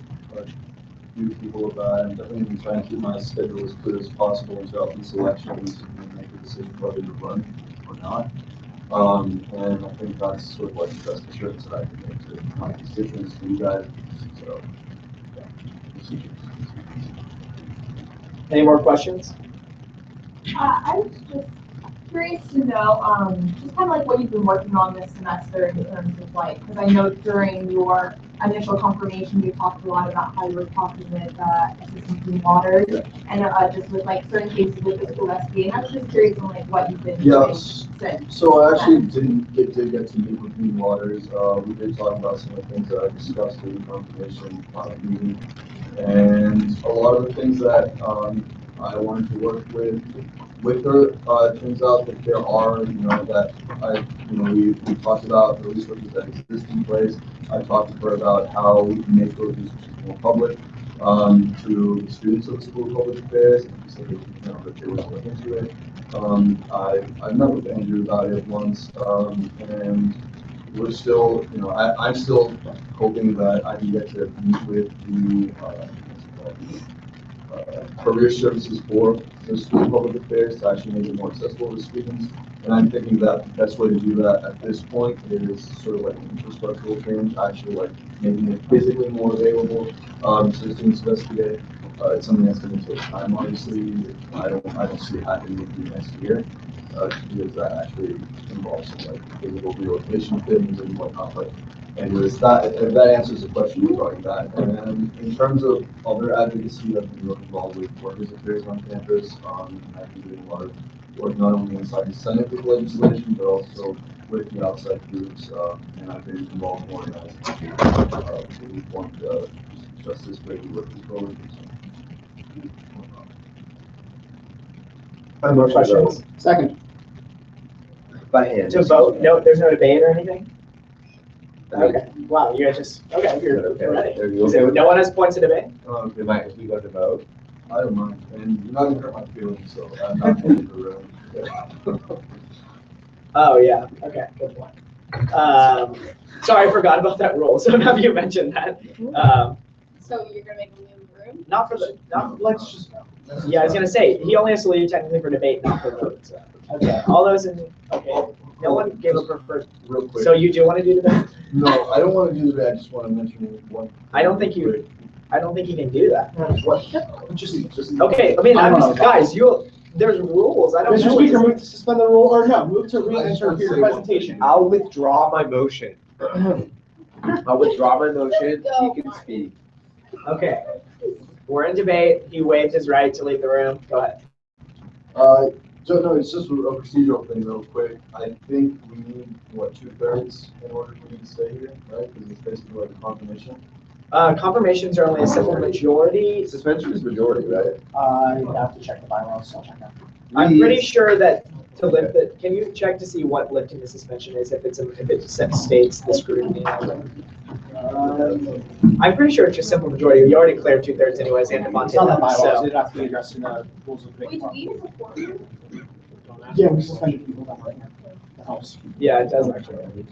few people about. I'm definitely been trying to keep my schedule as clear as possible until these elections and make a decision whether to run or not. And I think that's sort of like the best assurance that I can make to my constituents, to you guys. So, yeah. Any more questions? I was just curious to know, just kind of like what you've been working on this semester in terms of like, because I know during your initial confirmation, you talked a lot about how you were talking with assistant clean waters, and just with like certain cases with the school SBA. And I was just curious on like what you've been doing since. So I actually did get to meet with Clean Waters. We did talk about some of the things that I discussed in the confirmation meeting, and a lot of the things that I wanted to work with her. It turns out that there are, we talked about the resources that exist in place. I talked to her about how we can make those resources more public to the students of the School of Public Affairs, and so that they would look into it. I met with Andrew about it once, and we're still, I'm still hoping that I can get to meet with the career services for the School of Public Affairs to actually make it more accessible to students. And I'm thinking that the best way to do that at this point is sort of like an infrastructural change, actually like making it physically more available to the students of SBA. It's something that's going to take time, obviously. I don't see it happening in the next year. because that actually involves some like physical relocation things and whatnot. But anyways, if that answers the question regarding that. And then in terms of other advocacy, I've been really involved with workers' affairs on campus. I've been doing a lot of work not only inside the Senate with legislation, but also with the outside groups. And I've been involved more in the reformed justice framework control. More questions? Second. By hand. To vote? No, there's no debate or anything? Okay, wow, you guys just, okay, you're ready. So no one has points of debate? If we go to vote? I don't mind, and you're not gonna hurt my feelings, so I'm not going to room. Oh, yeah, okay, good point. Sorry, I forgot about that rule, so now you mentioned that. So you're gonna make a new room? Not for the, let's just, yeah, I was gonna say, he only has to leave technically for debate, not for vote, so. Okay, all those in, okay, no one gave a preferred. Real quick. So you do want to do debate? No, I don't want to do that, I just want to mention one. I don't think you can do that. What? Just. Okay, I mean, I'm just, guys, there's rules, I don't Mr. know. Speaker, move to suspend the rule, or no, move to re-enter your presentation. I'll withdraw my motion. I'll withdraw my motion, you can speak. Okay, we're in debate, he waived his right to leave the room, go ahead. So no, it's just a procedural thing real quick. I think we need, what, 2/3 in order for me to stay here, right? Because it's basically like a confirmation. Confirmations are only a simple majority. Suspension is majority, right? I have to check the bylaws, so I'll check that. I'm pretty sure that to lift it, can you check to see what lifting the suspension is, if it states the scrutiny? I'm pretty sure it's just simple majority. You already cleared 2/3 anyways, and It's on the Montana, bylaws, so. it'd have to be addressed in the rules of Wait, debate. do we even support you? Yeah, we suspended people that right now. That helps. Yeah, it does actually.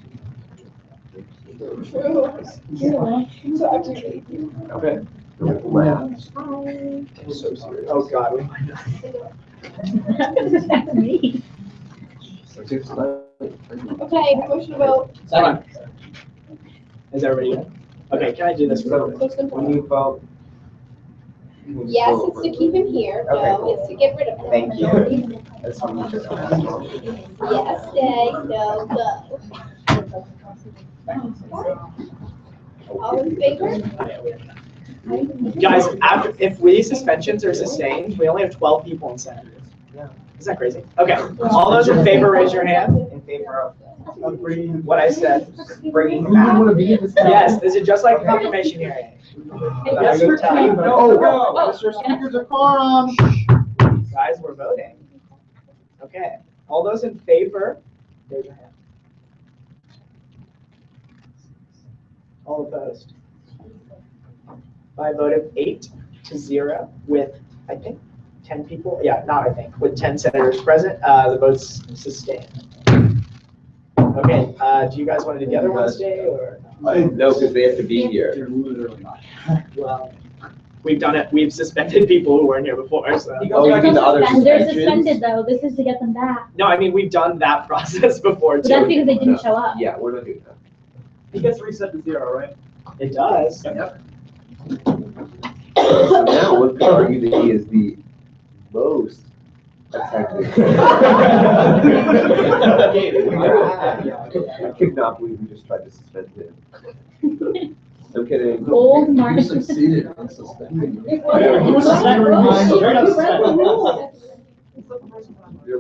True. So actually. Okay. So serious. Oh, God, we might not. Okay, motion to vote. Second. Is everybody good? Okay, can I do this real quick? When you vote. Yes, it's to keep him here, no, it's to get rid of him. Thank you. That's what you just Yes, stay, no, go. All in favor? Guys, if we suspensions are sustained, we only have 12 people in Senate. Isn't that crazy? Okay, all those in favor, raise your hand. In favor of what I said. Bringing back. Yes, is it just like a confirmation hearing? Yes, Mr. Mr. Speaker's a quorum. Guys, we're voting. Okay, all those in favor, raise your hand. All opposed? By a vote of 8-0 with, I think, 10 people, yeah, not I think, with 10 senators present, the vote's sustained. Okay, do you guys want to do the other ones today, or? No, because they have to be here. You're literally not. Well, we've done it, we've suspended people who weren't here before, so. Oh, you mean the other They're suspensions? suspended though, this is to get them back. No, I mean, we've done that process before But that's too. because they didn't show up. Yeah, we're not doing that. He gets reset to 0, right? It does. Yep. So now one could argue that he is the most effective. I could not believe we just tried to suspend him. I'm kidding. Old You Mark. succeeded in suspending. He was suspended. You're not suspended. You're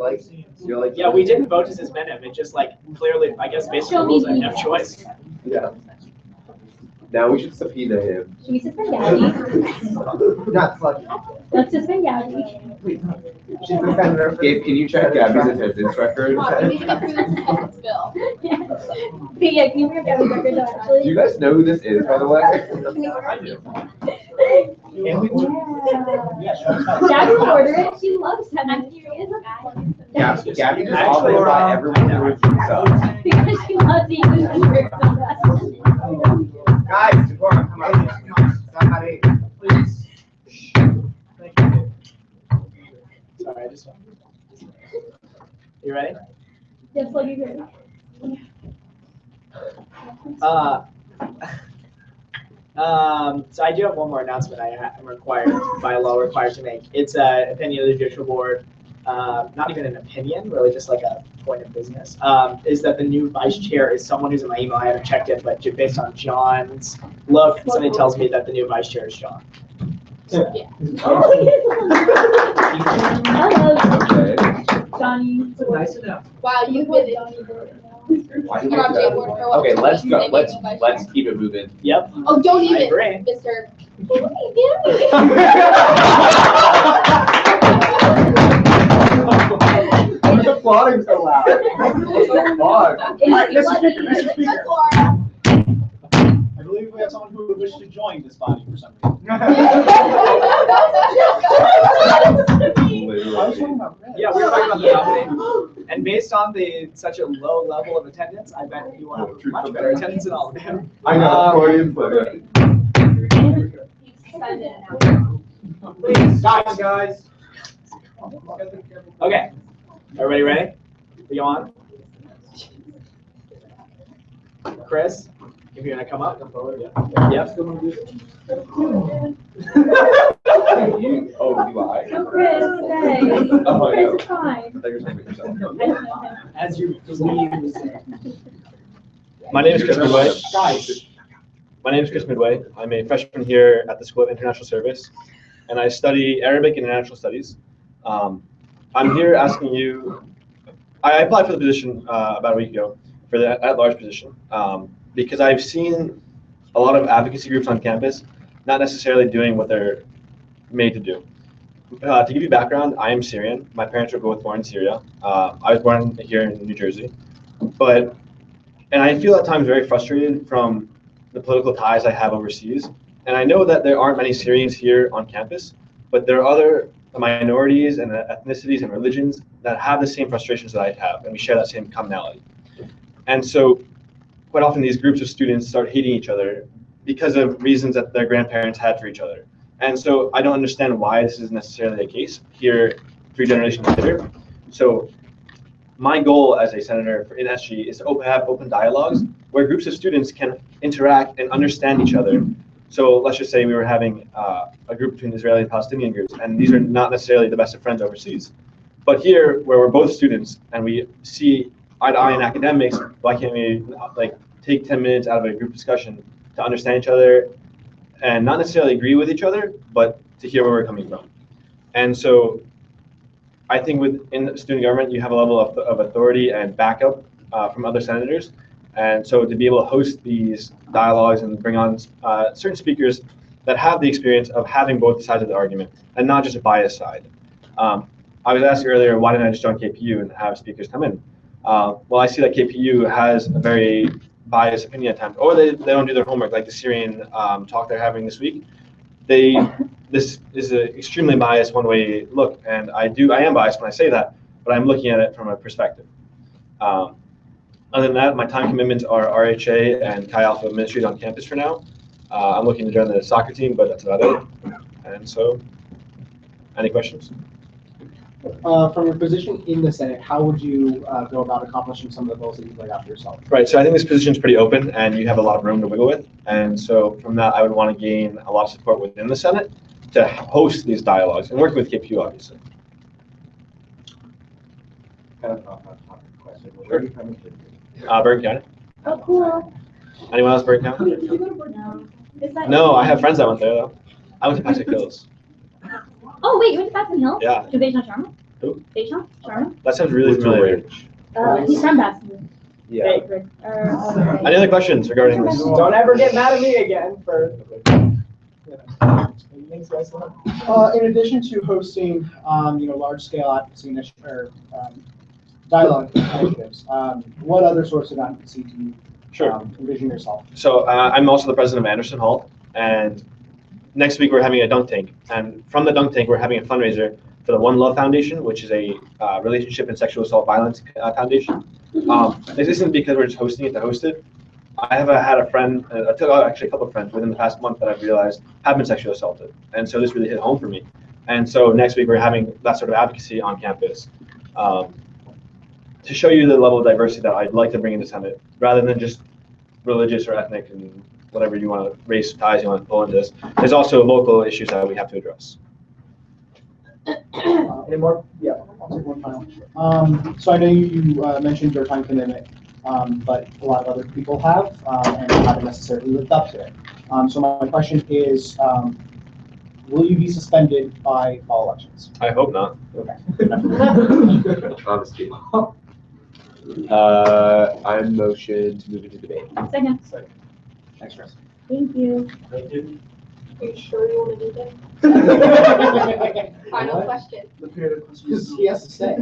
like. Yeah, we didn't vote to suspend him, it just like clearly, I guess based on the rules, I have no choice. Yeah. Now we should subpoena him. Should we suspend Gabby? Not fucking. Let's suspend Gabby. Gabe, can you check Gabby's attendance record? Come on, we need to get through this attendance bill. Yeah, can you bring up Gabby's record though, Do actually? you guys know who this is, by the way? I do. Gabby will order it, she loves having it. Gabby just often by everyone who himself. Because she loves eating the from us. Guys, Deborah, come on. Somebody, please. Thank you. Sorry, I just. You ready? Yes, plug your ear. So I do have one more announcement I'm required, by law required to make. It's an opinion of the judicial board. not even an opinion, really just like a point of business, is that the new vice chair is someone who's in my email. I haven't checked it, but based on John's look, something tells me that the new vice chair is John. Yeah. Johnny. Nice enough. Wow, you did it. Okay, let's go. Let's keep it moving. Yep. Oh, don't I even, agree. Mr. What's applauding so loud? What the fuck? I believe we have someone who would wish to join this body for some reason. Yeah, we were talking about the nominating. And based on such a low level of attendance, I bet you will have much better attendance than all of them. I know, Freudian slip. Guys. Okay. Everybody ready? We go on? Chris, if you're gonna come up, come forward. Yeah. Yep. Oh, do I? Oh, Chris, hey. Oh, I know. Chris is fine. I thought you were saying yourself. I don't know him. As you leave. My name is Chris Midway. Guys. My name is Chris Midway. I'm a freshman here at the School of International Service, and I study Arabic and International Studies. I'm here asking you, I applied for the position about a week ago, for the at-large position, because I've seen a lot of advocacy groups on campus not necessarily doing what they're made to do. To give you background, I am Syrian. My parents were both born in Syria. I was born here in New Jersey. And I feel at times very frustrated from the political ties I have overseas. And I know that there aren't many Syrians here on campus, but there are other minorities and ethnicities and religions that have the same frustrations that I have, and we share that same commonality. And so quite often these groups of students start hating each other because of reasons that their grandparents had for each other. And so I don't understand why this is necessarily the case here 3 generations later. So my goal as a senator in SG is to have open dialogues where groups of students can interact and understand each other. So let's just say we were having a group between Israeli and Palestinian groups, and these are not necessarily the best of friends overseas. But here, where we're both students and we see eye to eye in academics, why can't we take 10 minutes out of a group discussion to understand each other and not necessarily agree with each other, but to hear where we're coming from. And so I think within student government, you have a level of authority and backup from other senators. And so to be able to host these dialogues and bring on certain speakers that have the experience of having both sides of the argument and not just a biased side. I was asked earlier, why didn't I just join KPU and have speakers come in? Well, I see that KPU has a very biased opinion at times, or they don't do their homework, like the Syrian talk they're having this week. This is an extremely biased one-way look, and I am biased when I say that, but I'm looking at it from a perspective. Other than that, my time commitments are RHA and Chi Alpha Ministries on campus for now. I'm looking to join the soccer team, but that's about it. And so, any questions? From your position in the Senate, how would you go about accomplishing some of the goals that you've laid out for yourself? Right, so I think this position is pretty open and you have a lot of room to wiggle with. And so from that, I would want to gain a lot of support within the Senate to host these dialogues and work with KPU, obviously. Sure. Bergen County. Oh, cool. Anyone else Bergen County? No. No, I have friends that went there though. I went to Patrick Hills. Oh, wait, you went to Baskin Hills? Yeah. To Dejan Sharma? Who? Dejan Sharma? That sounds really familiar. He's from Baskin. Yeah. Any other questions regarding this? Don't ever get mad at me again for. In addition to hosting, large-scale advocacy dialogue initiatives, what other sorts of advocacy do you envision yourself? So I'm also the president of Anderson Hall, and next week we're having a dunk tank. And from the dunk tank, we're having a fundraiser for the One Love Foundation, which is a relationship and sexual assault violence foundation. This isn't because we're just hosting it to host it. I have had a friend, actually a couple of friends within the past month that I've realized have been sexually assaulted. And so this really hit home for me. And so next week we're having that sort of advocacy on campus to show you the level of diversity that I'd like to bring into Senate, rather than just religious or ethnic and whatever you want to, race ties you want to pull into this. There's also local issues that we have to address. Any more? Yeah. I'll take one final. So I know you mentioned your time commitment, but a lot of other people have, and haven't necessarily lived up to it. So my question is, will you be suspended by fall elections? I hope not. Okay. Honesty. I motion to move into debate. Second. Thanks, Chris. Thank you. Thank you. Are you sure you want to do that? Final What? question. The period of question. He has to say.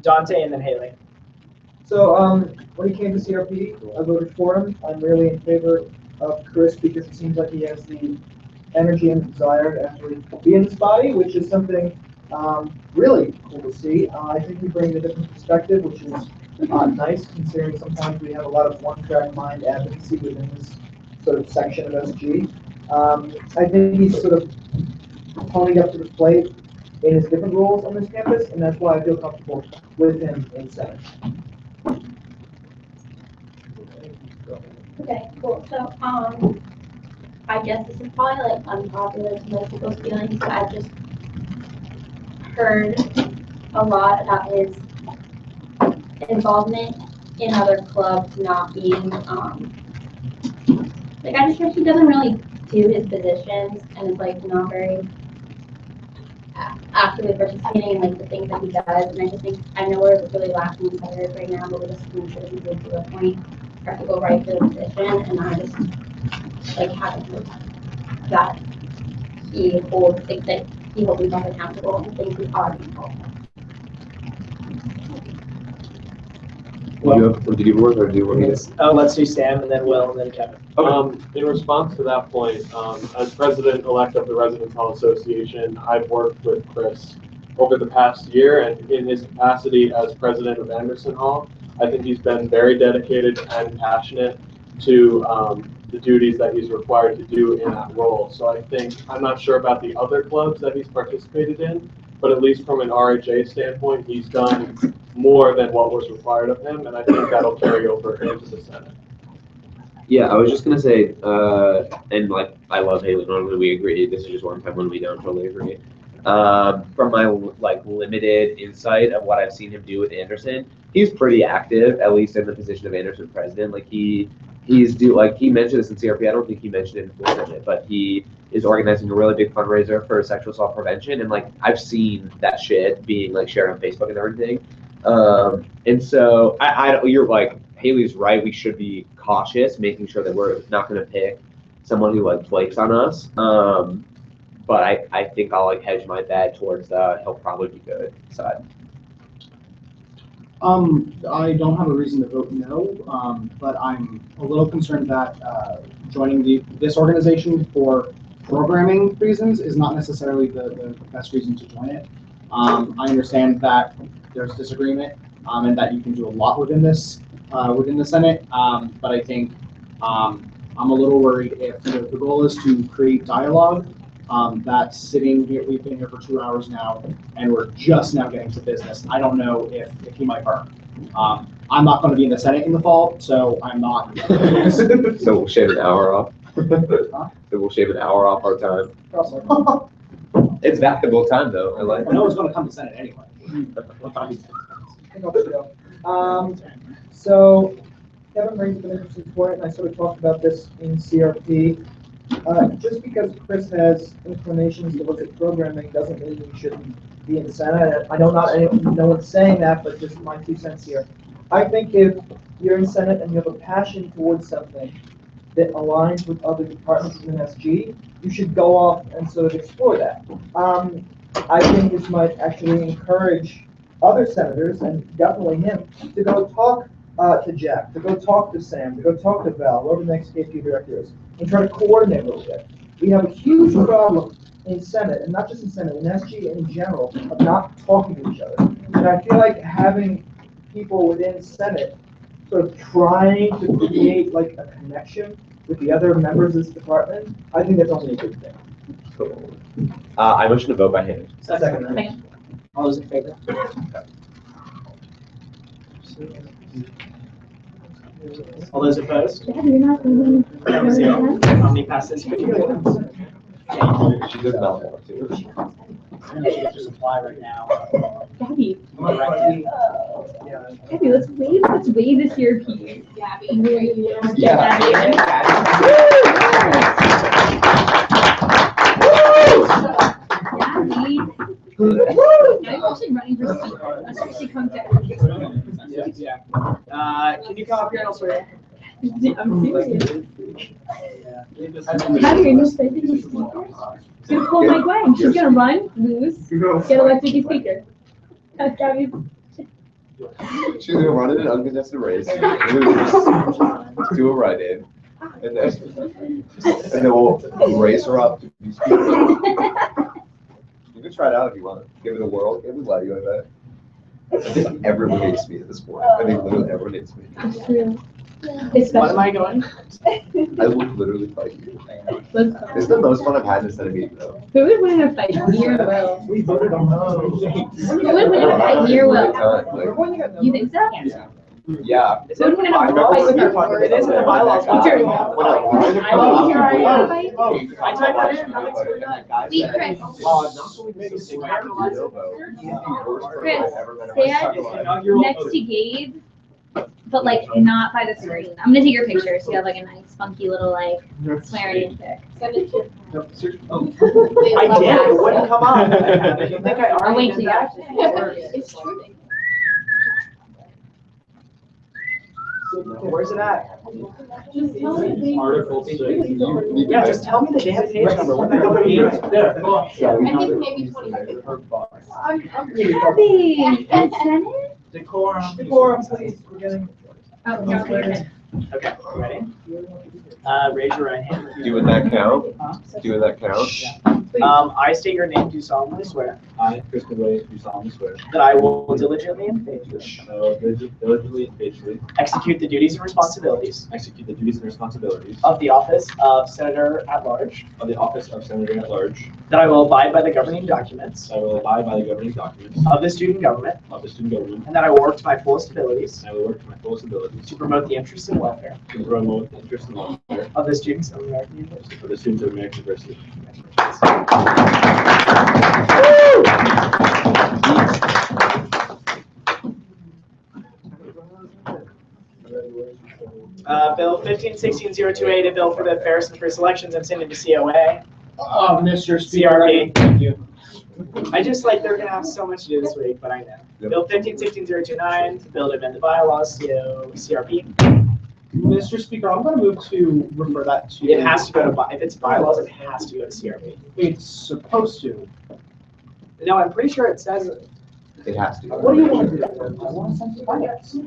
Dante and then Haley. So, when he came to CRP, I voted for him. I'm really in favor of Chris because it seems like he has the energy and desire to actually be in this body, which is something really cool to see. I think he brings a different perspective, which is nice considering sometimes we have a lot of one-track mind advocacy within this sort of section of SG. I think he's sort of ponying up to the plate in his different roles on this campus, and that's why I feel comfortable with him in Senate. Okay, cool. So, I guess this is probably like unpopular to most people's feelings, but I've just heard a lot about his involvement in other clubs not being, like I just heard he doesn't really do his positions and is like not very actively participating in like the things that he does. And I just think, I know we're really lacking in senators right now, but we just need to get to the point where people right to the position, and I just like haven't heard that he holds things that he holds himself accountable and things we are being told. Did you work or do you want me to? Oh, let's do Sam and then Will and then Kevin. In response to that point, as president-elect of the Residence Hall Association, I've worked with Chris over the past year, and in his capacity as president of Anderson Hall, I think he's been very dedicated and passionate to the duties that he's required to do in that role. So I think, I'm not sure about the other clubs that he's participated in, but at least from an RHA standpoint, he's done more than what was required of him, and I think that'll carry over into the Senate. Yeah, I was just gonna say, and like, I love Haley, normally we agree, this is just one time when we don't totally agree. From my like limited insight of what I've seen him do with Anderson, he's pretty active, at least in the position of Anderson president. Like he mentioned this in CRP, I don't think he mentioned it in the Senate, but he is organizing a really big fundraiser for sexual assault prevention, and like, I've seen that shit being like shared on Facebook and everything. And so you're like, Haley's right, we should be cautious, making sure that we're not gonna pick someone who like flakes on us. But I think I'll like hedge my bet towards he'll probably be good side. I don't have a reason to vote no, but I'm a little concerned that joining this organization for programming reasons is not necessarily the best reason to join it. I understand that there's disagreement and that you can do a lot within this within the Senate, but I think I'm a little worried if the goal is to create dialogue. That's sitting here, we've been here for 2 hours now, and we're just now getting to business. I don't know if he might burn. I'm not going to be in the Senate in the fall, so I'm not. So we'll shave an hour off. So we'll shave an hour off our time. It's valuable time though. I like. No one's going to come to Senate anyway. So Kevin brings up an interesting point, and I sort of talked about this in CRP. Just because Chris has inclinations to look at programming doesn't mean he shouldn't be in the Senate. I know no one's saying that, but just my 2 cents here. I think if you're in Senate and you have a passion towards something that aligns with other departments in SG, you should go off and sort of explore that. I think this might actually encourage other senators, and definitely him, to go talk to Jack, to go talk to Sam, to go talk to Val, whoever the next KP director is, and try to coordinate a little bit. We have a huge problem in Senate, and not just in Senate, in SG in general, of not talking to each other. And I feel like having people within Senate sort of trying to create like a connection with the other members of this department, I think that's only a good thing. Cool. I motion to vote by hand. Second. All those in favor? All those opposed? Yeah, you're not. That was 0. How many passes? She does mouth more too. I'm gonna just apply right now. Gabby, Yeah. Gabby, let's wave this year piece. Gabby. Yeah. Gabby. I'm actually running for speaker. Let's actually come down. Yeah. Can you come up here and I'll swear? I'm serious. Gabby, are you excited to be speaker? She's gonna pull my Gwen. She's gonna run, lose, get elected to speaker. Gabby. She's gonna run in an uncontested race, lose, do a write-in, and then we'll raise her up to be speaker. You can try it out if you want. Give it a whirl. It would let you like that. I think everyone hates me at this point. I think literally everyone hates me. It's true. What am I going? I would literally fight you. Let's It's the most fun I've had instead of meeting though. Who would win in a fight? Me or Will? We voted on those. Who would win in a fight? Me or Will? You think so? Yeah. Is it in the bylaws? It is in the bylaws. When I typed that in. Wait, Chris. Chris, stand next to Gabe, but like not by the screen. I'm gonna take your picture so you have like a nice funky little like swearing in pic. I did. It wouldn't come up. You think I I'll already wait till did you that? It's true. Where's it at? Article 6. Yeah, just tell me the damn page number. What the hell are you doing? I think maybe 20. Gabby, and Senate? Decorum, please. We're getting. Oh, no, wait a minute. Okay, ready? Raise your right hand. Doing that count? Doing that count? I state your name, do solemnly swear I, Chris Midway, do solemnly swear. that I will diligently and faithfully I will diligently and faithfully execute the duties and responsibilities execute the duties and responsibilities of the office of Senator at Large, of the office of Senator at Large. that I will abide by the governing documents I will abide by the governing documents of the student government, of the student government. and that I will work to my fullest abilities And I will work to my fullest abilities to promote the interests and welfare to promote the interests and welfare of the students of American University. of the students of American University. Bill 1516-028, a bill for the fairest and free selections. I'm sending to COA. Oh, Mr. Speaker. CRP. Thank you. I just like they're gonna have so much to do this week, but I know. Bill 1516-029, bill to amend the bylaws, CRP. Mr. Speaker, I'm going to move to refer that to. It has to go to, if it's bylaws, it has to go to CRP. It's supposed to. No, I'm pretty sure it says, It has to. what do you want to do? I want to send to finance.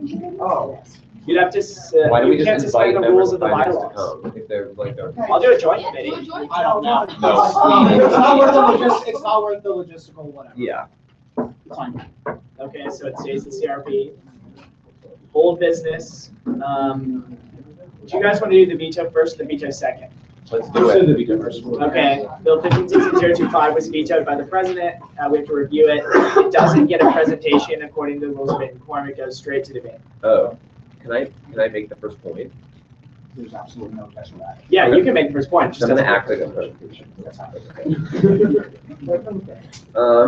Oh. You'd have to, Why don't we you can't just invite suspend the members rules of of the finance to bylaws. come if they're like, I'll do a joint committee. I don't know. No. It's not worth the logistical whatever. Yeah. Fine. Okay, so it stays in CRP. Old business. Do you guys want to do the veto first or the veto second? Let's do Let's do it. the veto first. Okay, Bill 1516-025 was vetoed by the president. We have to review it. It doesn't get a presentation according to the rules of written form. It goes straight to debate. Oh, can I make the first point? There's absolutely no objection to that. Yeah, you can make the first point. Just I'm gonna doesn't- act like a presentation.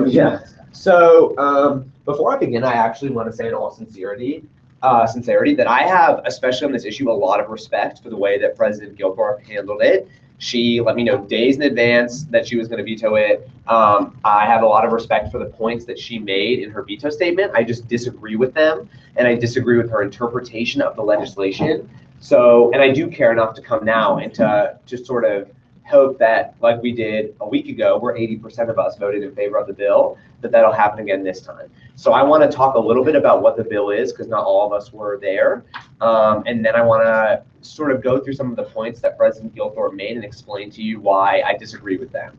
Yeah. So before I begin, I actually want to say in all sincerity that I have, especially on this issue, a lot of respect for the way that President Gilthorpe handled it. She let me know days in advance that she was going to veto it. I have a lot of respect for the points that she made in her veto statement. I just disagree with them, and I disagree with her interpretation of the legislation. So, and I do care enough to come now and to just sort of hope that, like we did a week ago, where 80% of us voted in favor of the bill, that'll happen again this time. So I want to talk a little bit about what the bill is, because not all of us were there. And then I want to sort of go through some of the points that President Gilthorpe made and explain to you why I disagree with them.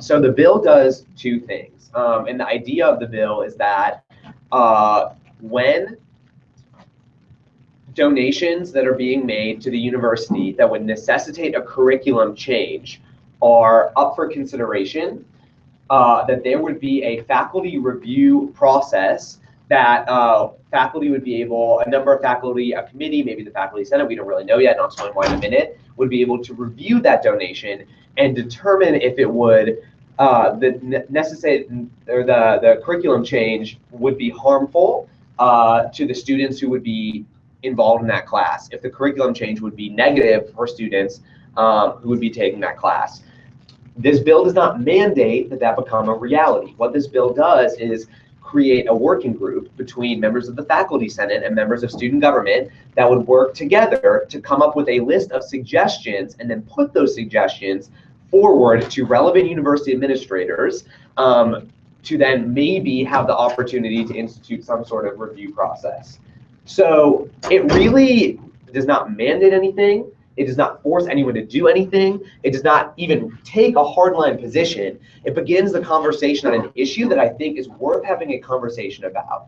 So the bill does two things. And the idea of the bill is that when donations that are being made to the university that would necessitate a curriculum change are up for consideration, that there would be a faculty review process that faculty would be able, a number of faculty, a committee, maybe the faculty senate, we don't really know yet, and I'll explain why in a minute, would be able to review that donation and determine if it would, the necessary, or the curriculum change would be harmful to the students who would be involved in that class, if the curriculum change would be negative for students who would be taking that class. This bill does not mandate that that become a reality. What this bill does is create a working group between members of the faculty senate and members of student government that would work together to come up with a list of suggestions and then put those suggestions forward to relevant university administrators to then maybe have the opportunity to institute some sort of review process. So it really does not mandate anything. It does not force anyone to do anything. It does not even take a hardline position. It begins the conversation on an issue that I think is worth having a conversation about.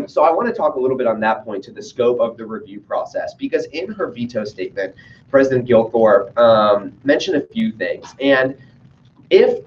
So I want to talk a little bit on that point to the scope of the review process, because in her veto statement, President Gilthorpe mentioned a few things. And if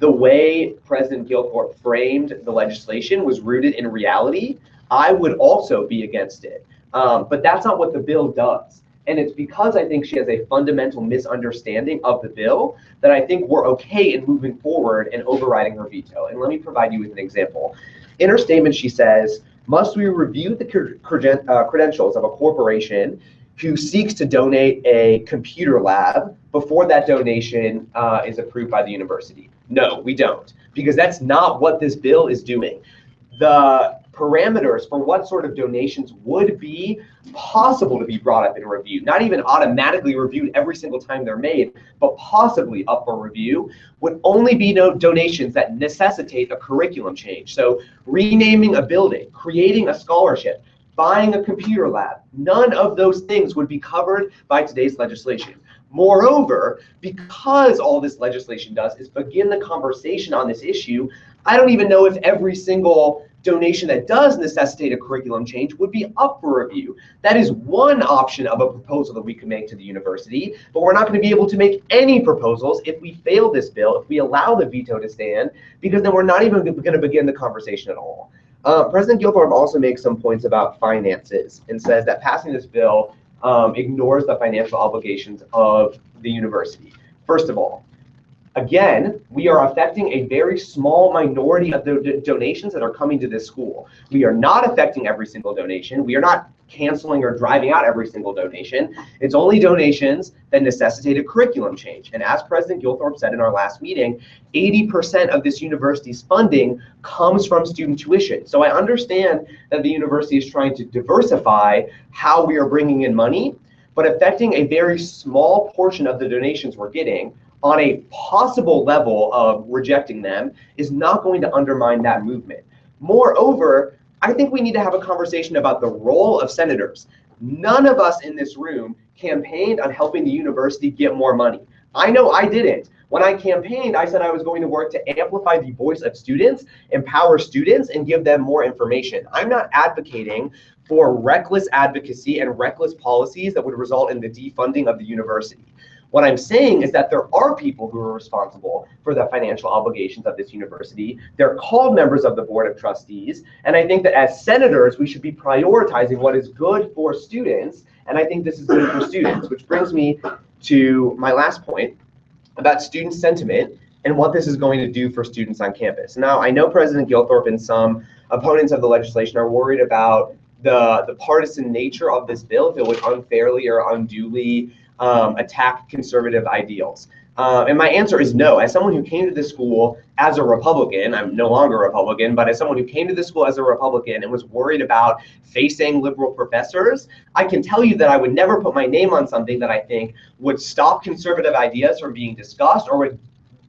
the way President Gilthorpe framed the legislation was rooted in reality, I would also be against it. But that's not what the bill does. And it's because I think she has a fundamental misunderstanding of the bill that I think we're okay in moving forward and overriding her veto. And let me provide you with an example. In her statement, she says, must we review the credentials of a corporation who seeks to donate a computer lab before that donation is approved by the university? No, we don't, because that's not what this bill is doing. The parameters for what sort of donations would be possible to be brought up in review, not even automatically reviewed every single time they're made, but possibly up for review, would only be donations that necessitate a curriculum change. So renaming a building, creating a scholarship, buying a computer lab, none of those things would be covered by today's legislation. Moreover, because all this legislation does is begin the conversation on this issue, I don't even know if every single donation that does necessitate a curriculum change would be up for review. That is one option of a proposal that we could make to the university, but we're not going to be able to make any proposals if we fail this bill, if we allow the veto to stand, because then we're not even going to begin the conversation at all. President Gilthorpe also makes some points about finances and says that passing this bill ignores the financial obligations of the university. First of all, again, we are affecting a very small minority of the donations that are coming to this school. We are not affecting every single donation. We are not canceling or driving out every single donation. It's only donations that necessitate a curriculum change. And as President Gilthorpe said in our last meeting, 80% of this university's funding comes from student tuition. So I understand that the university is trying to diversify how we are bringing in money, but affecting a very small portion of the donations we're getting on a possible level of rejecting them is not going to undermine that movement. Moreover, I think we need to have a conversation about the role of senators. None of us in this room campaigned on helping the university get more money. I know I didn't. When I campaigned, I said I was going to work to amplify the voice of students, empower students, and give them more information. I'm not advocating for reckless advocacy and reckless policies that would result in the defunding of the university. What I'm saying is that there are people who are responsible for the financial obligations of this university. They're called members of the Board of Trustees. And I think that as senators, we should be prioritizing what is good for students. And I think this is good for students, which brings me to my last point about student sentiment and what this is going to do for students on campus. Now, I know President Gilthorpe and some opponents of the legislation are worried about the partisan nature of this bill, if it would unfairly or unduly attack conservative ideals. And my answer is no. As someone who came to this school as a Republican, I'm no longer a Republican, but as someone who came to this school as a Republican and was worried about facing liberal professors, I can tell you that I would never put my name on something that I think would stop conservative ideas from being discussed or would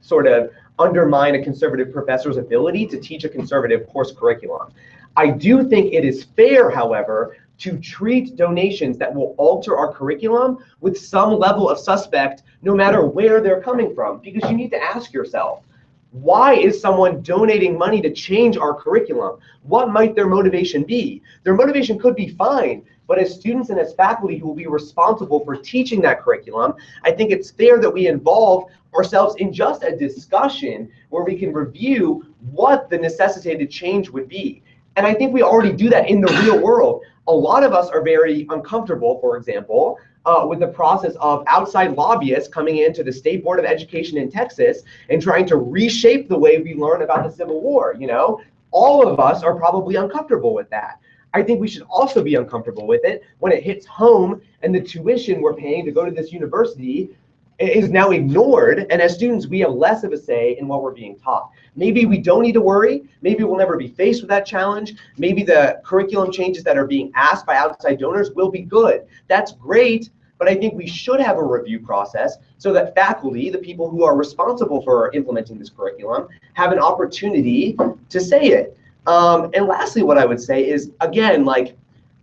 sort of undermine a conservative professor's ability to teach a conservative course curriculum. I do think it is fair, however, to treat donations that will alter our curriculum with some level of suspect, no matter where they're coming from. Because you need to ask yourself, why is someone donating money to change our curriculum? What might their motivation be? Their motivation could be fine, but as students and as faculty who will be responsible for teaching that curriculum, I think it's fair that we involve ourselves in just a discussion where we can review what the necessitated change would be. And I think we already do that in the real world. A lot of us are very uncomfortable, for example, with the process of outside lobbyists coming into the State Board of Education in Texas and trying to reshape the way we learn about the Civil War, you know? All of us are probably uncomfortable with that. I think we should also be uncomfortable with it when it hits home and the tuition we're paying to go to this university is now ignored. And as students, we have less of a say in what we're being taught. Maybe we don't need to worry. Maybe we'll never be faced with that challenge. Maybe the curriculum changes that are being asked by outside donors will be good. That's great. But I think we should have a review process so that faculty, the people who are responsible for implementing this curriculum, have an opportunity to say it. And lastly, what I would say is, again, like,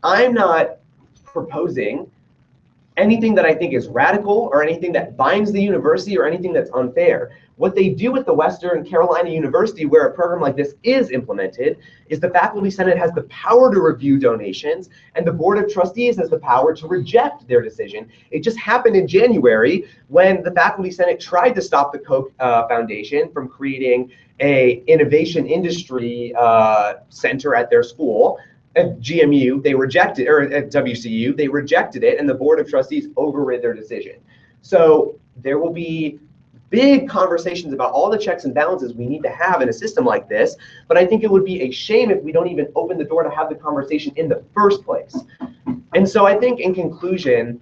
I'm not proposing anything that I think is radical or anything that binds the university or anything that's unfair. What they do at the Western Carolina University, where a program like this is implemented, is the Faculty Senate has the power to review donations, and the Board of Trustees has the power to reject their decision. It just happened in January when the Faculty Senate tried to stop the Koch Foundation from creating a innovation industry center at their school. At GMU, they rejected, or at WCU, they rejected it, and the Board of Trustees overrid their decision. So there will be big conversations about all the checks and balances we need to have in a system like this, but I think it would be a shame if we don't even open the door to have the conversation in the first place. And so I think in conclusion,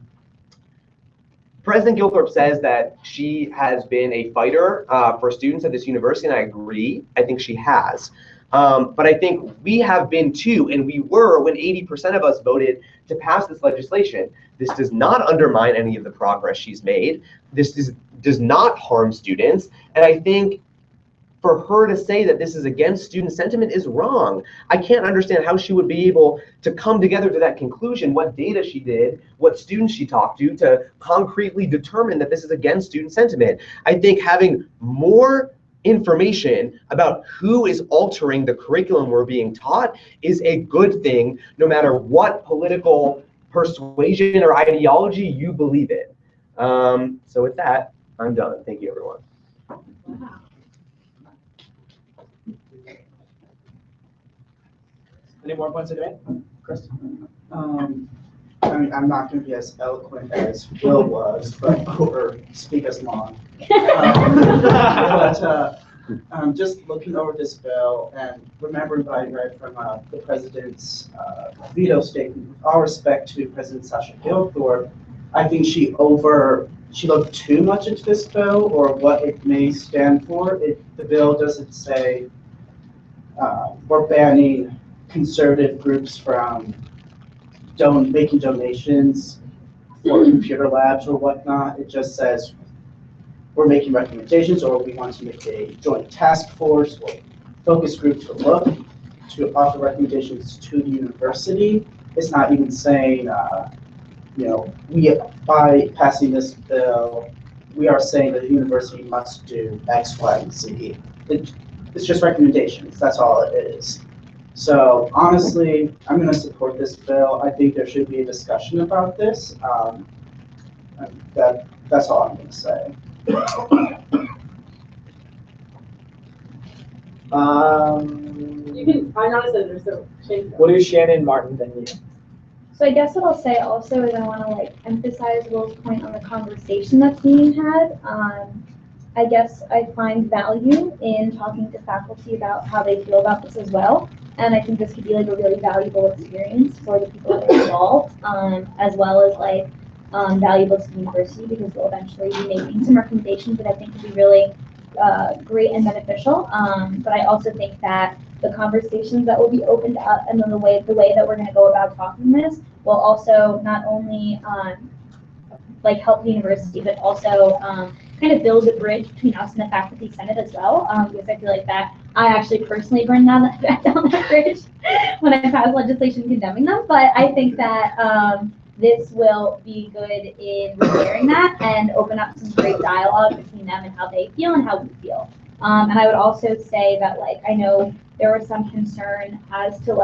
President Gilthorpe says that she has been a fighter for students at this university, and I agree. I think she has. But I think we have been too, and we were when 80% of us voted to pass this legislation. This does not undermine any of the progress she's made. This does not harm students. And I think for her to say that this is against student sentiment is wrong. I can't understand how she would be able to come together to that conclusion, what data she did, what students she talked to concretely determine that this is against student sentiment. I think having more information about who is altering the curriculum we're being taught is a good thing, no matter what political persuasion or ideology you believe in. So with that, I'm done. Thank you, everyone. Any more points of debate? Chris? I mean, I'm not going to be as eloquent as Will was, or speak as long. Just looking over this bill and remembering what I read from the president's veto statement, with all respect to President Sasha Gilthorpe, I think she looked too much into this bill or what it may stand for. The bill doesn't say we're banning conservative groups from making donations for computer labs or whatnot. It just says we're making recommendations, or we want to make a joint task force or focus group to offer recommendations to the university. It's not even saying, by passing this bill, we are saying that the university must do X, Y, and Z. It's just recommendations. That's all it is. So honestly, I'm going to support this bill. I think there should be a discussion about this. That's all I'm going to say. You can, I'm not a senator, so We'll do Shannon, Martin, then you. So I guess what I'll say also is I want to emphasize Will's point on the conversation that's being had. I guess I find value in talking to faculty about how they feel about this as well. And I think this could be a really valuable experience for the people that are involved, as well as valuable to the university, because we'll eventually be making some recommendations that I think would be really great and beneficial. But I also think that the conversations that will be opened up and then the way that we're going to go about talking this will also not only help the university, but also kind of build a bridge between us and the faculty senate as well, because I feel like that I actually personally burned down that bridge when I passed legislation condemning them. But I think that this will be good in repairing that and open up some great dialogue between them and how they feel and how we feel. And I would also say that I know there was some concern as to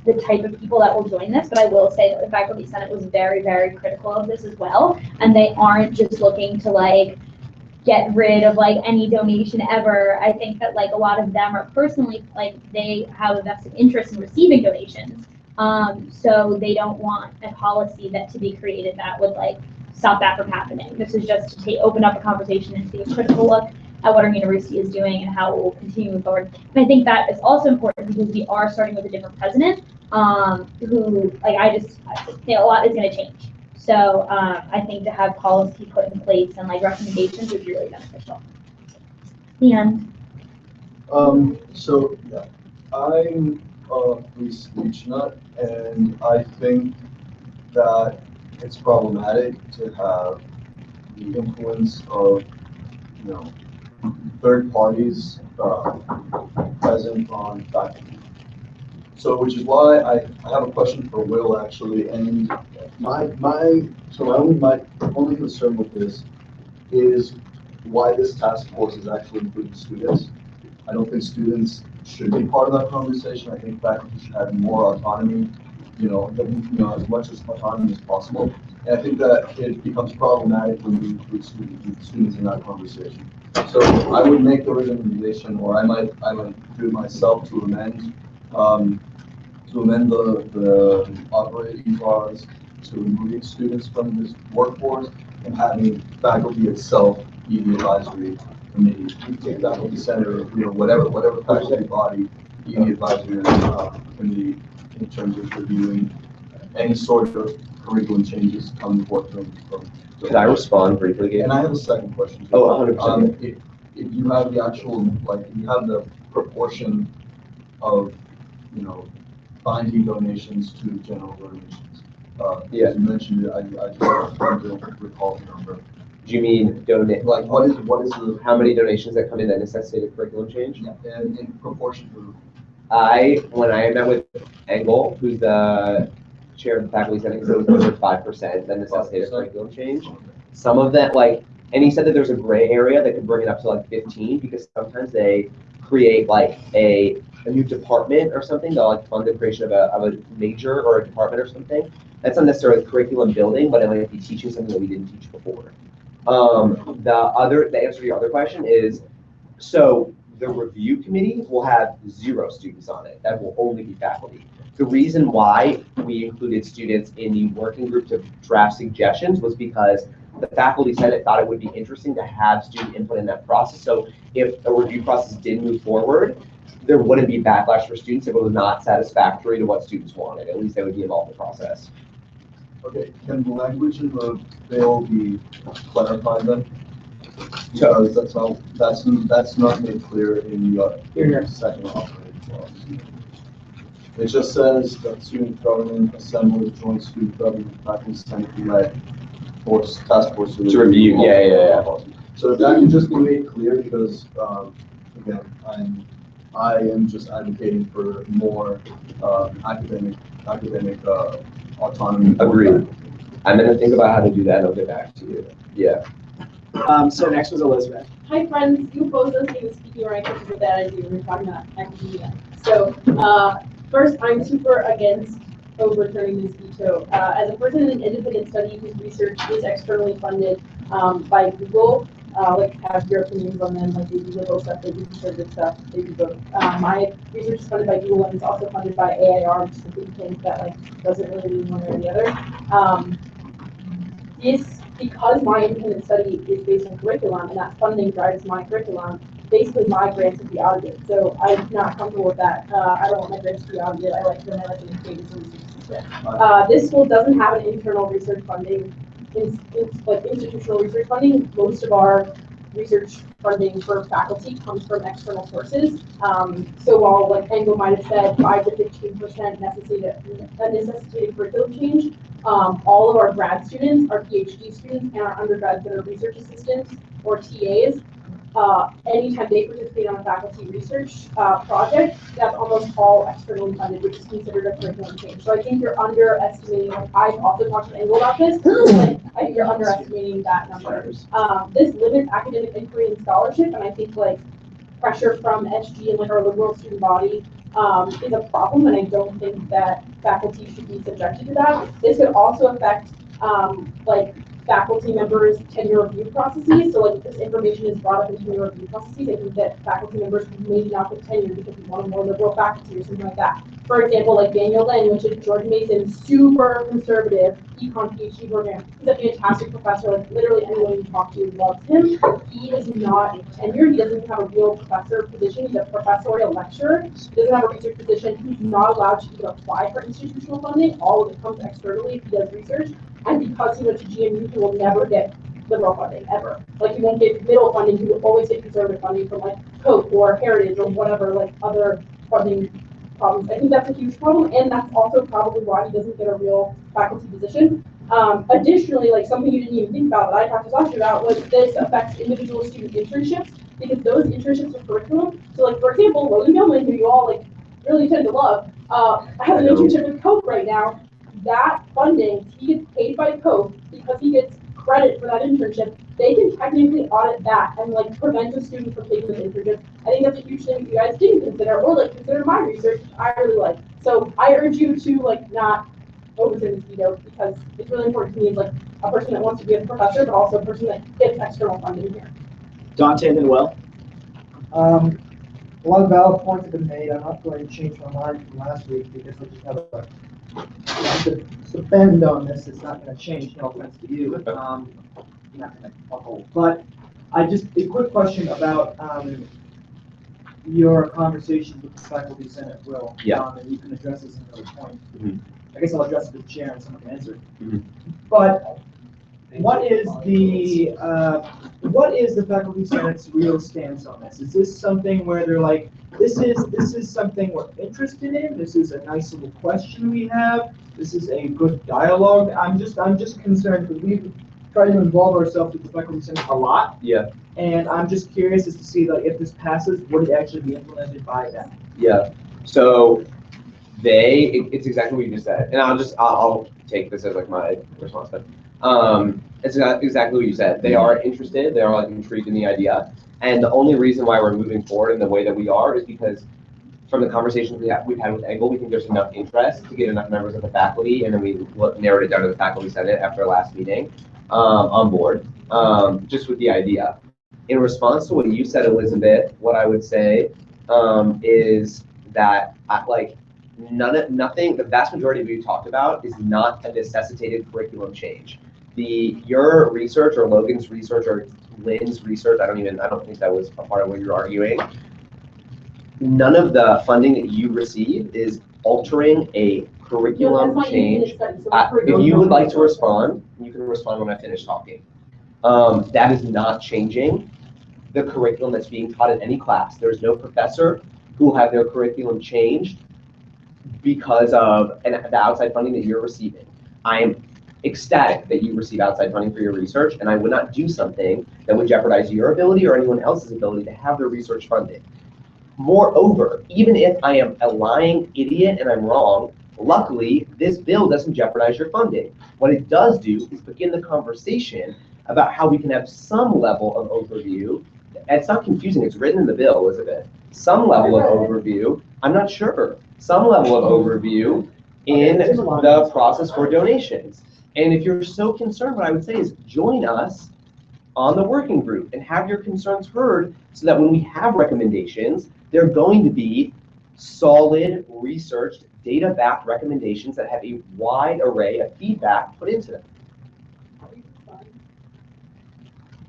the type of people that will join this, but I will say that the faculty senate was very, very critical of this as well, and they aren't just looking to get rid of like any donation ever. I think that like a lot of them are personally like they have a vested interest in receiving donations. So they don't want a policy that to be created that would like stop that from happening. This is just to open up a conversation and take a critical look at what our university is doing and how it will continue moving forward. And I think that is also important because we are starting with a different president, who like I think a lot is going to change. So I think to have policy put in place and like recommendations would be really beneficial. And So yeah, I'm a free speech nut, and I think that it's problematic to have the influence of, you know, third parties present on faculty. So, which is why I have a question for Will actually, and my only concern with this is why this task force is actually including students. I don't think students should be part of that conversation. I think faculty should have more autonomy, as much as autonomy as possible. And I think that it becomes problematic when you include students in that conversation. So I would make the recommendation, or I might do it myself to amend the operating clause to remove students from this workforce and having faculty itself be the advisory committee. You take faculty center, whatever faculty body be the advisory committee in terms of reviewing any sort of curriculum changes coming forth from. Could I respond briefly, Gabe? And I have a second question. Oh, 100%. If you have the actual, if you have the proportion of, binding donations to general donations. Yeah. As you mentioned it, I just don't recall the number. Do you mean donate? Like, what is the? How many donations that come in that necessitate a curriculum change? Yeah, and in proportion to. When I met with Engel, who's the chair of the faculty senate, said it was over 5% that necessitated a curriculum change. Some of that, and he said that there's a gray area that could bring it up to like 15 because sometimes they create like a new department or something. They'll like fund the creation of a major or a department or something. That's not necessarily curriculum building, but it might be teaching something that we didn't teach before. The answer to your other question is, so the review committee will have 0 students on it. That will only be faculty. The reason why we included students in the working group to draft suggestions was because the faculty senate thought it would be interesting to have student input in that process. So if a review process did move forward, there wouldn't be backlash for students if it was not satisfactory to what students wanted. At least they would be involved in the process. Okay, can the language in the bill be clarified then? Because that's not made clear in the second operating clause. It just says that student government assembly, joint student government, faculty senate led force task force to review. Yeah. So if that can just be made clear, because again, I am just advocating for more academic autonomy. Agreed. I'm gonna think about how to do that and I'll get back to you. Yeah. So next was Elizabeth. Hi friends, you both us in the speaking right because of that idea we're talking about academia. So first, I'm super against overturning this veto. As a person in an independent study whose research is externally funded by Google, have your opinions on them, like they do liberal stuff, they do conservative stuff, they do both. My research is funded by Google and it's also funded by AIR, which is a think tank that doesn't really lean one or the other. Because my independent study is based on curriculum and that funding drives my curriculum, basically my grants would be audited. So I'm not comfortable with that. I don't want my grants to be audited. I like them created as a research assistant. This school doesn't have an internal research funding, like institutional research funding. Most of our research funding for faculty comes from external sources. So while like Engel might have said 5 to 15% necessitated curriculum change, all of our grad students, our PhD students, and our undergrads that are research assistants or TAs, anytime they participate on a faculty research project, that's almost all externally funded, which is considered a curriculum change. So I think you're underestimating, I've often talked to Engel about this, but I think you're underestimating that number. This limits academic inquiry and scholarship, and I think pressure from SG and our liberal student body is a problem, and I don't think that faculty should be subjected to that. This could also affect faculty members' tenure review processes. So like if this information is brought up in tenure review processes, I think that faculty members who maybe not get tenure because we want a more liberal faculty or something like that. For example, like Daniel Lin, which is George Mason's super conservative econ PhD program. He's a fantastic professor. Like literally anyone you talk to loves him. He is not tenured. He doesn't have a real professor position. He's a professorial lecturer. He doesn't have a research position. He's not allowed to even apply for institutional funding. All of it comes externally if he does research. And because he went to GMU, he will never get liberal funding ever. Like he won't get middle funding. He will always get conservative funding from like Koch or Heritage or whatever like other funding problems. I think that's a huge problem, and that's also probably why he doesn't get a real faculty position. Additionally, like something you didn't even think about that I talked to Sasha about was this affects individual student internships because those internships are curriculum. So like for example, Logan Gilman, who you all like really tend to love, has an internship with Koch right now. That funding, he gets paid by Koch because he gets credit for that internship. They can technically audit that and like prevent a student from taking the internship. I think that's a huge thing you guys didn't consider, or like consider my research, which I really like. So I urge you to like not overturn this veto because it's really important to me as like a person that wants to be a professor, but also a person that gets external funding here. Dante and then Will. A lot of valid points have been made. I'm not going to change my mind from last week because I just have the bend on this. It's not going to change. No offense to you. Not going to buckle. But I just a quick question about your conversations with the faculty senate, Will. Yeah. And you can address this in another point. Mm-hmm. I guess I'll address it to the chair and someone can answer. Mm-hmm. But what is the faculty senate's real stance on this? Is this something where they're like, this is something we're interested in, this is a nice little question we have, this is a good dialogue? I'm just concerned because we've tried to involve ourselves with the faculty senate a lot. Yeah. And I'm just curious as to see like if this passes, would it actually be implemented by them? Yeah. So it's exactly what you just said, and I'll take this as like my response. But it's exactly what you said. They are interested. They are like intrigued in the idea, and the only reason why we're moving forward in the way that we are is because from the conversations we've had with Engel, we think there's enough interest to get enough members of the faculty, and then we narrowed it down to the faculty senate after our last meeting on board, just with the idea. In response to what you said, Elizabeth, what I would say is that nothing, the vast majority of what you talked about is not a necessitated curriculum change. Your research or Logan's research or Lynn's research, I don't think that was a part of what you're arguing. None of the funding that you receive is altering a curriculum change. If you would like to respond, you can respond when I finish talking. That is not changing the curriculum that's being taught in any class. There's no professor who will have their curriculum changed because of the outside funding that you're receiving. I am ecstatic that you receive outside funding for your research, and I would not do something that would jeopardize your ability or anyone else's ability to have their research funded. Moreover, even if I am a lying idiot and I'm wrong, luckily, this bill doesn't jeopardize your funding. What it does do is begin the conversation about how we can have some level of overview. It's not confusing, it's written in the bill, Elizabeth. Some level of overview, I'm not sure, some level of overview in the process for donations. And if you're so concerned, what I would say is join us on the working group and have your concerns heard so that when we have recommendations, they're going to be solid, researched, data-backed recommendations that have a wide array of feedback put into them.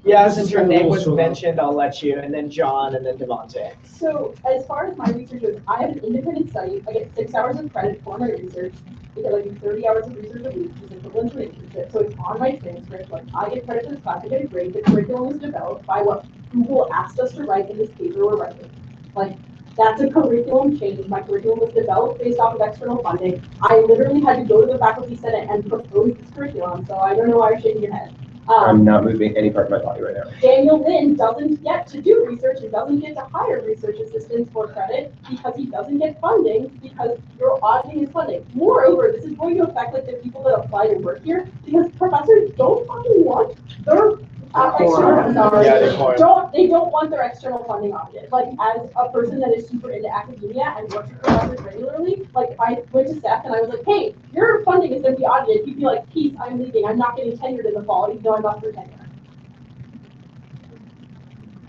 Yeah, since your name was mentioned, I'll let you, and then John, and then Devontae. So as far as my research goes, I have an independent study. I get 6 hours of credit for my research because I do 30 hours of research a week, which is equivalent to an internship. So it's on my transcript. Like I get credit for this class, I get a grade. The curriculum was developed by what Google asked us to write in this paper we're writing. Like that's a curriculum change. My curriculum was developed based off of external funding. I literally had to go to the faculty senate and propose this curriculum. So I don't know why you're shaking your head. I'm not moving any part of my body right now. Daniel Lin doesn't get to do research and doesn't get to hire research assistants for credit because he doesn't get funding because you're auditing his funding. Moreover, this is going to affect like the people that apply to work here because professors don't fucking want their Sorry. Yeah, they pour. They don't want their external funding audited. Like, as a person that is super into academia and works with professors regularly, like, if I went to Steph and I was like, hey, your funding is going to be audited, he'd be like, peace, I'm leaving. I'm not getting tenured in the fall, even though I'm up for tenure.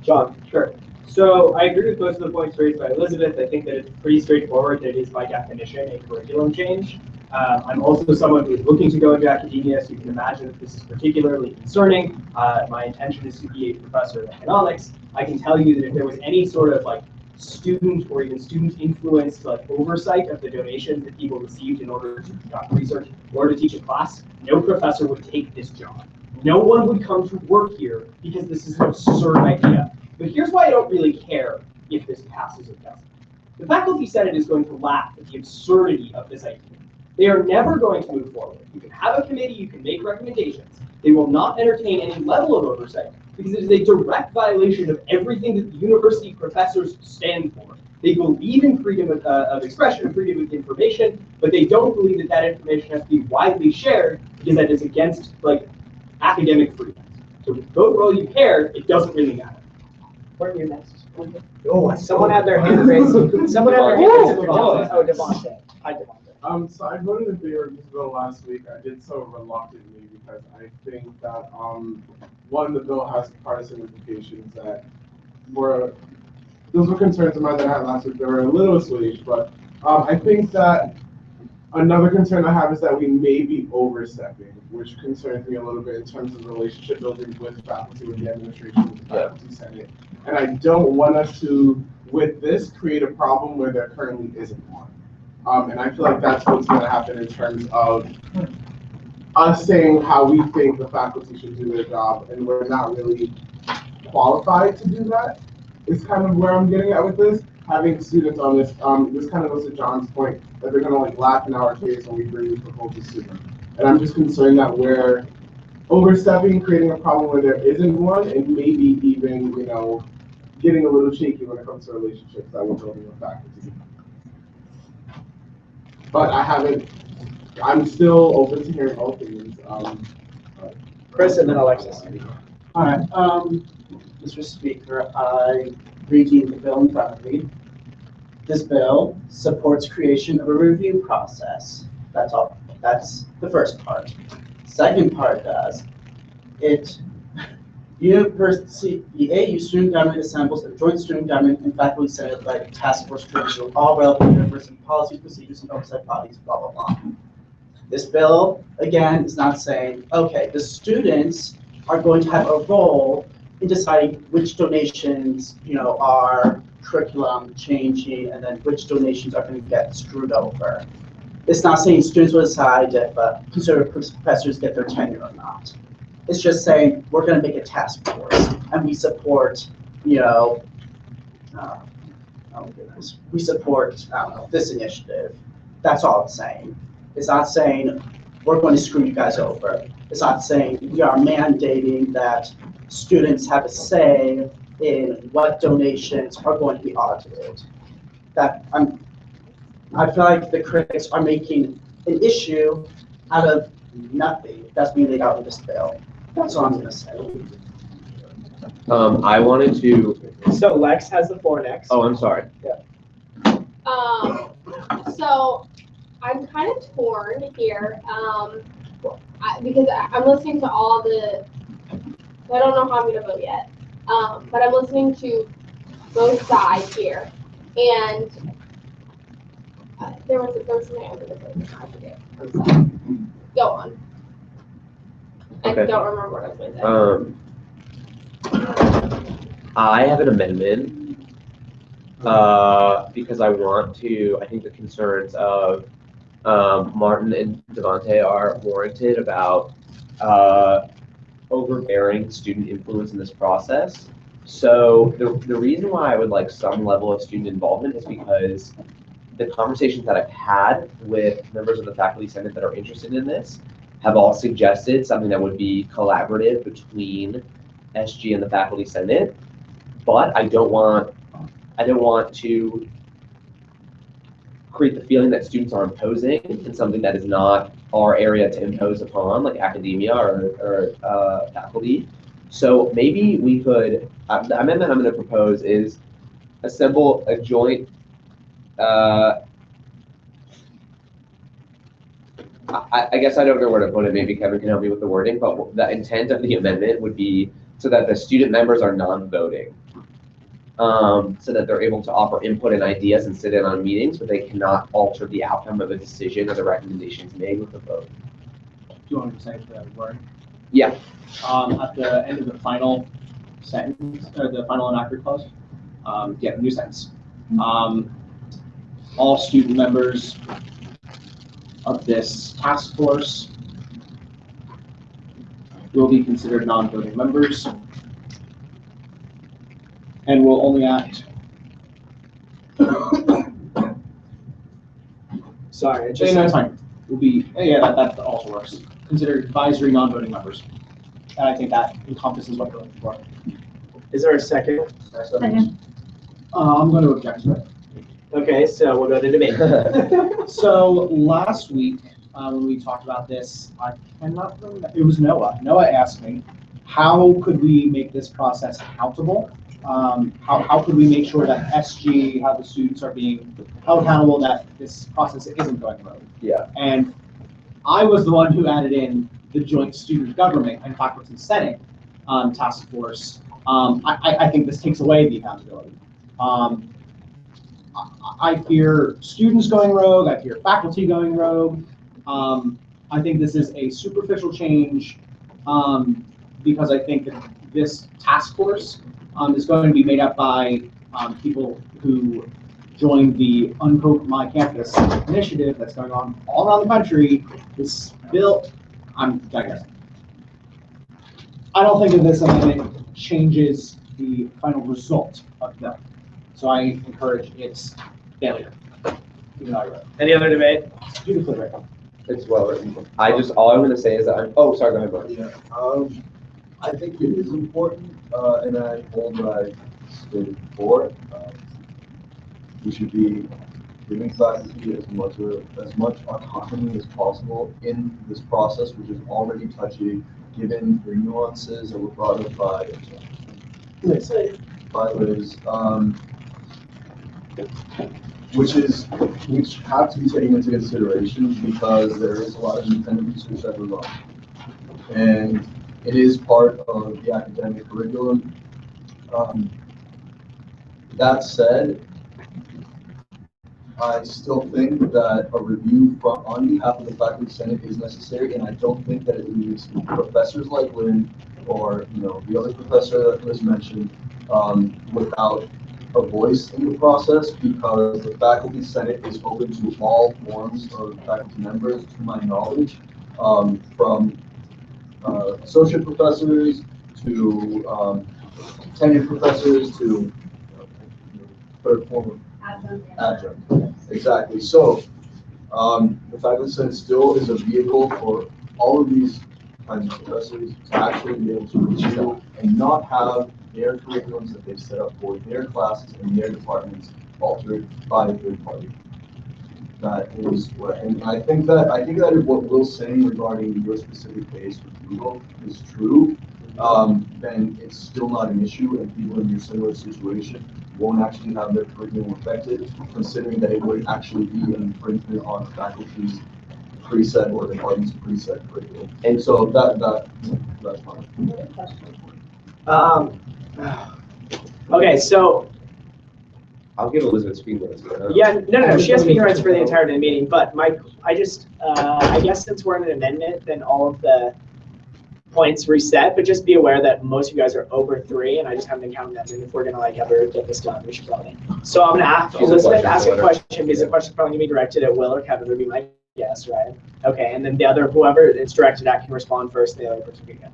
John, sure. So I agree with most of the points raised by Elizabeth. I think that it's pretty straightforward that it is by definition a curriculum change. I'm also someone who is looking to go into academia, so you can imagine that this is particularly concerning. My intention is to be a professor of economics. I can tell you that if there was any sort of like student or even student influenced like oversight of the donations that people received in order to conduct research or to teach a class, no professor would take this job. No one would come to work here because this is an absurd idea. But here's why I don't really care if this passes or doesn't. The Faculty Senate is going to laugh at the absurdity of this idea. They are never going to move forward. You can have a committee, you can make recommendations. They will not entertain any level of oversight because it is a direct violation of everything that the university professors stand for. They believe in freedom of expression, freedom of information, but they don't believe that that information has to be widely shared because that is against like academic freedom. So vote for all you care, it doesn't really matter. What are you next? Oh, someone had their hand raised. Someone had their hand raised. Oh, Devontae. Hi, Devontae. So I voted in favor of this bill last week. I did so reluctantly because I think that one, the bill has partisan implications that those were concerns of mine that I had last week. They were a little assuaged, but I think that another concern I have is that we may be overstepping, which concerns me a little bit in terms of relationship building with faculty, with the administration, with the faculty senate. And I don't want us to, with this, create a problem where there currently isn't one. And I feel like that's what's going to happen in terms of us saying how we think the faculty should do their job, and we're not really qualified to do that. Is kind of where I'm getting at with this. Having students on this, this kind of goes to John's point that they're going to like laugh in our face when we bring these proposals to them. And I'm just concerned that we're overstepping, creating a problem where there isn't one, and maybe even, you know, getting a little shaky when it comes to relationships that we're building with faculty. But I'm still open to hearing all opinions. Chris and then Alexis. All right, Mr. Speaker, I read you the bill in front of me. This bill supports creation of a review process. That's all. That's the first part. Second part does the AU student government assembles a joint student government and faculty senate like task force to review all relevant university policies, procedures, and oversight bodies, blah, blah, blah. This bill, again, is not saying, okay, the students are going to have a role in deciding which donations, you know, are curriculum changing and then which donations are going to get screwed over. It's not saying students will decide if conservative professors get their tenure or not. It's just saying we're going to make a task force and we support, you know, oh goodness, we support, I don't know, this initiative. That's all it's saying. It's not saying we're going to screw you guys over. It's not saying we are mandating that students have a say in what donations are going to be audited. I feel like the critics are making an issue out of nothing that's being laid out in this bill. That's all I'm going to say. I wanted to. So Lex has the floor next. Oh, I'm sorry. Yeah. So I'm kind of torn here because I'm listening to all the. I don't know how I'm going to vote yet, but I'm listening to both sides here, and there was something I was going to say. I forget. I'm sorry. Go on. Okay. I don't remember what I was going to say. I have an amendment because I think the concerns of Martin and Devontae are warranted about overbearing student influence in this process. So the reason why I would like some level of student involvement is because the conversations that I've had with members of the faculty senate that are interested in this have all suggested something that would be collaborative between SG and the faculty senate, but I don't want to create the feeling that students are imposing in something that is not our area to impose upon, like academia or faculty. So maybe we could, the amendment I'm going to propose is assemble a joint, I guess I don't know where to put it, maybe Kevin can help me with the wording, but the intent of the amendment would be so that the student members are non-voting. So that they're able to offer input and ideas and sit in on meetings, but they cannot alter the outcome of a decision or the recommendations made with the vote. Do you want me to say the word? Yeah. At the end of the final sentence, or the final enacted clause, yeah, new sentence. All student members of this task force will be considered non-voting members and will only act. Sorry, it just. No, it's fine. Will be, yeah, that also works. Considered advisory non-voting members. And I think that encompasses what we're looking for. Is there a second? Second. I'm going to object to it. Okay, so we'll go to debate. So last week, when we talked about this, I cannot remember, it was Noah. Noah asked me, how could we make this process accountable? How could we make sure that SG, how the students are being held accountable, that this process isn't going wrong? Yeah. And I was the one who added in the joint student government and faculty senate task force. I think this takes away the accountability. I fear students going rogue. I fear faculty going rogue. I think this is a superficial change because I think that this task force is going to be made up by people who joined the Unquote My Campus initiative that's going on all around the country. This bill, I'm digressing. I don't think that this amendment changes the final result of the bill. So I encourage its failure. Any other debate? Beautifully written. It's well written. All I'm going to say is that oh, sorry, go ahead, Mark. Yeah. I think it is important, and I hold what I stated before. We should be giving faculty as much autonomy as possible in this process, which is already touchy, given the nuances that were brought up by Liz, which have to be taken into consideration because there is a lot of independent research that goes on, and it is part of the academic curriculum. That said, I still think that a review on behalf of the faculty senate is necessary, and I don't think that it leaves professors like Lynn or the other professor that was mentioned without a voice in the process, because the faculty senate is open to all forms of faculty members, to my knowledge, from associate professors to tenured professors to third form adjunct. Exactly. So the faculty senate still is a vehicle for all of these kinds of professors to actually be able to review and not have their curriculums that they've set up for their classes and their departments altered by a third party. That is what, and I think that if what Will's saying regarding your specific case with Google is true, then it's still not an issue, and people in your similar situation won't actually have their curriculum affected, considering that it would actually be an infringement on faculty's preset or the department's preset curriculum. And so that's fine. Okay, so. I'll give Elizabeth speaking rights. Yeah, no, she has speaking rights for the entirety of the meeting, but I guess since we're in an amendment, then all of the points reset, but just be aware that most of you guys are over 3, and I just haven't counted them, and if we're gonna ever get this done, we should probably. So I'm gonna ask Elizabeth ask a question, because the question's probably gonna be directed at Will or Kevin, would be my guess, right? Okay, and then the other, whoever it's directed at can respond first, the other person can go.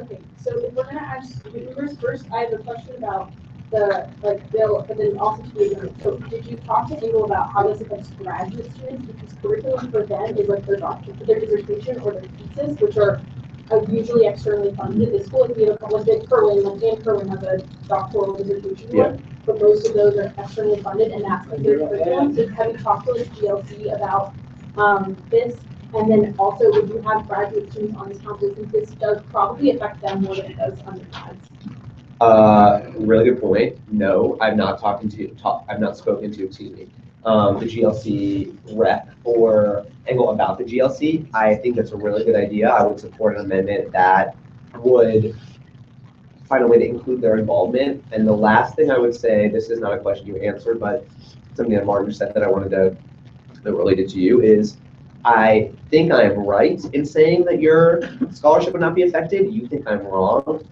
Okay, so if we're gonna ask members first, I have a question about the bill, but then also to the so did you talk to Engel about how this affects graduate students? Because curriculum for them is like their dissertation or their thesis, which are usually externally funded. The school, if you have a couple of big Kerwin, like Dan Kerwin has a doctoral dissertation one, but most of those are externally funded, and that's considered curriculum. So have you talked to like GLC about this? And then also, would you have graduate students on this council, since this does probably affect them more than it does undergrads? Really good point. No, I've not I've not spoken to, excuse me, the GLC rep or Engel about the GLC. I think that's a really good idea. I would support an amendment that would find a way to include their involvement. And the last thing I would say, this is not a question you answered, but something that Martin said that I wanted to, that related to you is, I think I'm right in saying that your scholarship would not be affected. You think I'm wrong.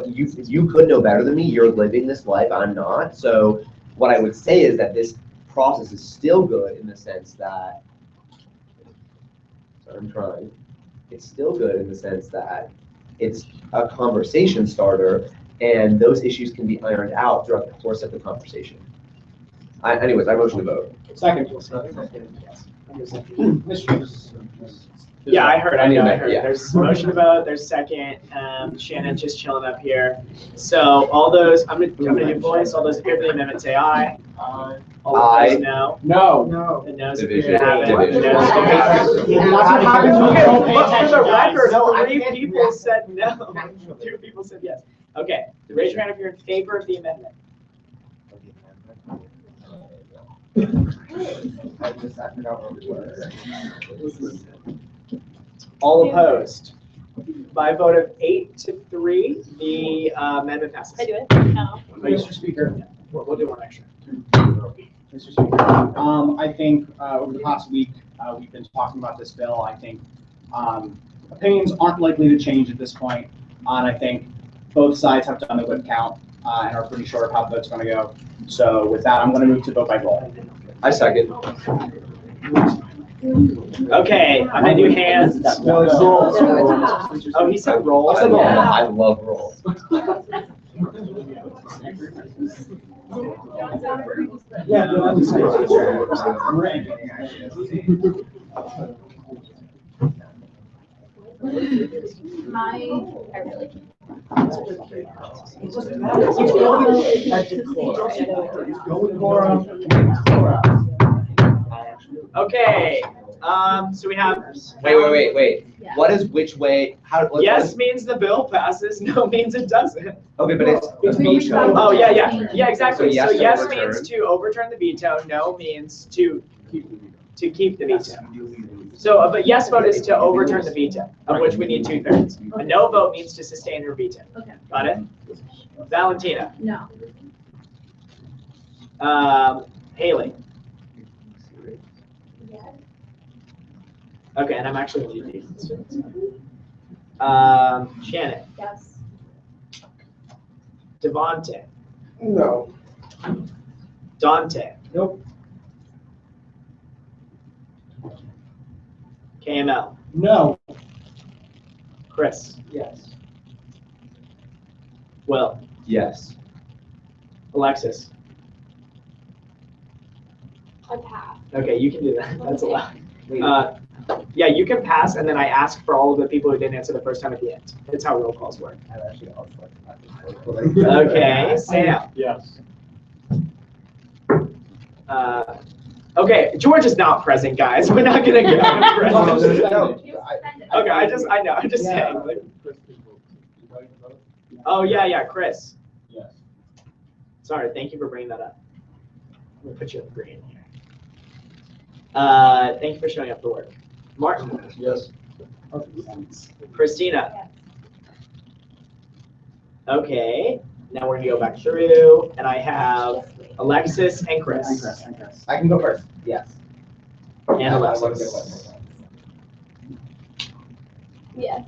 You could know better than me. You're living this life, I'm not. So what I would say is that this process is still good in the sense that, sorry, I'm trying. It's still good in the sense that it's a conversation starter and those issues can be ironed out throughout the course of the conversation. Anyways, I motion to vote. Second. Yeah, I heard. Yeah. There's a motion to vote. There's a second. Shannon just chilling up here. So all those, I'm gonna do voice. All those in favor of the amendment say aye. All opposed, no. No. The noes Division. appear to have it. The Division. noes appear to have it. That's what happens when you don't pay But for attention, the guys. record, No, I 3 can't do people that. said no. 2 people said yes. Okay, raise your hand if you're in favor of the amendment. All opposed? By a vote of 8-3, the amendment passes. I do it? No. Mr. Speaker. We'll do one extra. Mr. Speaker, I think over the past week, we've been talking about this bill. I think opinions aren't likely to change at this point. And I think both sides have done a good count and are pretty sure of how the vote's going to go. So with that, I'm going to move to vote by roll. I second. Okay, I'm gonna do hands. Oh, he said roll. I love roll. I really can't. Okay, so we have. Wait. Yeah. What is which way? Yes means the bill passes, no means it doesn't. Okay, but it's veto. Oh, yeah, exactly. So So yes yes to means to overturn the veto, no means to keep the veto. So, but yes vote is to overturn the veto, of which we need 2/3. A no vote means to sustain your veto. Okay. Got it? Valentina. No. Haley. Okay, and I'm actually going to do these. Shannon. Yes. Devonte. No. Dante. Nope. KML. No. Chris. Yes. Will. Yes. Alexis. I pass. Okay, you can do that. That's allowed. Yeah, you can pass, and then I ask for all of the people who didn't answer the first time at the end. That's how roll calls work. Okay, Sam. Yes. Okay, George is not present, guys. We're not gonna give him present. Okay, I'm just saying. Oh, yeah, Chris. Yes. Sorry, thank you for bringing that up. I'm gonna put you in green here. Thank you for showing up for work. Martin. Yes. Christina. Okay, now we're gonna go back through, and I have Alexis and Chris. I can go first. Yes. And Alexis. Yes.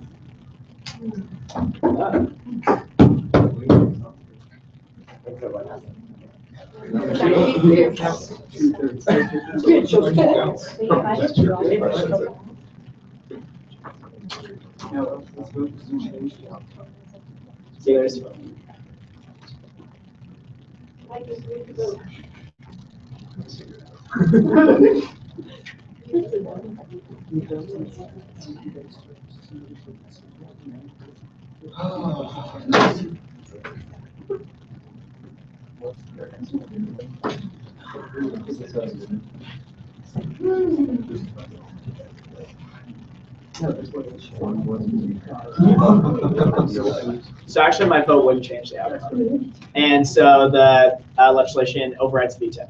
See, there's So actually, my vote wouldn't change the outcome. And so the legislation overrides the veto.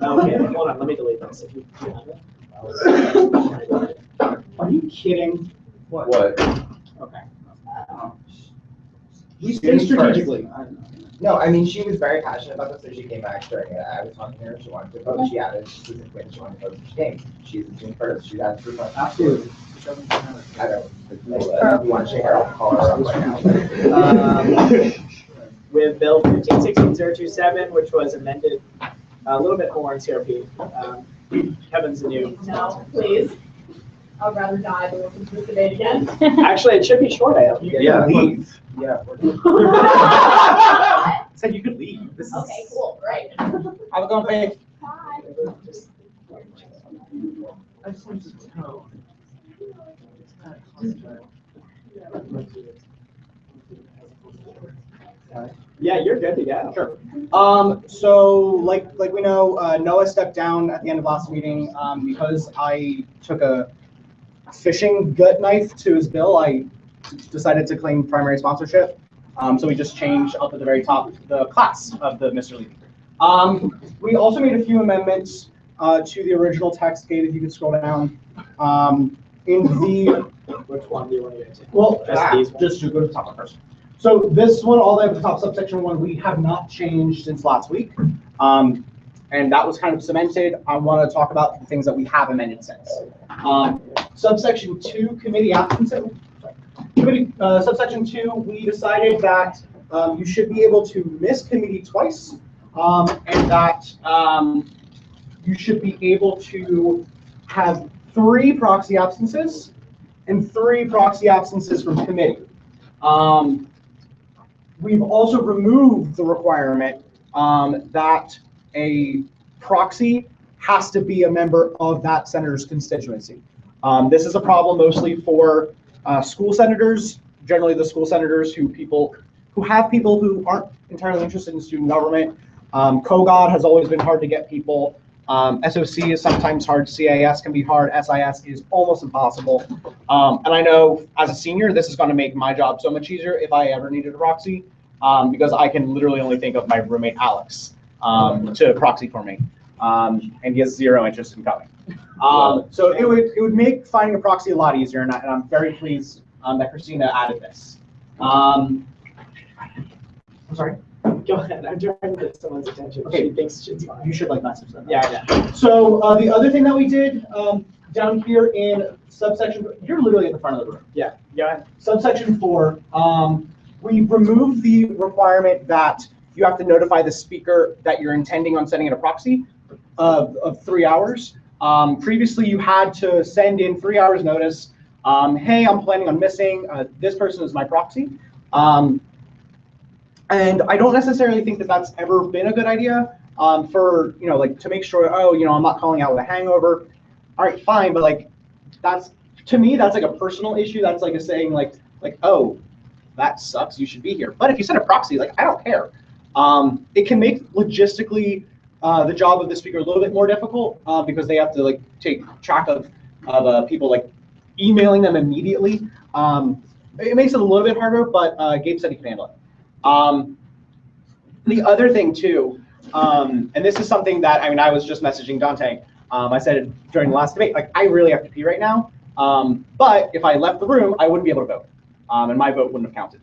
Okay, hold on, let me delete this. If you have it. Are you kidding? What? Okay. We speak strategically. No, I mean, she was very passionate about this, so she came back during it. I was talking to her, she wanted to vote, she added, she was when she wanted to vote, she came. She's a June first, she added 3 months. Absolutely. I don't, if you want to shake her, I'll call her up right now. With Bill 15-16027, which was amended a little bit more in CRP. Kevin's the new. No, please. I'd rather die than listen to this debate again. Actually, it should be short, I hope. Yeah, leave. Yeah. Said you could leave. This is. Okay, cool, great. Have a good day. Bye. I just wanted to know. Yeah, you're good to go. Sure. So like we know, Noah stepped down at the end of last meeting because I took a fishing gut knife to his bill. I decided to claim primary sponsorship. So we just changed up at the very top the class of the Mr. Levy. We also made a few amendments to the original text. Kate, if you could scroll down. In the Which one do you want to get to? well, Just to go to the top one first. So this one, all the way up to the top, subsection 1, we have not changed since last week. And that was kind of cemented. I want to talk about the things that we have amended since. Subsection 2, committee absences. Subsection 2, we decided that you should be able to miss committee twice, and that you should be able to have 3 proxy absences and 3 proxy absences from committee. We've also removed the requirement that a proxy has to be a member of that senator's constituency. This is a problem mostly for school senators, generally the school senators who have people who aren't entirely interested in student government. COGOD has always been hard to get people. SOC is sometimes hard, CAS can be hard, SIS is almost impossible. And I know as a senior, this is going to make my job so much easier if I ever needed a proxy, because I can literally only think of my roommate Alex to proxy for me, and he has 0 interest in coming. So it would make finding a proxy a lot easier, and I'm very pleased that Christina added this. I'm sorry. Go ahead. I'm trying to get someone's attention. Okay. She thinks she's fine. You should message them. Yeah, I know. So the other thing that we did down here in subsection, you're literally at the front of the room. Yeah. Yeah. Subsection 4, we removed the requirement that you have to notify the speaker that you're intending on sending in a proxy of 3 hours. Previously, you had to send in 3 hours notice. Hey, I'm planning on missing. This person is my proxy. And I don't necessarily think that that's ever been a good idea for, like to make sure, I'm not calling out with a hangover. All right, fine. But like, to me, that's like a personal issue. That's like a saying like, oh, that sucks. You should be here. But if you send a proxy, like, I don't care. It can make logistically the job of the speaker a little bit more difficult because they have to like take track of people like emailing them immediately. It makes it a little bit harder, but Gabe said he can handle it. The other thing too, and this is something that, I was just messaging Dante. I said it during the last debate, like, I really have to pee right now. But if I left the room, I wouldn't be able to vote. And my vote wouldn't have counted.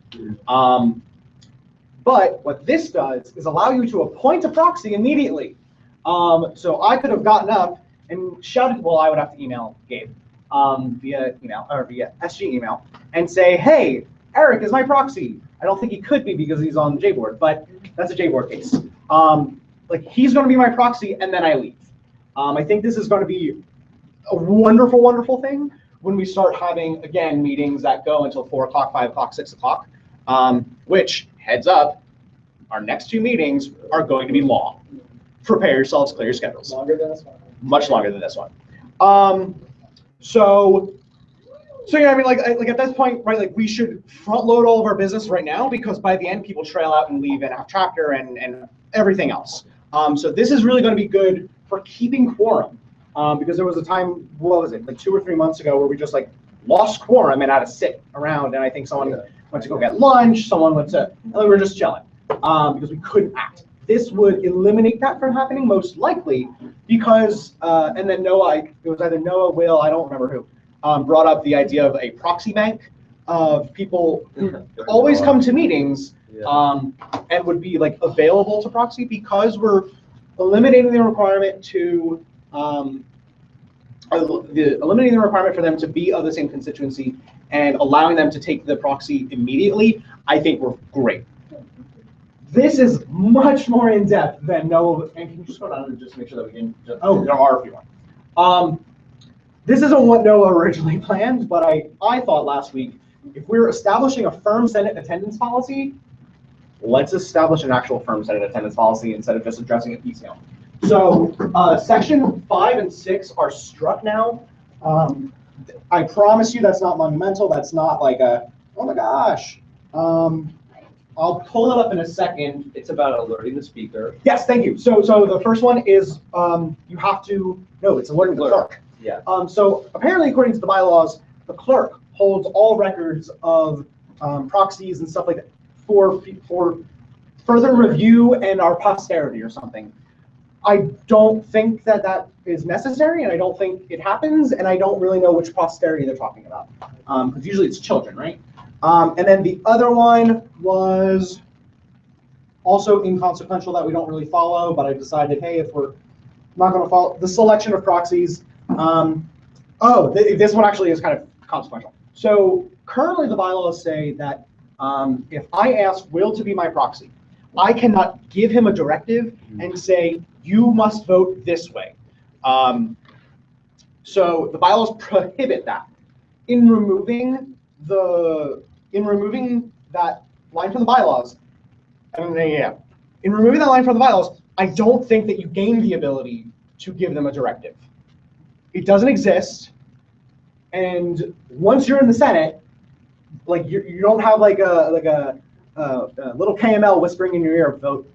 But what this does is allow you to appoint a proxy immediately. So I could have gotten up and shouted, well, I would have to email Gabe via email or via SG email and say, hey, Eric is my proxy. I don't think he could be because he's on JBoard, but that's a JBoard case. Like, he's going to be my proxy, and then I leave. I think this is going to be a wonderful, wonderful thing when we start having, again, meetings that go until 4 o'clock, 5 o'clock, 6 o'clock, which, heads up, our next 2 meetings are going to be long. Prepare yourselves, clear your schedules. Longer than this one. Much longer than this one. So yeah, like at this point, right, like we should front load all of our business right now because by the end people trail out and leave and have chapter and everything else. So this is really going to be good for keeping quorum, because there was a time, what was it, like 2 or 3 months ago, where we just like lost quorum and had to sit around, and I think someone went to go get lunch, someone went to, and we were just chilling, because we couldn't act. This would eliminate that from happening, most likely, because, and then Noah, it was either Noah, Will, I don't remember who, brought up the idea of a proxy bank of people who always come to meetings, and would be like available to proxy, because we're eliminating the requirement to, eliminating the requirement for them to be of the same constituency and allowing them to take the proxy immediately. I think we're great. This is much more in depth than Noah. And can you just go down and just make sure that we can? Oh, there are a few more. This isn't what Noah originally planned, but I thought last week, if we're establishing a firm Senate attendance policy, let's establish an actual firm Senate attendance policy instead of just addressing it piecemeal. So section 5 and 6 are struck now. I promise you that's not monumental. That's not like a, oh my gosh. I'll pull it up in a second. It's about alerting the speaker. Yes, thank you. So the first one is you have to, no, it's alerting the clerk. Yeah. So apparently, according to the bylaws, the clerk holds all records of proxies and stuff like that for further review and our posterity or something. I don't think that that is necessary, and I don't think it happens, and I don't really know which posterity they're talking about, because usually it's children, right? And then the other one was also inconsequential that we don't really follow, but I decided, hey, if we're not going to follow the selection of proxies, this one actually is kind of consequential. So currently the bylaws say that if I ask Will to be my proxy, I cannot give him a directive and say, you must vote this way. So the bylaws prohibit that. In removing that line from the bylaws, in removing that line from the bylaws, I don't think that you gain the ability to give them a directive. It doesn't exist, and once you're in the Senate, like you don't have like a little KML whispering in your ear, vote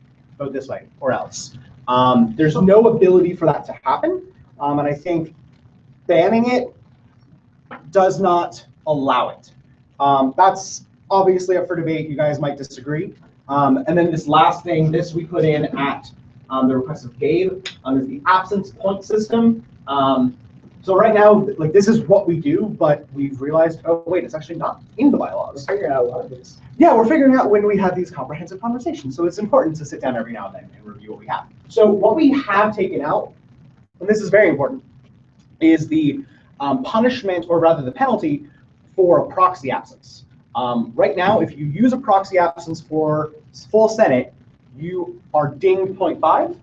this way or else. There's no ability for that to happen, and I think banning it does not allow it. That's obviously up for debate. You guys might disagree. And then this last thing, this we put in at the request of Gabe, is the absence point system. So right now, like this is what we do, but we've realized, oh wait, it's actually not in the bylaws. We're figuring out a lot of this. Yeah, we're figuring out when we have these comprehensive conversations. So it's important to sit down every now and then and review what we have. So what we have taken out, and this is very important, is the punishment, or rather the penalty, for a proxy absence. Right now, if you use a proxy absence for full Senate, you are dinged 0.5.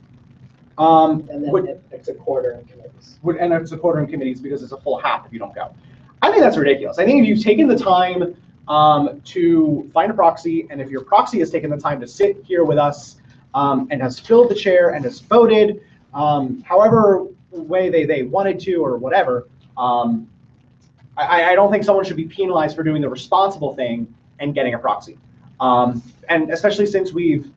And then it's a quarter in committees. And it's a quarter in committees because it's a full half if you don't go. I think that's ridiculous. I think if you've taken the time to find a proxy, and if your proxy has taken the time to sit here with us and has filled the chair and has voted however way they wanted to or whatever, I don't think someone should be penalized for doing the responsible thing and getting a proxy. And especially since we've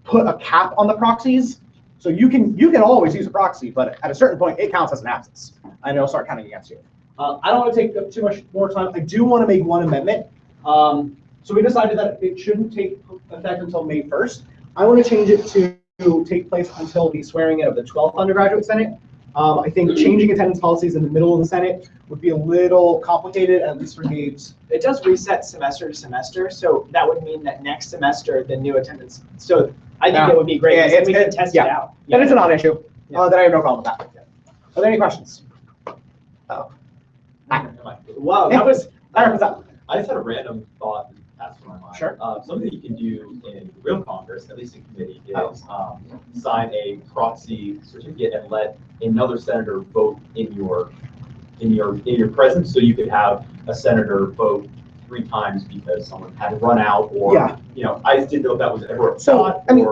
put a cap on the proxies, so you can always use a proxy, but at a certain point it counts as an absence, and it'll start counting against you. I don't want to take up too much more time. I do want to make one amendment. So we decided that it shouldn't take effect until May 1st. I want to change it to take place until the swearing in of the 12th undergraduate Senate. I think changing attendance policies in the middle of the Senate would be a little complicated, at least for Gabe's. It does reset semester to semester, so that would mean that next semester the new attendance. So I think it would be great. Yeah, we can test it out. And it's a non-issue. That I have no problem with that. Are there any questions? Wow, that was. I just had a random thought that passed through my mind. Sure. Something that you can do in real Congress, at least in committee, is sign a proxy certificate and let another senator vote in your presence, so you could have a senator vote 3 times because someone had to run out, or I just didn't know if that was ever a thought. I mean,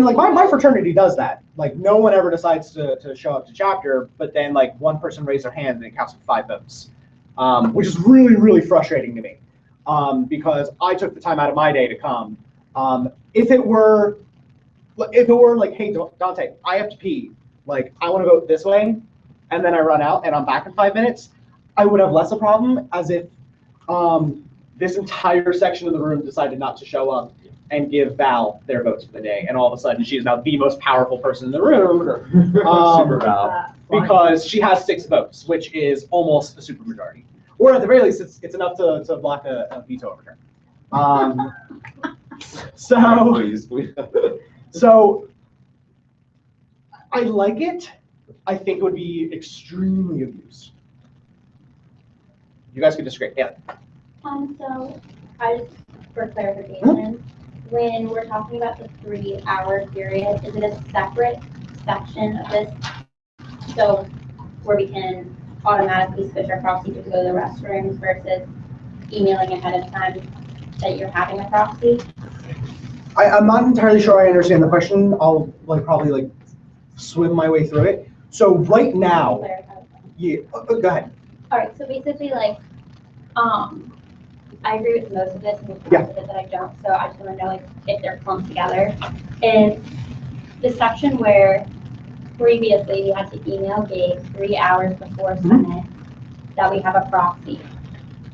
like my fraternity does that. Like no one ever decides to show up to chapter, but then like one person raised their hand and it counts for 5 votes, which is really, really frustrating to me, because I took the time out of my day to come. If it were if it were like, hey, Dante, I have to pee, like, I want to go this way, and then I run out and I'm back in 5 minutes, I would have less a problem as if this entire section of the room decided not to show up and give Val their votes for the day, and all of a sudden she is now the most powerful person in the room. Super Val. Because she has 6 votes, which is almost a supermajority. Or at the very least, it's enough to block a veto overturn. So I like it. I think it would be extremely abused. You guys could disagree. Yeah. So I just, for clarification, when we're talking about the 3-hour period, is it a separate section of this? So where we can automatically switch our proxy to go to the restrooms versus emailing ahead of time that you're having a proxy? I'm not entirely sure I understand the question. I'll probably swim my way through it. So right now, yeah, go ahead. All right, so basically I agree with most of this and most of it that I don't, so I just want to know if they're clumped together. And the section where previously you had to email Gabe 3 hours before Senate that we have a proxy,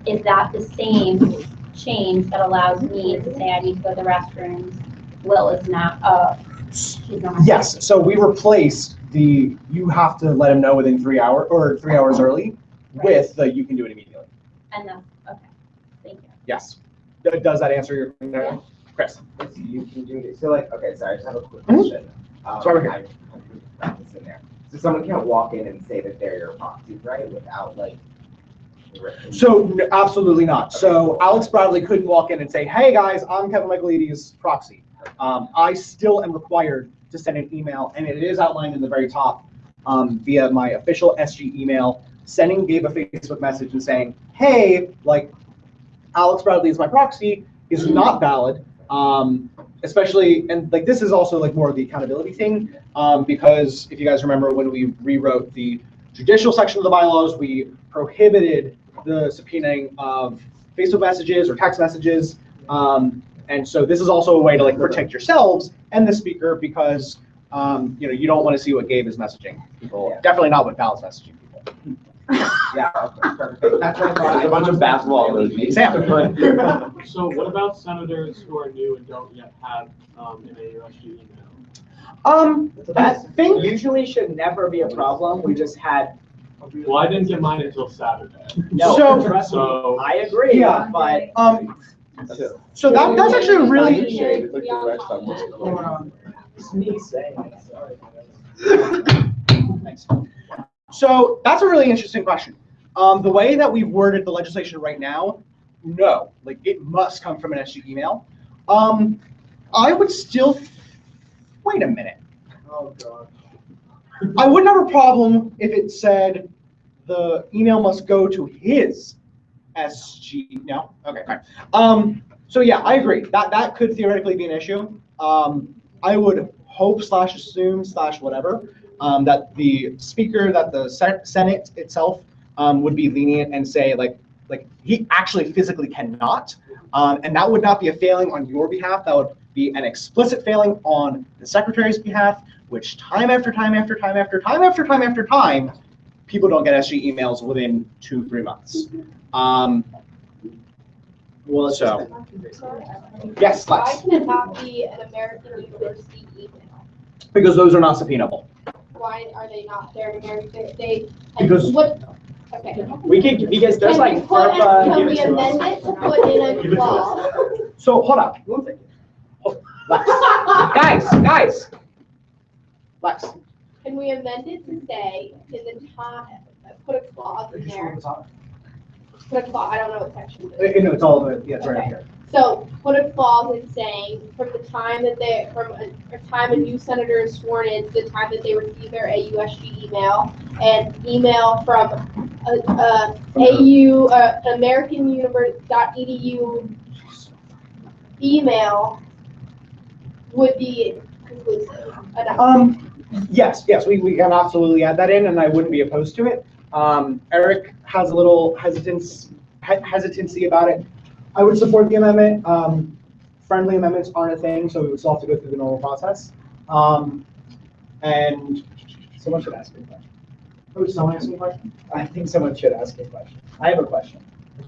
is that the same change that allows me to say I need to go to the restrooms? Will is not, she's not. Yes, so we replaced the you have to let him know within 3 hours or 3 hours early with the you can do it immediately. And that's, okay, thank you. Yes. Does that answer your question? Yeah. Chris? You can do it. So okay, sorry, I just have a quick question. So over here. I practice in there. So someone can't walk in and say that they're your proxy, right? Without So absolutely not. So Alex Bradley couldn't walk in and say, hey guys, I'm Kevin Michaelides' proxy. I still am required to send an email, and it is outlined in the very top via my official SG email, sending Gabe a Facebook message and saying, hey, Alex Bradley is my proxy is not valid. Especially, and this is also more of the accountability thing, because if you guys remember when we rewrote the judicial section of the bylaws, we prohibited the subpoenaing of Facebook messages or text messages. And so this is also a way to protect yourselves and the speaker, because you don't want to see what Gabe is messaging people. Yeah. Definitely not what Val's messaging people. Yeah, perfect. That's what I thought. There's a bunch of basketball emojis. So what about senators who are new and don't yet have an AUSG email? That thing usually should never be a problem. We just had. Well, I didn't get mine until Saturday. No, so I agree. Yeah, but so that's actually a really. It's me saying sorry. Thanks. So that's a really interesting question. The way that we've worded the legislation right now, no, it must come from an SG email. I would still, wait a minute. Oh God. I wouldn't have a problem if it said the email must go to his SG. No, okay, fine. So yeah, I agree. That could theoretically be an issue. I would hope / assume / whatever that the speaker, that the Senate itself would be lenient and say he actually physically cannot, and that would not be a failing on your behalf. That would be an explicit failing on the secretary's behalf, which time after time after time after time after time after time, people don't get SG emails within 2-3 months. Well, so yes, Why Lex. can it not be an American University email? Because those are not subpoenable. Why are they not? They're American. They Because what? Okay. We can, because there's Can we put FERPA, can give we it to amend us. it to put in a clause? So hold up. Lex. Guys. Lex. Can we amend it to say in the time, put a clause in there? Put a clause, I don't know what section it is. No, it's all of it. Yeah, it's right up Okay. here. So put a clause in saying from the time that from a time a new senator is sworn in to the time that they receive their AUSG email, and email from americanuniversity.edu email would be conclusive enough. Yes, we can absolutely add that in, and I wouldn't be opposed to it. Eric has a little hesitancy about it. I would support the amendment. Friendly amendments aren't a thing, so we would still have to go through the normal process. And someone should ask me a question. Oh, someone ask me a question? I think someone should ask me a question. I have a question.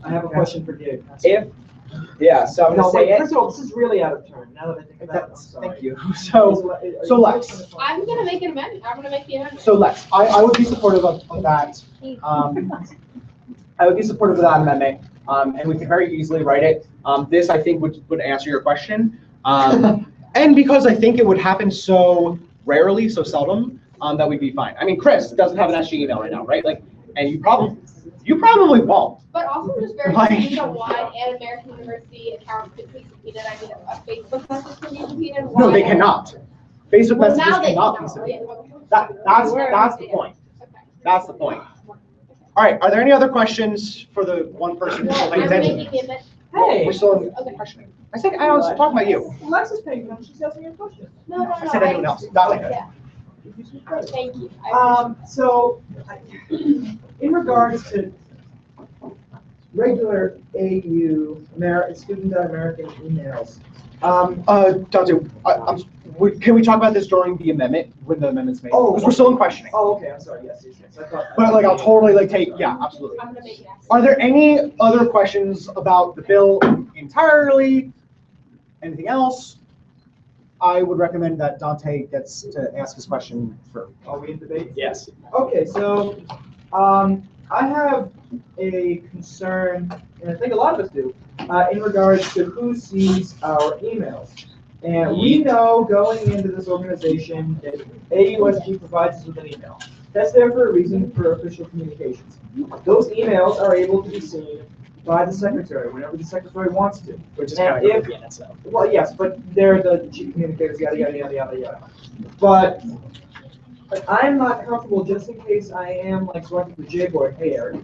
I have a question for Gabe. So I'm No, gonna say wait, it. first of all, this is really out of turn, now that I think about it, I'm sorry. Thank you. So Lex. I'm gonna make an amendment. I'm gonna make the amendment. So Lex, I would be supportive of that. I would be supportive of that amendment, and we could very easily write it. This, I think, would answer your question. And because I think it would happen so rarely, so seldom, that we'd be fine. I mean, Chris doesn't have an SG email right now, right? Like, and you probably won't. But also just very confused on why an American University account could be subpoenaed. I mean, a Facebook message can be subpoenaed. No, they cannot. Facebook Well, messages now they cannot be can. subpoenaed. That's the point. That's the point. All right, are there any other questions for the one person who's I'm paying making attention? the amendment. Hey. We're still in questioning. I said I was talking about you. Lex is paying attention, she's asking you a question. No. I said anyone else. Not like that. Yeah. Thank you. So, in regards to regular AU, Student American emails, Dante, can we talk about this during the amendment, when the amendment's made? Oh, because we're still in questioning. Oh, okay, I'm sorry, yes. I thought. But like, I'll totally like take, yeah, absolutely. I'm gonna make it. Are there any other questions about the bill entirely? Anything else? I would recommend that Dante gets to ask his question first. Are we in debate? Yes. Okay, so, I have a concern, and I think a lot of us do, in regards to who sees our emails. And we know going into this organization that AUSG provides us with an email. That's there for a reason, for official communications. Those emails are able to be seen by the secretary whenever the secretary wants to. Which is And kind of if- creepy in itself. Well, yes, but they're the chief communicators, yada, yada, yada, yada, yada. But I'm not comfortable, just in case I am like selecting the J-board here.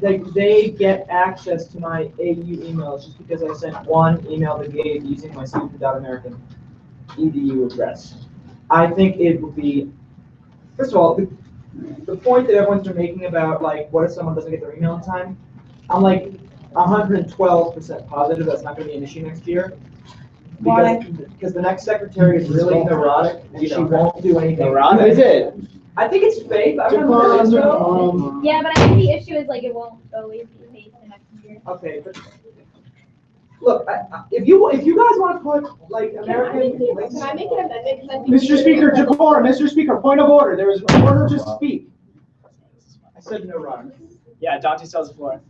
They get access to my AU emails just because I sent one email to Gabe using my student.american edu address. I think it would be, first of all, the point that everyone's been making about like, what if someone doesn't get their email in time? I'm like 112% positive that's not going to be an issue next year. Because the next secretary is really neurotic and she won't do anything. Neurotic? Is it? I think it's fake. I don't know. Yeah, but I think the issue is like it won't always be the case the next year. Okay, but look, if you guys want to put like American. Can I make an amendment? 'Cause I think Mr. Speaker, Jakor, Mr. Speaker, point of order. There is an order to speak. I said neurotic. Yeah, Dante still has the floor.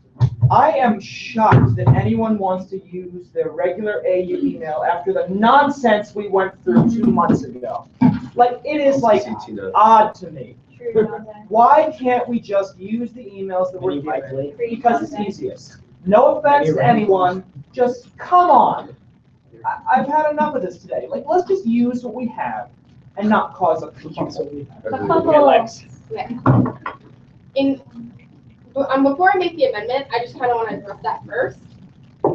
I am shocked that anyone wants to use their regular AU email after the nonsense we went through 2 months ago. Like, it is like odd to me. Why can't we just use the emails that we're given? Because it's easiest. No offense to anyone, just come on. I've had enough of this today. Like, let's just use what we have and not cause a kerfuffle. Before I make the amendment, I just kind of want to address that first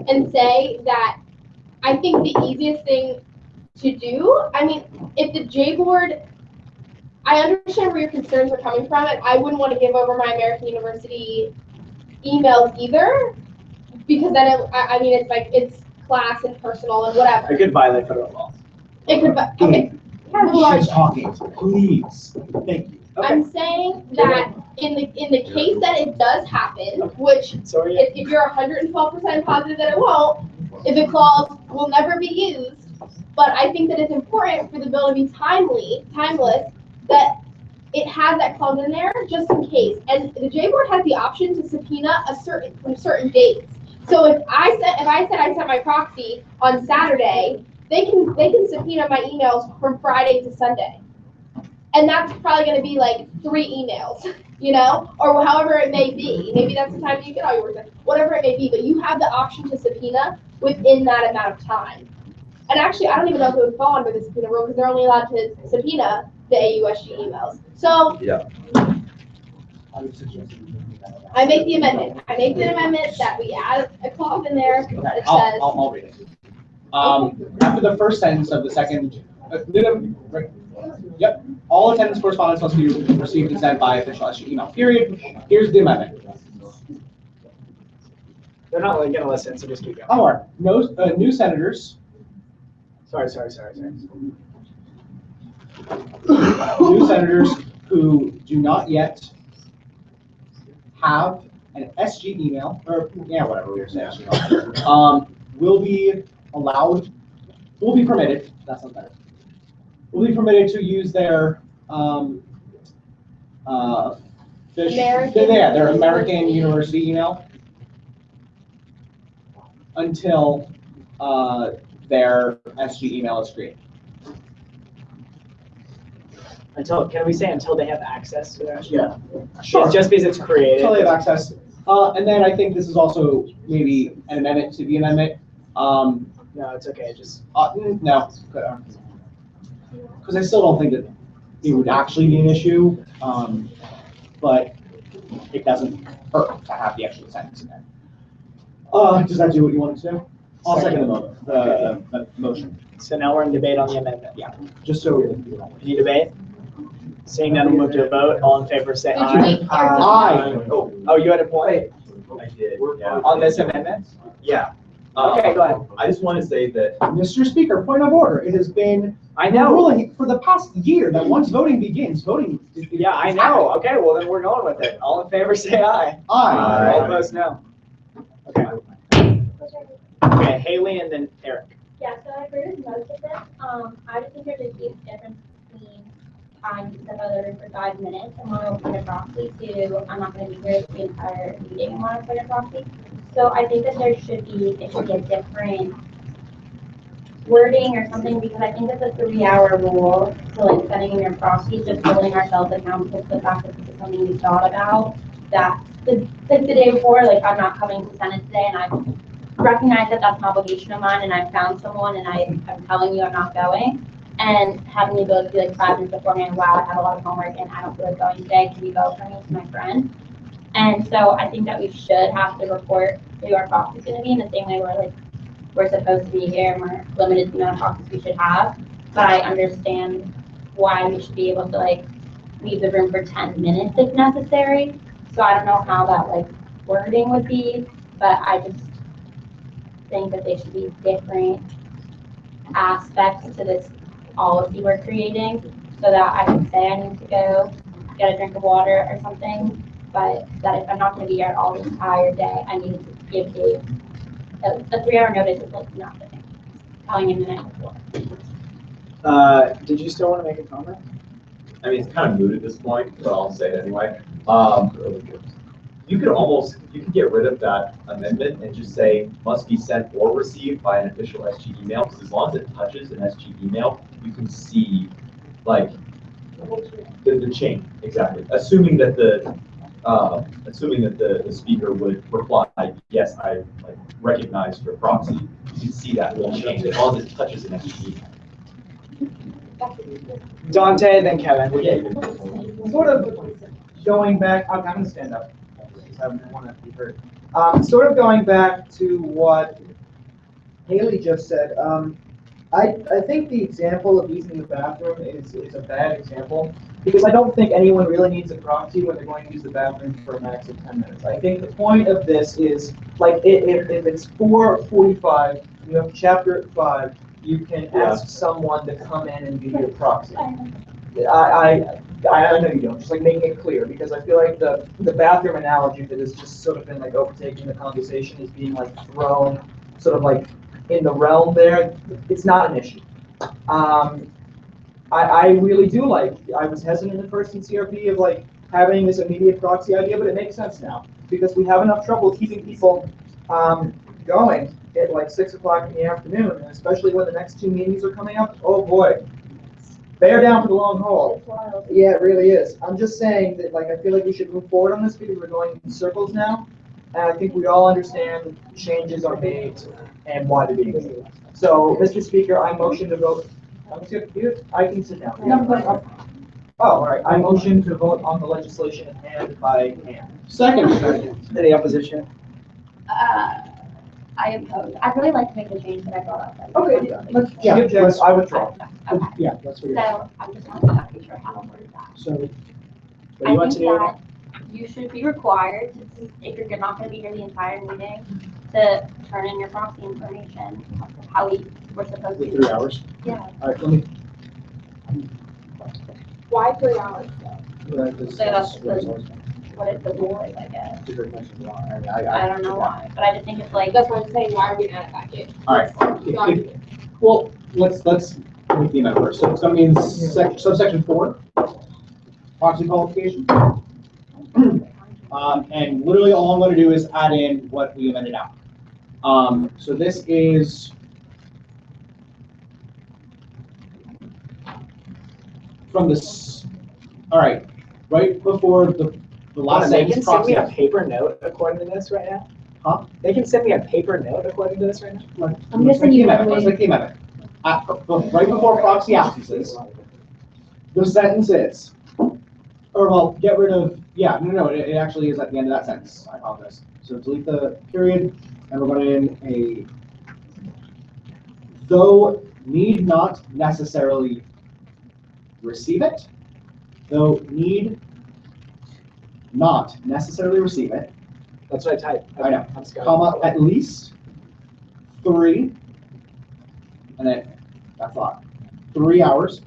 and say that I think the easiest thing to do, I mean, if the J board, I understand where your concerns are coming from, and I wouldn't want to give over my American University emails either, because then I mean, it's like, it's class and personal and whatever. It could violate federal law. It could, okay. She's talking, please. Thank you. I'm saying that in the case that it does happen, which if you're 112% positive that it won't, if the clause will never be used, but I think that it's important for the bill to be timeless, that it has that clause in there just in case. And the J board has the option to subpoena from certain dates. So if I said I sent my proxy on Saturday, they can subpoena my emails from Friday to Sunday. And that's probably going to be like 3 emails, you know, or however it may be. Maybe that's the time you get all your work done, whatever it may be. But you have the option to subpoena within that amount of time. And actually, I don't even know if it would fall under the subpoena rule because they're only allowed to subpoena the AUSG emails. So yeah. I make the amendment. I make the amendment that we add a clause in there that says. I'll read it. After the first sentence of the second, yep, all attendance correspondence must be received and sent by official SG email, period. Here's the amendment. They're not really gonna listen, so just keep going. No, new senators. Sorry. new senators who do not yet have an SG email, or yeah, whatever we were saying, will be allowed, will be permitted, that's not better, will be permitted to use their their American University email until their SG email is created. Until, can we say until they have access to their? Yeah. Sure. Just because it's created. Until they have access. And then I think this is also maybe an amendment to the amendment. No, it's okay. Just no, because I still don't think that it would actually be an issue. But it doesn't hurt to have the extra sentence in there. Does that do what you want it to do? I'll second the motion. So now we're in debate on the amendment. Yeah. Just so we Any debate? Seeing none, we'll move to a vote. All in favor, say aye. Aye. Oh, you had a point? I did, yeah. On this amendment? Yeah. Okay, go ahead. I just want to say that. Mr. Speaker, point of order. It has been I know ruling for the past year that once voting begins, voting. Yeah, I know. Okay, well then we're going with it. All in favor, say aye. Aye. All opposed, no. Okay. Okay, Haley and then Eric. Yeah, so I agree with most of this. I just think there's a huge difference between time to step other for 5 minutes and want to appoint a proxy to I'm not going to be here the entire meeting and want to appoint a proxy. So I think that it should be a different wording or something, because I think that the 3-hour rule to like setting in your proxy is just holding ourselves accountable to the fact that this is something we thought about that the day before, like I'm not coming to Senate today and I recognize that that's an obligation of mine and I found someone and I'm telling you I'm not going, and having the ability to be like 5 minutes beforehand, wow, I have a lot of homework and I don't feel like going today, can you go for me to my friend? And so I think that we should have to report who our proxy is going to be in the same way we're supposed to be here and we're limited to the amount of proxies we should have. But I understand why we should be able to like leave the room for 10 minutes if necessary. So I don't know how that like wording would be, but I just think that they should be different aspects to this policy we're creating, so that I can say I need to go get a drink of water or something, but that if I'm not going to be here all the entire day, I need to give Dave a 3-hour notice is like nothing. Telling him the night before. Did you still want to make a comment? I mean, it's kind of moot at this point, but I'll say it anyway. You could get rid of that amendment and just say must be sent or received by an official SG email, because as long as it touches an SG email, you can see like the chain, exactly. Assuming that the speaker would reply, yes, I like recognize your proxy. You can see that little chain as long as it touches an SG email. Dante, then Kevin. Yeah. Sort of going back, I'm going to stand up. I want to be heard. Sort of going back to what Haley just said, I think the example of using the bathroom is a bad example, because I don't think anyone really needs a proxy when they're going to use the bathroom for a max of 10 minutes. I think the point of this is, like, if it's 4:45, you have chapter at 5, you can ask someone to come in and be your proxy. I know you don't, just like making it clear, because I feel like the bathroom analogy that has just sort of been like overtaking the conversation is being like thrown sort of like in the realm there. It's not an issue. I really do like, I was hesitant at first in CRP of like having this immediate proxy idea, but it makes sense now, because we have enough trouble keeping people going at like 6 o'clock in the afternoon, and especially when the next 2 meetings are coming up. Oh boy. Bear down for the long haul. Yeah, it really is. I'm just saying that, like, I feel like we should move forward on this because we're going in circles now, and I think we all understand changes are made and why they're being made. So, Mr. Speaker, I motion to vote. I can sit down. Oh, all right. I motion to vote on the legislation at hand by hand. Second. Any opposition? I oppose. I'd really like to make the change that I brought up. Okay, I withdraw. Okay. Yeah, that's what So I'm just not exactly sure how to word that. So, what do you want to do? That you should be required, if you're not going to be here the entire meeting, to turn in your proxy information, how we're supposed to. 3 hours? Yeah. All right, let me. Why 3 hours though? So that's what is the rule, I guess. I don't know why, but I just think it's like. That's what I'm saying, why are we adding back in? All right. Well, let's make the amendment first. So that means subsection 4, proxy qualification. And literally all I'm going to do is add in what we amended out. So this is from this. All right before the last They can sentence. send me a Proxy. paper note according to this right now? Huh? They can send me a paper note according to this right now? I'm guessing you Let's make the amendment. Right before proxy absences, the sentence is, or well, get rid of, yeah, no, it actually is at the end of that sentence. I apologize. So delete the period, and we're going to in though need not necessarily receive it, though need not necessarily receive it. That's what I typed. I know. Comma, at least 3, and then that's a lot. 3 hours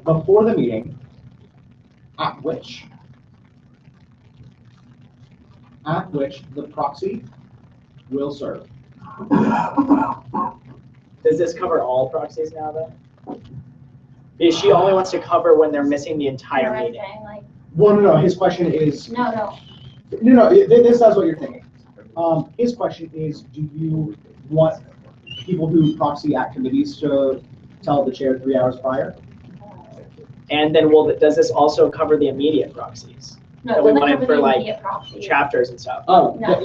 before the meeting, at which the proxy will serve. Does this cover all proxies now though? Because she only wants to cover when they're missing the entire meeting. Well, no, his question is. No. This does what you're thinking. His question is, do you want people who proxy at committees to tell the chair 3 hours prior? And then does this also cover the immediate proxies? No, that it we doesn't wanted cover for the like immediate proxy. Chapters and stuff. Oh, No.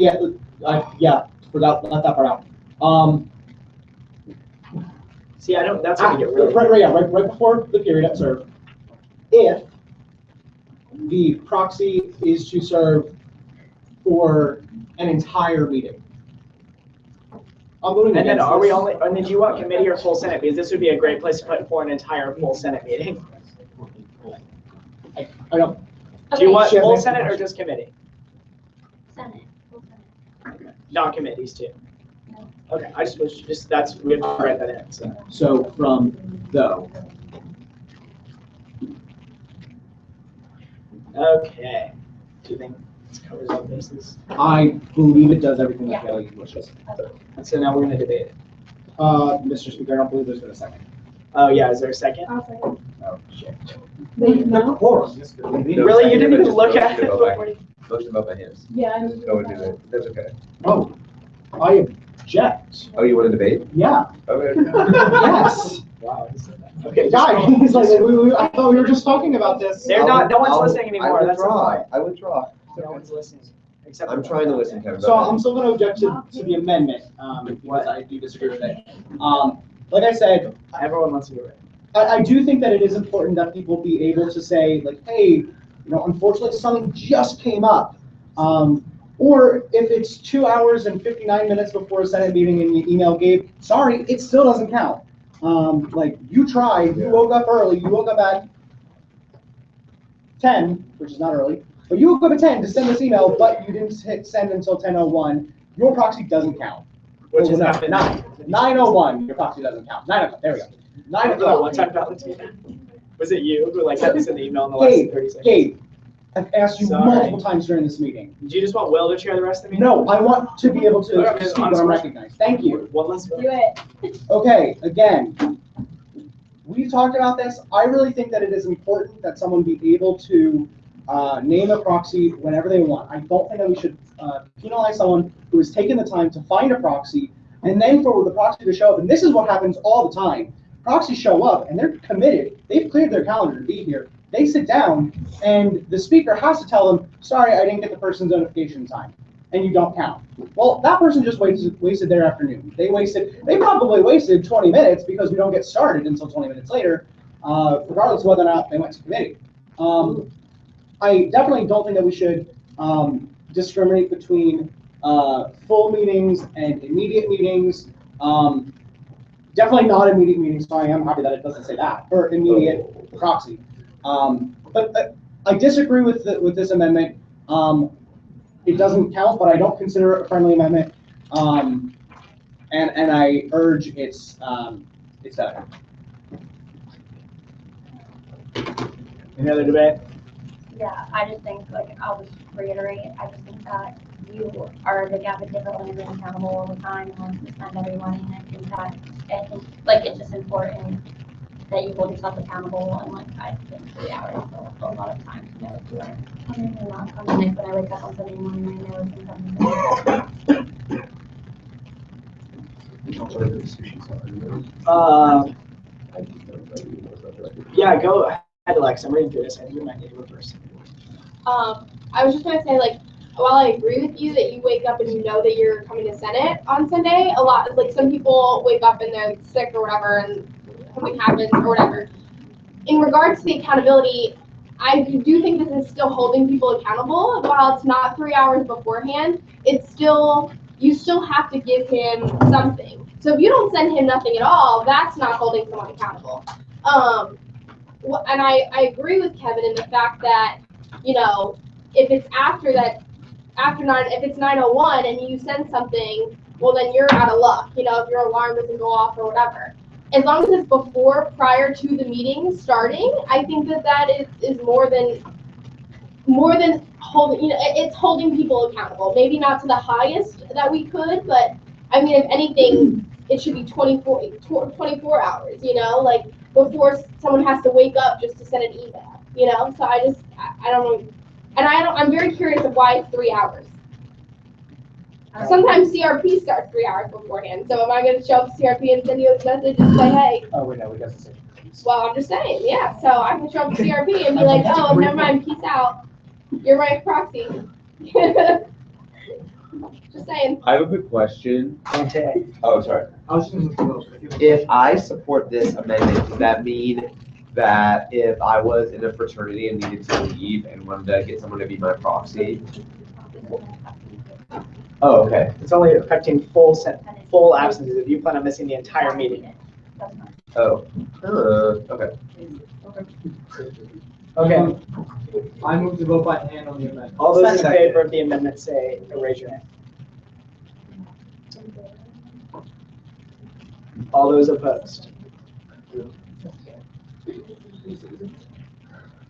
yeah, forgot, left that part out. See, I don't, that's gonna get really. Right before the period at serve, if the proxy is to serve for an entire meeting. And then are we only, and then do you want committee or full Senate? Because this would be a great place to put for an entire full Senate meeting. I don't. Do you want full Senate or just committee? Senate. Not committees too? Okay, I just that's, we have to write that in, so. So from though. Okay. Do you think this covers all bases? I believe it does everything that Kelly wishes. So now we're gonna debate it. Mr. Speaker, I don't believe there's been a second. Oh, yeah, is there a second? Oh, shit. Wait, no? Really? You didn't even look at it before you? Motion about my hands. Yeah, I'm. Just go and do it. That's okay. Oh, I object. Oh, you want to debate? Yeah. Okay. Yes. Wow, he said that. Okay, Guys, I thought we were just talking about this. They're not, no one's listening anymore, I that's the withdraw. point. I withdraw. No one's listening. Except I'm trying to listen, Kevin. So I'm still going to object to the amendment, because I do disagree with it. Like I said, everyone wants to do it. I do think that it is important that people be able to say, like, hey, unfortunately something just came up. Or if it's 2 hours and 59 minutes before a Senate meeting and you email Gabe, sorry, it still doesn't count. Like, you tried, you woke up early, you woke up at 10, which is not early, but you woke up at 10 to send this email, but you didn't hit send until 10:01. Your proxy doesn't count. Which is not 9:01. Your proxy doesn't count. 9 o'clock. There we go. 9 o'clock. One time, Valentina. Was it you who like had to send the email in the last 30 seconds? Gabe, I've asked you multiple times during this meeting. Do you just want Will to chair the rest of the meeting? No, I want to be able to Okay, speak when I'm recognized. Thank you. One less vote. Do it. Okay, again, we talked about this. I really think that it is important that someone be able to name a proxy whenever they want. I don't think that we should penalize someone who has taken the time to find a proxy and then for the proxy to show up. And this is what happens all the time. Proxies show up and they're committed. They've cleared their calendar to be here. They sit down and the speaker has to tell them, sorry, I didn't get the person's notification time. And you don't count. Well, that person just wasted their afternoon. They probably wasted 20 minutes because we don't get started until 20 minutes later, regardless of whether or not they went to committee. I definitely don't think that we should discriminate between full meetings and immediate meetings. Definitely not immediate meetings, so I am happy that it doesn't say that, or immediate proxy. But I disagree with this amendment. It doesn't count, but I don't consider it a friendly amendment. And I urge its that. Any other debate? Yeah, I just think, like, I'll just reiterate, I just think that you are the advocate for holding everyone accountable all the time and wants to spend every money, and I think, like, it's just important that you hold yourself accountable, and, like, I think 3 hours is a lot of time to know if you are coming or not coming. Like, when I wake up on Sunday morning, I know if I'm coming. Yeah, go ahead, Alex. I'm reading through this. I think we might need to go first. I was just gonna say, like, while I agree with you that you wake up and you know that you're coming to Senate on Sunday, a lot, like, some people wake up and they're sick or whatever and something happens or whatever. In regards to the accountability, I do think this is still holding people accountable. While it's not 3 hours beforehand, it's still, you still have to give him something. So if you don't send him nothing at all, that's not holding someone accountable. And I agree with Kevin in the fact that, you know, if it's after that, if it's 9:01 and you send something, well, then you're out of luck, you know, if your alarm doesn't go off or whatever. As long as it's prior to the meeting starting, I think that is more than holding, you know, it's holding people accountable. Maybe not to the highest that we could, but I mean, if anything, it should be 24 hours, you know, like, before someone has to wake up just to send an email, you know? So I don't know. And I'm very curious of why it's 3 hours. Sometimes CRP starts 3 hours beforehand. So am I going to show up to CRP and send you a message and say, hey? Oh, wait, no, we got to say. Well, I'm just saying, yeah. So I can show up to CRP and be like, oh, never mind, peace out. You're my proxy. Just saying. I have a quick question. Oh, sorry. I was just gonna If I support this amendment, does that mean that if I was in a fraternity and needed to leave and wanted to get someone to be my proxy? Oh, okay. It's only affecting full absences if you plan on missing the entire meeting. Oh. Okay. Okay. I move to vote by hand on the amendment. All those in favor of the amendment say, raise your hand. All those opposed?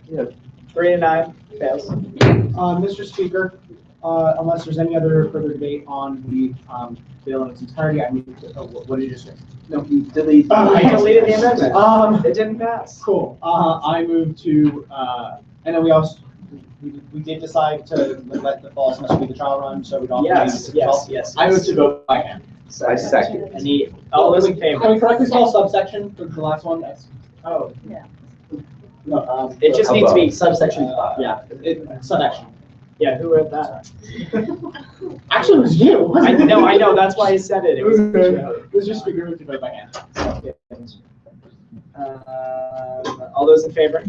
Yeah. 3 to 9 fails. Mr. Speaker, unless there's any other further debate on the bill in its entirety, I move to, what did you just say? No, he deleted. I deleted the amendment. It didn't pass. Cool. I move to, and then we did decide to let the fall semester be the trial run, so we don't. Yes. I move to vote by hand. I second. All those in favor? Can we correctly spell subsection for the last one? Oh. Yeah. No, It just needs to be subsection. Yeah, subaction. Yeah, who wrote that? Actually, it was you. I know. That's why I said it. It was Mr. Speaker, move to vote by hand. All those in favor?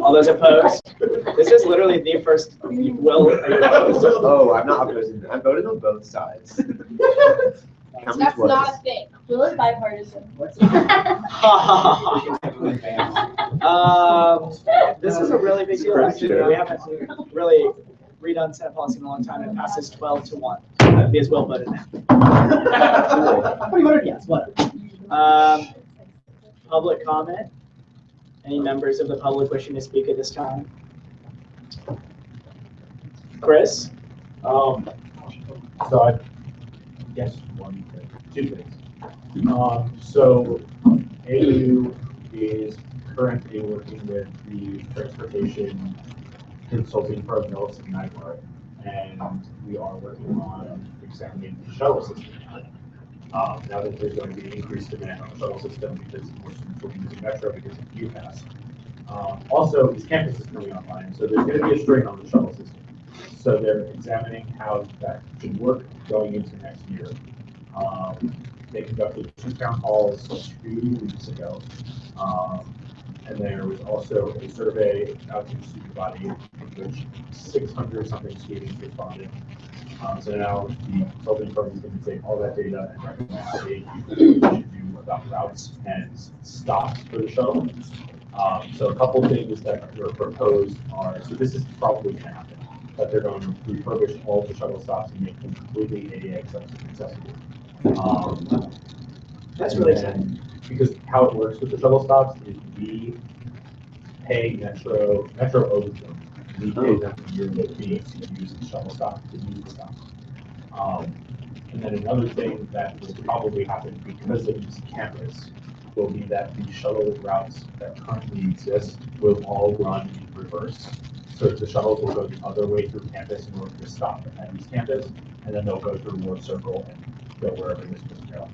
All those opposed? This is literally the first. Will, are you opposed? Oh, I'm not opposing. I'm voting on both sides. That's not a thing. Will is bipartisan. This is a really big deal, actually. We haven't really redone Senate policy in a long time. It passes 12-1. Because Will voted now. What you voted yes, what? Public comment? Any members of the public wishing to speak at this time? Chris? So I guess two things. So AU is currently working with the transportation consulting firm Nelson Nygaard, and we are working on examining the shuttle system. Now that there's going to be increased demand on the shuttle system because more students will be using Metro because of UPass. Also, these campuses coming online, so there's going to be a strain on the shuttle system. So they're examining how that should work going into next year. They conducted 2 town halls 2 weeks ago. And there was also a survey out to the student body in which 600 something students responded. So now the consulting firm is going to take all that data and recommend what they should do about routes and stops for the shuttle. So a couple things that were proposed are, so this is probably going to happen, that they're going to refurbish all the shuttle stops and make them completely ADA accessible. That's And really then, because how it works with the shuttle stops is we pay Metro owes them. We pay them a yearly fee to use the shuttle stop, to use the stop. And then another thing that will probably happen because of this campus will be that the shuttle routes that currently exist will all run in reverse. So the shuttles will go the other way through campus in order to stop at East Campus, and then they'll go through North Circle and go wherever they're supposed to go.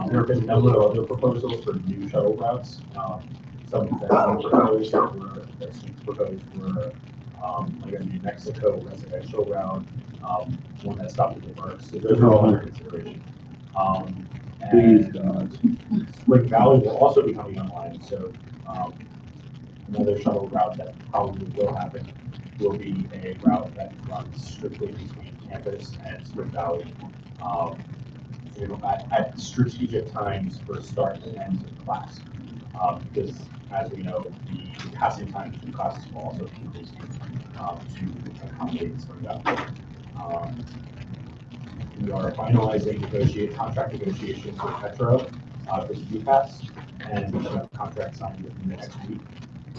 There have been a number of other proposals for new shuttle routes. Some that were proposed were like a New Mexico residential route, one that stopped at the Merck. So those are all under consideration. And Spring Valley will also be coming online. So another shuttle route that probably will happen will be a route that runs strictly between campus and Spring Valley. At strategic times for start and end of class. Because as we know, the passing time between classes will also be increasing to accommodate Spring Valley. We are finalizing contract negotiations with Metro for the UPass, and we should have a contract signed within the next week.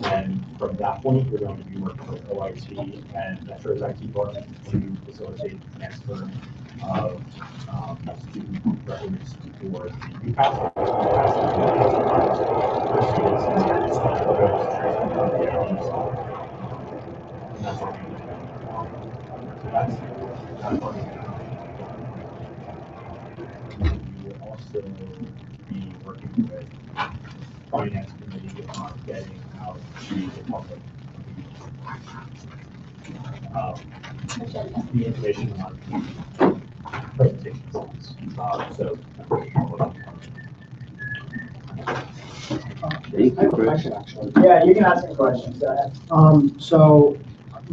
And from that point, we're going to be working with OIT and Metro's IT department to facilitate the transfer of student records for the UPass. We will also be working with finance committee on getting out to the public the information on presentations. I have a question, actually. Yeah, you can ask me questions. Go ahead. So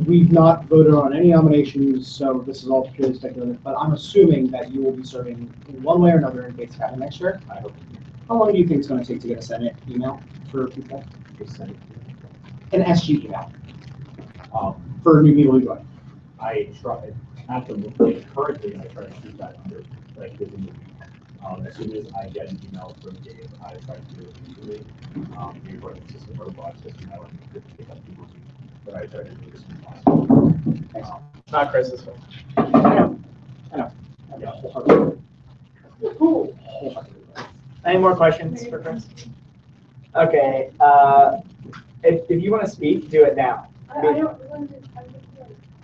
we've not voted on any nominations, so this is all purely speculative, but I'm assuming that you will be serving in one way or another in Bates Academy next year. I hope. How long do you think it's going to take to get a Senate email for people? An SG email for new people who join. I try at the moment, currently I try to keep that under within the week. As soon as I get an email from Dave, I try to do it immediately. The appointment system or bot system, I don't pick up people's email, but I try to do this as possible. Not Chris this one. I know. Yeah. Any more questions for Chris? Okay. If you want to speak, do it now. I don't want to.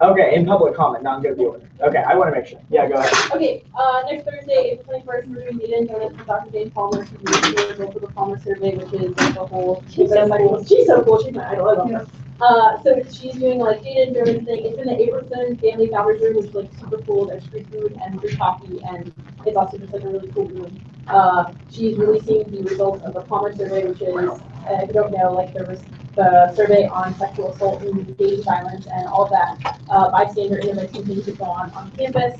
Okay, in public comment, not good order. Okay, I want to make sure. Yeah, go ahead. Okay, next Thursday, April 21st, we're doing meet and donuts with Dr. Dave Palmer. She's the result of the Palmer survey, which is like the whole. She's so cool. She's so cool. She's my idol. I love her. So she's doing like data and donut thing. It's in the Abramson Family Founders Room, which is like super cool. There's free food and free coffee, and it's also just like a really cool room. She's releasing the results of the Palmer survey, which is, if you don't know, like there was the survey on sexual assault and dating violence and all of that bystander intervention things that go on campus.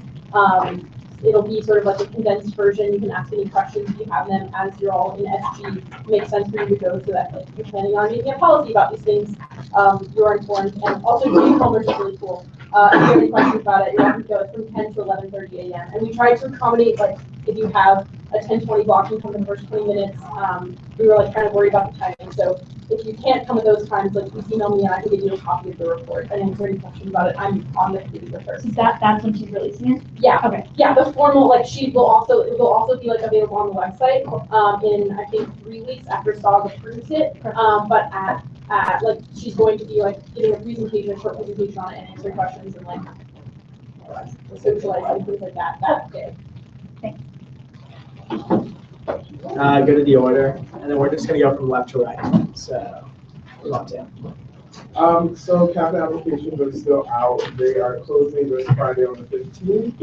It'll be sort of like a condensed version. You can ask any questions if you have them as you're all in SG. It makes sense for you to go so that like if you're planning on making a policy about these things, you're informed. And also Jane Palmer's is really cool. If you have any questions about it, you're welcome to go. It's from 10 to 11:30 a.m. And we tried to accommodate like if you have a 10-20 block and come in the first 20 minutes, we were like kind of worried about the timing. So if you can't come at those times, like please email me and I can give you a copy of the report and answer any questions about it. I'm on the committee with her. That's when she's releasing it? Yeah. Okay. Yeah, the formal, like it will also be like available on the website in I think 3 weeks after SOG approves it. But at like she's going to be like giving a presentation, a short presentation on it and answering questions and like socializing things like that day. Thanks. Go to the order, and then we're just going to go from left to right. So, move on to. So cabinet applications are still out. They are closing this Friday on the 15th.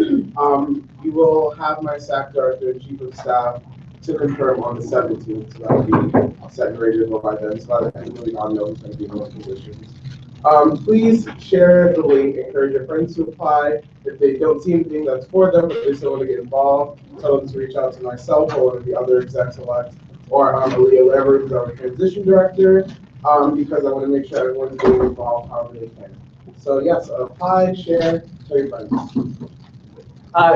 You will have my SAC director and chief of staff to confirm on the 17th. So that'll be separated by then. So by the end of the week, I'll know who's going to be in those positions. Please share the link. Encourage your friends to apply. If they don't see anything that's for them, but they still want to get involved, tell them to reach out to myself or one of the other execs elect, or Aaliyah Lever, who's our transition director, because I want to make sure everyone's getting involved however they can. So yes, apply, share, tell your friends.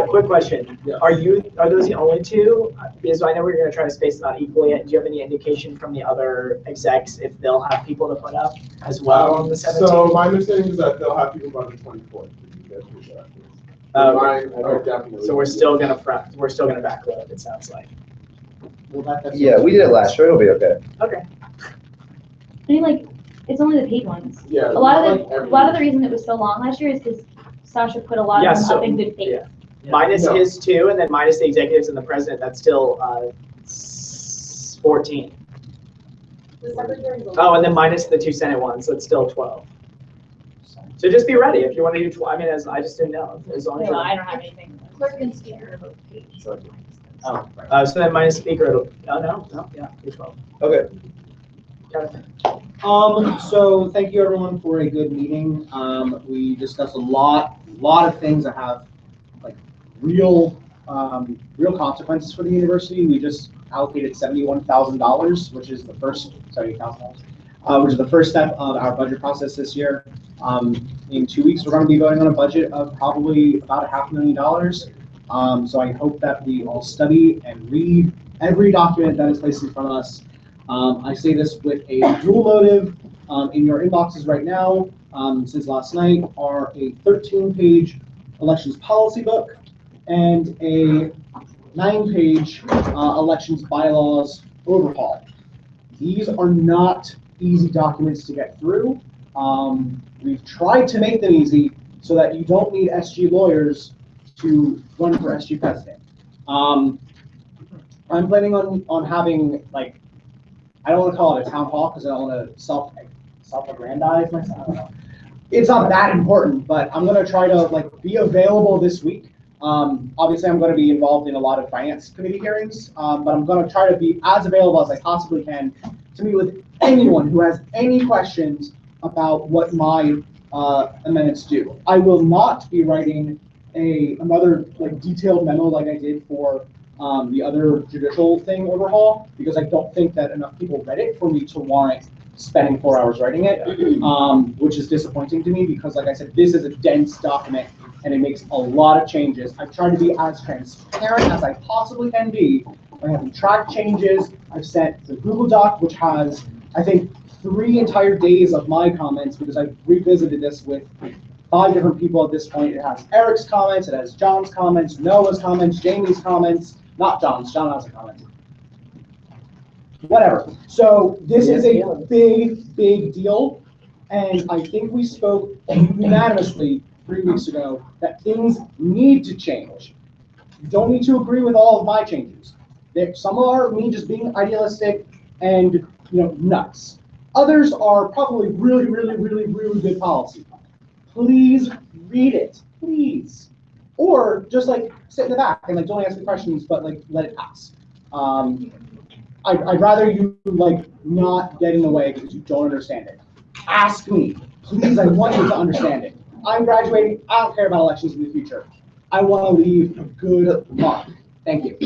Quick question. Are those the only two? Because I know we're gonna try to space it out equally. Do you have any indication from the other execs if they'll have people to put up as well on the 17th? So my understanding is that they'll have people by the 24th. So we're still gonna backload, it sounds like. Yeah, we did it last year, it'll be okay. Okay. I mean, like, it's only the paid ones. Yeah. A lot of the reason it was so long last year is because Sasha put a lot of them up in good faith. Yeah. Minus his two, and then minus the executives and the president, that's still 14. Oh, and then minus the 2 Senate ones, so it's still 12. So just be ready if you want to do 12. I mean, I just didn't know. As long as No, I don't have anything. Clerk and speaker are both paid, so it's so then minus speaker, yeah, do 12. Okay. So thank you everyone for a good meeting. We discussed a lot of things that have like real consequences for the university. We just allocated $71,000, which is the first $70,000, which is the first step of our budget process this year. In 2 weeks, we're going to be voting on a budget of probably about $500,000. So I hope that we all study and read every document that is placed in front of us. I say this with a dual motive. In your inboxes right now, since last night, are a 13-page elections policy book and a 9-page elections bylaws overhaul. These are not easy documents to get through. We've tried to make them easy so that you don't need SG lawyers to run for SG president. I'm planning on having, like, I don't want to call it a town hall because I don't want to self-aggrandize myself. I don't know. It's not that important, but I'm going to try to like be available this week. Obviously, I'm going to be involved in a lot of finance committee hearings, but I'm going to try to be as available as I possibly can to meet with anyone who has any questions about what my amendments do. I will not be writing another like detailed memo like I did for the other judicial thing overhaul, because I don't think that enough people read it for me to warrant spending 4 hours writing it, which is disappointing to me because, like I said, this is a dense document and it makes a lot of changes. I've tried to be as transparent as I possibly can be. I have track changes. I've sent the Google Doc, which has, I think, 3 entire days of my comments because I've revisited this with 5 different people at this point. It has Eric's comments, it has John's comments, Noah's comments, Jamie's comments, not John's, John hasn't commented. Whatever. So this is a big, big deal. And I think we spoke unanimously 3 weeks ago that things need to change. You don't need to agree with all of my changes. Some are me just being idealistic and nuts. Others are probably really, really, really, really good policy. Please read it, please. Or just like sit in the back and like don't ask the questions, but like let it pass. I'd rather you like not get in the way because you don't understand it. Ask me, please. I want you to understand it. I'm graduating. I don't care about elections in the future. I want to leave a good mark. Thank you.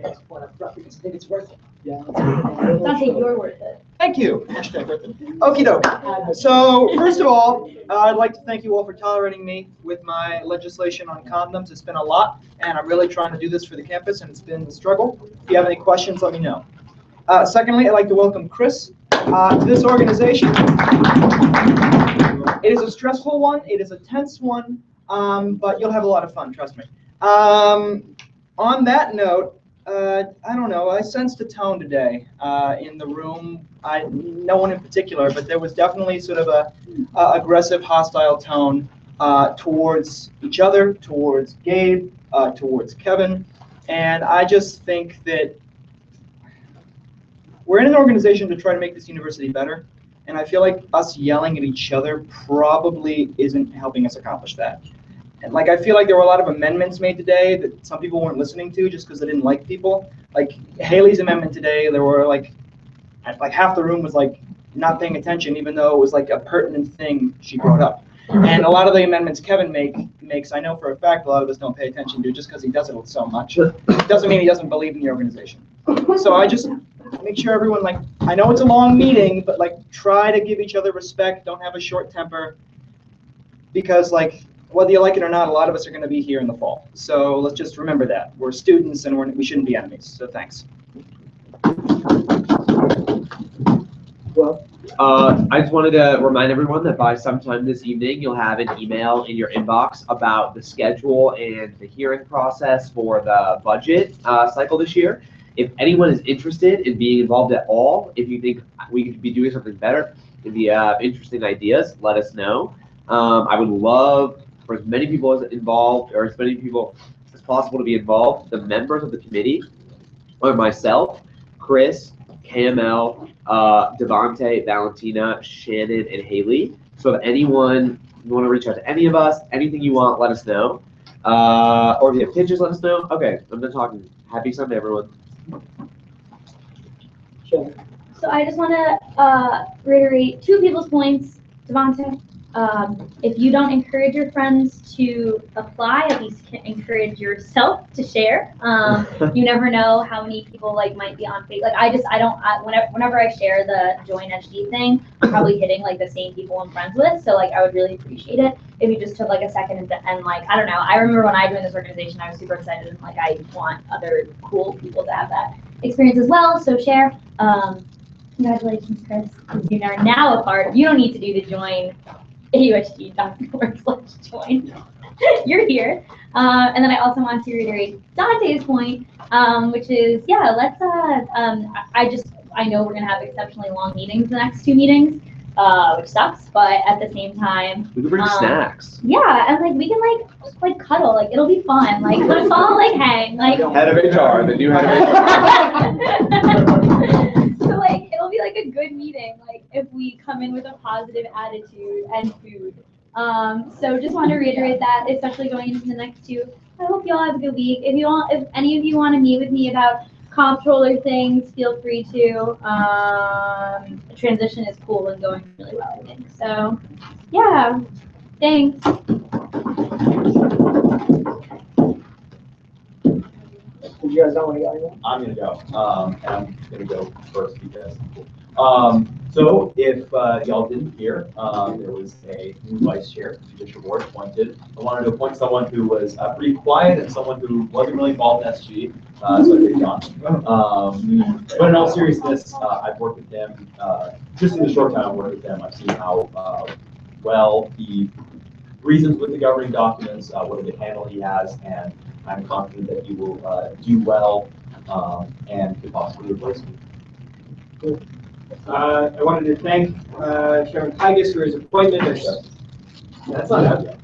I think it's worth it. Yeah. Dante, you're worth it. Thank you. Hashtag worth it. Okie doke. So first of all, I'd like to thank you all for tolerating me with my legislation on condoms. It's been a lot, and I'm really trying to do this for the campus, and it's been a struggle. If you have any questions, let me know. Secondly, I'd like to welcome Chris to this organization. It is a stressful one. It is a tense one, but you'll have a lot of fun, trust me. On that note, I don't know, I sensed a tone today in the room. No one in particular, but there was definitely sort of a aggressive, hostile tone towards each other, towards Gabe, towards Kevin. And I just think that we're in an organization to try to make this university better. And I feel like us yelling at each other probably isn't helping us accomplish that. And like, I feel like there were a lot of amendments made today that some people weren't listening to just because they didn't like people. Like Haley's amendment today, there were like half the room was like not paying attention, even though it was like a pertinent thing she brought up. And a lot of the amendments Kevin makes, I know for a fact a lot of us don't pay attention to just because he does it so much. It doesn't mean he doesn't believe in the organization. So I just make sure everyone, like, I know it's a long meeting, but like try to give each other respect. Don't have a short temper, because like whether you like it or not, a lot of us are going to be here in the fall. So let's just remember that. We're students and we shouldn't be enemies. So thanks. Well, I just wanted to remind everyone that by sometime this evening, you'll have an email in your inbox about the schedule and the hearing process for the budget cycle this year. If anyone is interested in being involved at all, if you think we could be doing something better, if you have interesting ideas, let us know. I would love for as many people as involved, or as many people as possible to be involved. The members of the committee are myself, Chris, KML, Devontae, Valentina, Shannon, and Haley. So if anyone, you want to reach out to any of us, anything you want, let us know. Or if you have pitches, let us know. Okay, I'm done talking. Happy Sunday, everyone. So I just want to reiterate two people's points. Devontae, if you don't encourage your friends to apply, at least encourage yourself to share. You never know how many people might be on Facebook. Whenever I share the Join HD thing, I'm probably hitting the same people I'm friends with. So I would really appreciate it if you just took a second and I don't know. I remember when I joined this organization, I was super excited and I want other cool people to have that experience as well. So share. Congratulations, Chris. You are now a part. You don't need to do the join AUHD.org/join. You're here. And then I also want to reiterate Dante's point, which is, let's, I know we're going to have exceptionally long meetings the next two meetings, which sucks, but at the same time. We can bring snacks. Yeah, and we can just cuddle, it'll be fun. Let's all hang. Head of HR, the new head of HR. So it'll be a good meeting, if we come in with a positive attitude and food. So just want to reiterate that, especially going into the next two. I hope you all have a good week. If any of you want to meet with me about comptroller things, feel free to. Transition is cool and going really well, I think. So yeah, thanks. You guys don't want to go anymore? I'm gonna go, and I'm gonna go first because. So if y'all didn't hear, there was a new vice chair to the judicial board appointed. I wanted to appoint someone who was pretty quiet and someone who wasn't really involved in SG, so I did John. But in all seriousness, I've worked with him, just in the short time I've worked with him, I've seen how well he reasons with the governing documents, what a good handle he has, and I'm confident that he will do well and could possibly replace me. Cool. I wanted to thank Chairman Tigas for his appointment. That's not out yet.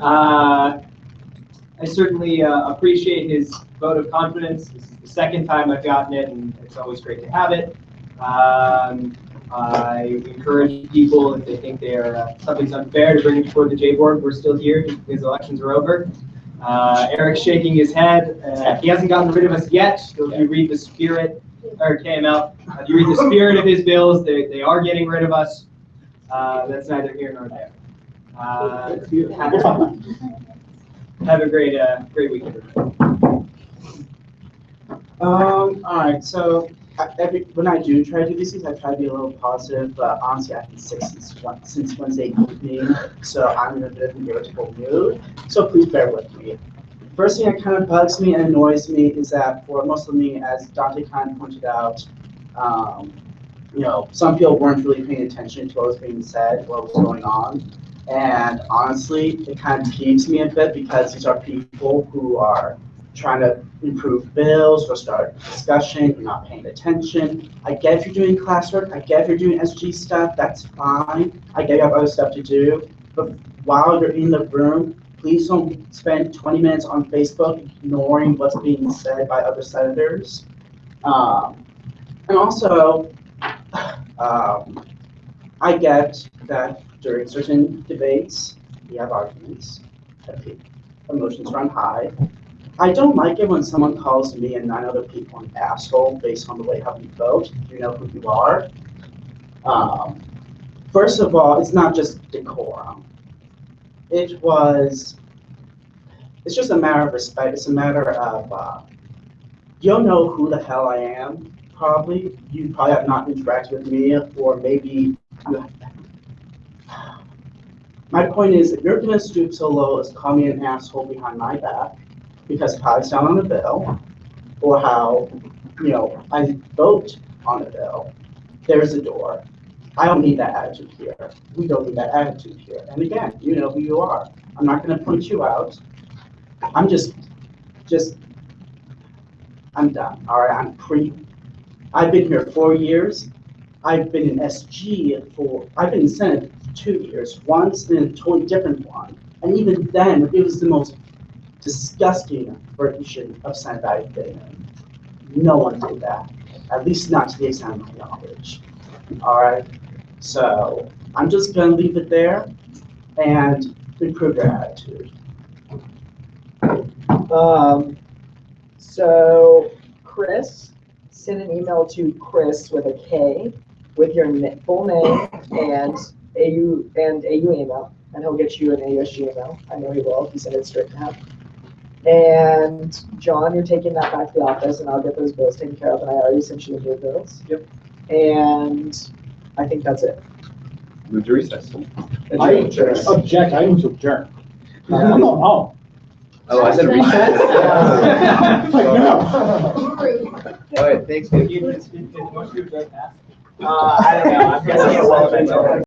I certainly appreciate his vote of confidence. This is the second time I've gotten it, and it's always great to have it. I encourage people, if they think something's unfair, to bring it before the J Board. We're still here because elections are over. Eric's shaking his head. He hasn't gotten rid of us yet. So if you read the spirit, or KML, if you read the spirit of his bills, they are getting rid of us. That's neither here nor there. Have a great weekend. All right, so when I do try to do these things, I try to be a little positive, but honestly, I've been sick since Wednesday evening, so I'm in a bit of an irritable mood, so please bear with me. First thing that kind of bugs me and annoys me is that for most of me, as Dante kind of pointed out, some people weren't really paying attention to what was being said, what was going on, and honestly, it kind of peeves me a bit because these are people who are trying to improve bills or start discussion, you're not paying attention. I get if you're doing classwork, I get if you're doing SG stuff, that's fine. I get you have other stuff to do, but while you're in the room, please don't spend 20 minutes on Facebook ignoring what's being said by other senators. And also, I get that during certain debates, we have arguments, emotions run high. I don't like it when someone calls me and 9 other people an asshole based on the way how we vote. You know who you are. First of all, it's not just decorum. It's just a matter of respect. It's a matter of, you'll know who the hell I am, probably. You probably have not interacted with me, or maybe My point is, if you're gonna stoop so low as call me an asshole behind my back because how I sound on a bill, or how, I vote on a bill, there's a door. I don't need that attitude here. We don't need that attitude here. And again, you know who you are. I'm not gonna point you out. I'm just, I'm done, all right? I've been here 4 years. I've been in SG I've been in Senate 2 years, once in a totally different one. And even then, it was the most disgusting version of Senate I've been in. No one did that, at least not to the extent of my knowledge. All right, so I'm just gonna leave it there and improve your attitude. So Chris, send an email to Chris with a K with your full name and AU email, and he'll get you an AUSG email. I know he will if you send it straight to him. And John, you're taking that back to the office, and I'll get those bills taken care of. And I already sent you the bills. Yep. And I think that's it. Move to recess. I object, I move to adjourn. I'm going home. Oh, I said recess? Like, no. All right, thanks, dude. I don't know. I'm guessing it will eventually.